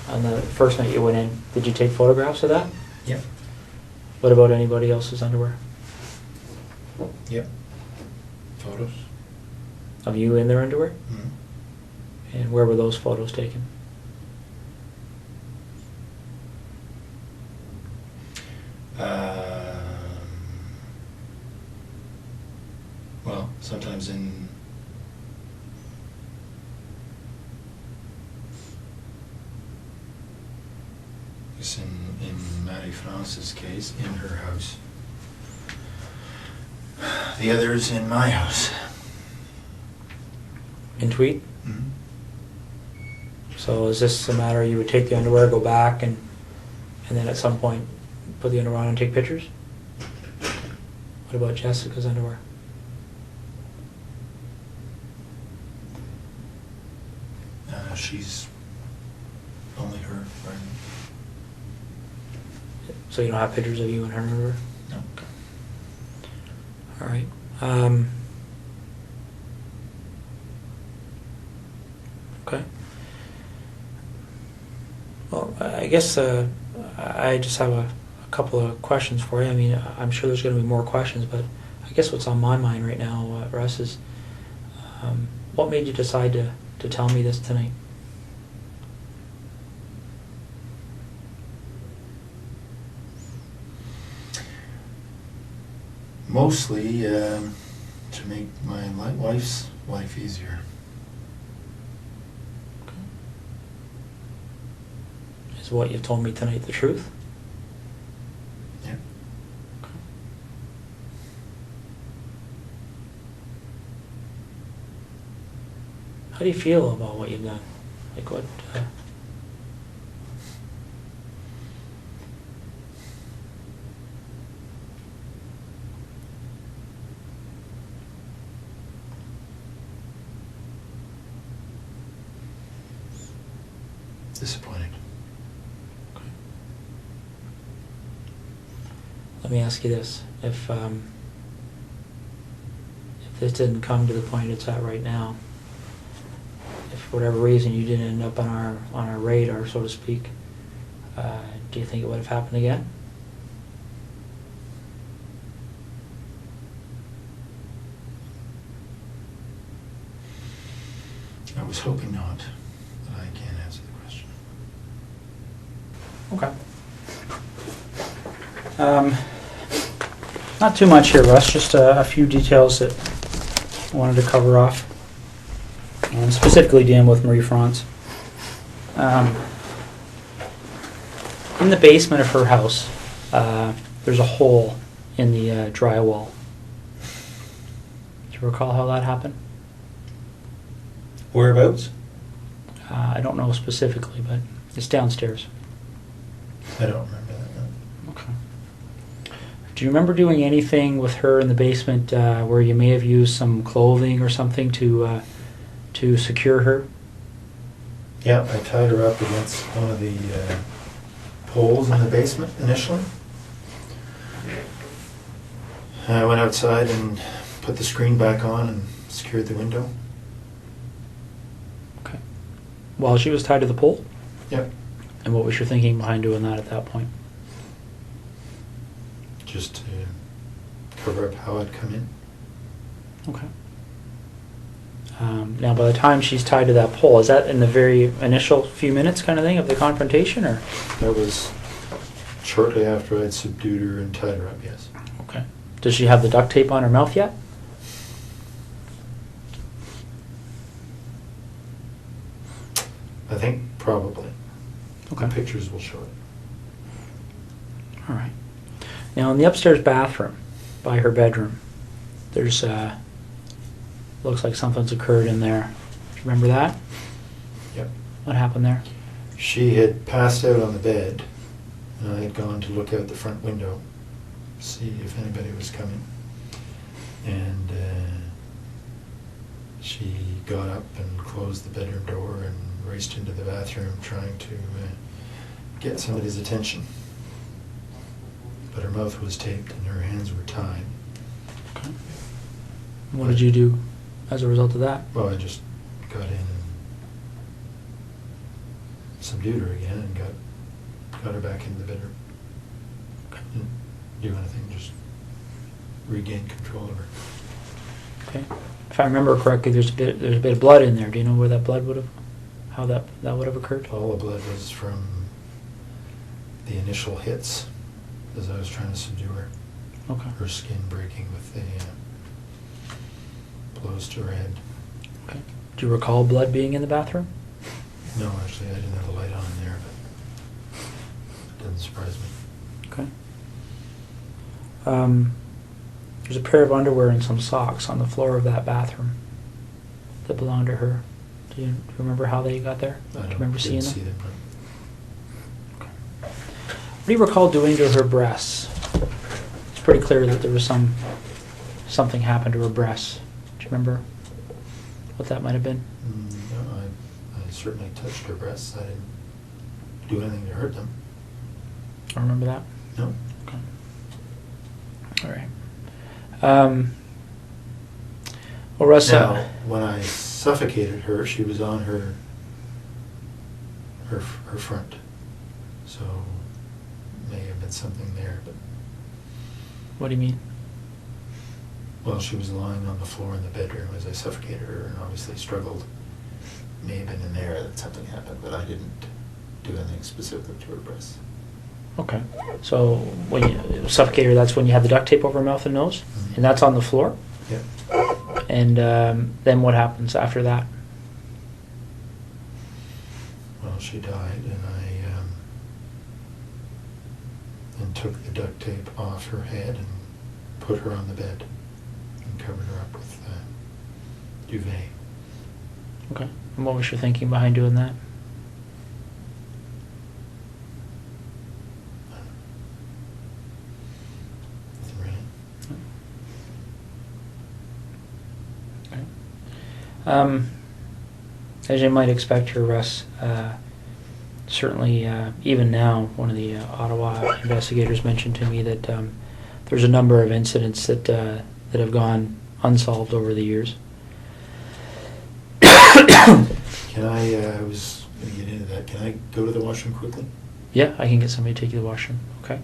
on the first night you went in. Did you take photographs of that? Yep. What about anybody else's underwear? Yep. Photos. Of you in their underwear? Mm-hmm. And where were those photos taken? Well, sometimes in Marie France's case, in her house. The others in my house. In Tweed? Mm-hmm. So is this a matter you would take the underwear, go back, and then at some point put the underwear on and take pictures? What about Jessica's underwear? She's only her. Right? So you don't have pictures of you in her underwear? No. All right. Okay. Well, I guess I just have a couple of questions for you. I mean, I'm sure there's going to be more questions, but I guess what's on my mind right now, Russ, is what made you decide to tell me this tonight? Mostly to make my wife's life easier. Is what you've told me tonight the truth? Yeah. Okay. How do you feel about what you've done? Like what? Disappointed. Okay. Let me ask you this: if this didn't come to the point it's at right now, if for whatever reason you didn't end up on our radar, so to speak, do you think it would have happened again? I was hoping not, but I can't answer the question. Okay. Not too much here, Russ. Just a few details that I wanted to cover off, and specifically dealing with Marie Franz. In the basement of her house, there's a hole in the drywall. Do you recall how that happened? Whereabouts? I don't know specifically, but it's downstairs. I don't remember that. No. Okay. Do you remember doing anything with her in the basement where you may have used some clothing or something to secure her? Yeah, I tied her up against one of the poles in the basement initially. I went outside and put the screen back on and secured the window. Okay. While she was tied to the pole? Yep. And what was your thinking behind doing that at that point? Just to cover up how I'd come in. Okay. Now, by the time she's tied to that pole, is that in the very initial few minutes kind of thing of the confrontation, or? That was shortly after I'd subdued her and tied her up, yes. Okay. Does she have the duct tape on her mouth yet? I think probably. Okay. The pictures will show it. All right. Now, in the upstairs bathroom by her bedroom, there's looks like something's occurred in there. Do you remember that? Yep. What happened there? She had passed out on the bed, and I had gone to look out the front window, see if anybody was coming. And she got up and closed the bedroom door and raced into the bathroom trying to get somebody's attention. But her mouth was taped and her hands were tied. Okay. What did you do as a result of that? Well, I just got in and subdued her again and got her back into the bedroom. Didn't do anything, just regained control of her. Okay. If I remember correctly, there's a bit of blood in there. Do you know where that blood would have, how that would have occurred? All the blood was from the initial hits as I was trying to subdue her. Okay. Her skin breaking with the blows to her head. Okay. Do you recall blood being in the bathroom? No, actually, I didn't have the light on in there, but it doesn't surprise me. Okay. There's a pair of underwear and some socks on the floor of that bathroom that belonged to her. Do you remember how they got there? Do you remember seeing them? See them. Okay. What do you recall doing to her breasts? It's pretty clear that there was something happened to her breasts. Do you remember what that might have been? No, I certainly touched her breasts. I didn't do anything to hurt them. I remember that. No. Okay. All right. Well, Russ. Now, when I suffocated her, she was on her front, so may have been something there. But What do you mean? well, she was lying on the floor in the bedroom as I suffocated her, and obviously struggled. May have been in there that something happened, but I didn't do anything specific to her breasts. Okay. So when you suffocate her, that's when you had the duct tape over her mouth and nose, Mm-hmm. and that's on the floor. Yep. And then what happens after that? Well, she died, and I and took the duct tape off her head and put her on the bed and covered her up with duvet. Okay. And what was your thinking behind doing that? Nothing really. Okay. As you might expect here, Russ, certainly even now, one of the Ottawa investigators mentioned to me that there's a number of incidents that have gone unsolved over the years. Can I was going to get into that. Can I go to the washroom quickly? Yeah, I can get somebody to take you to the washroom. Okay.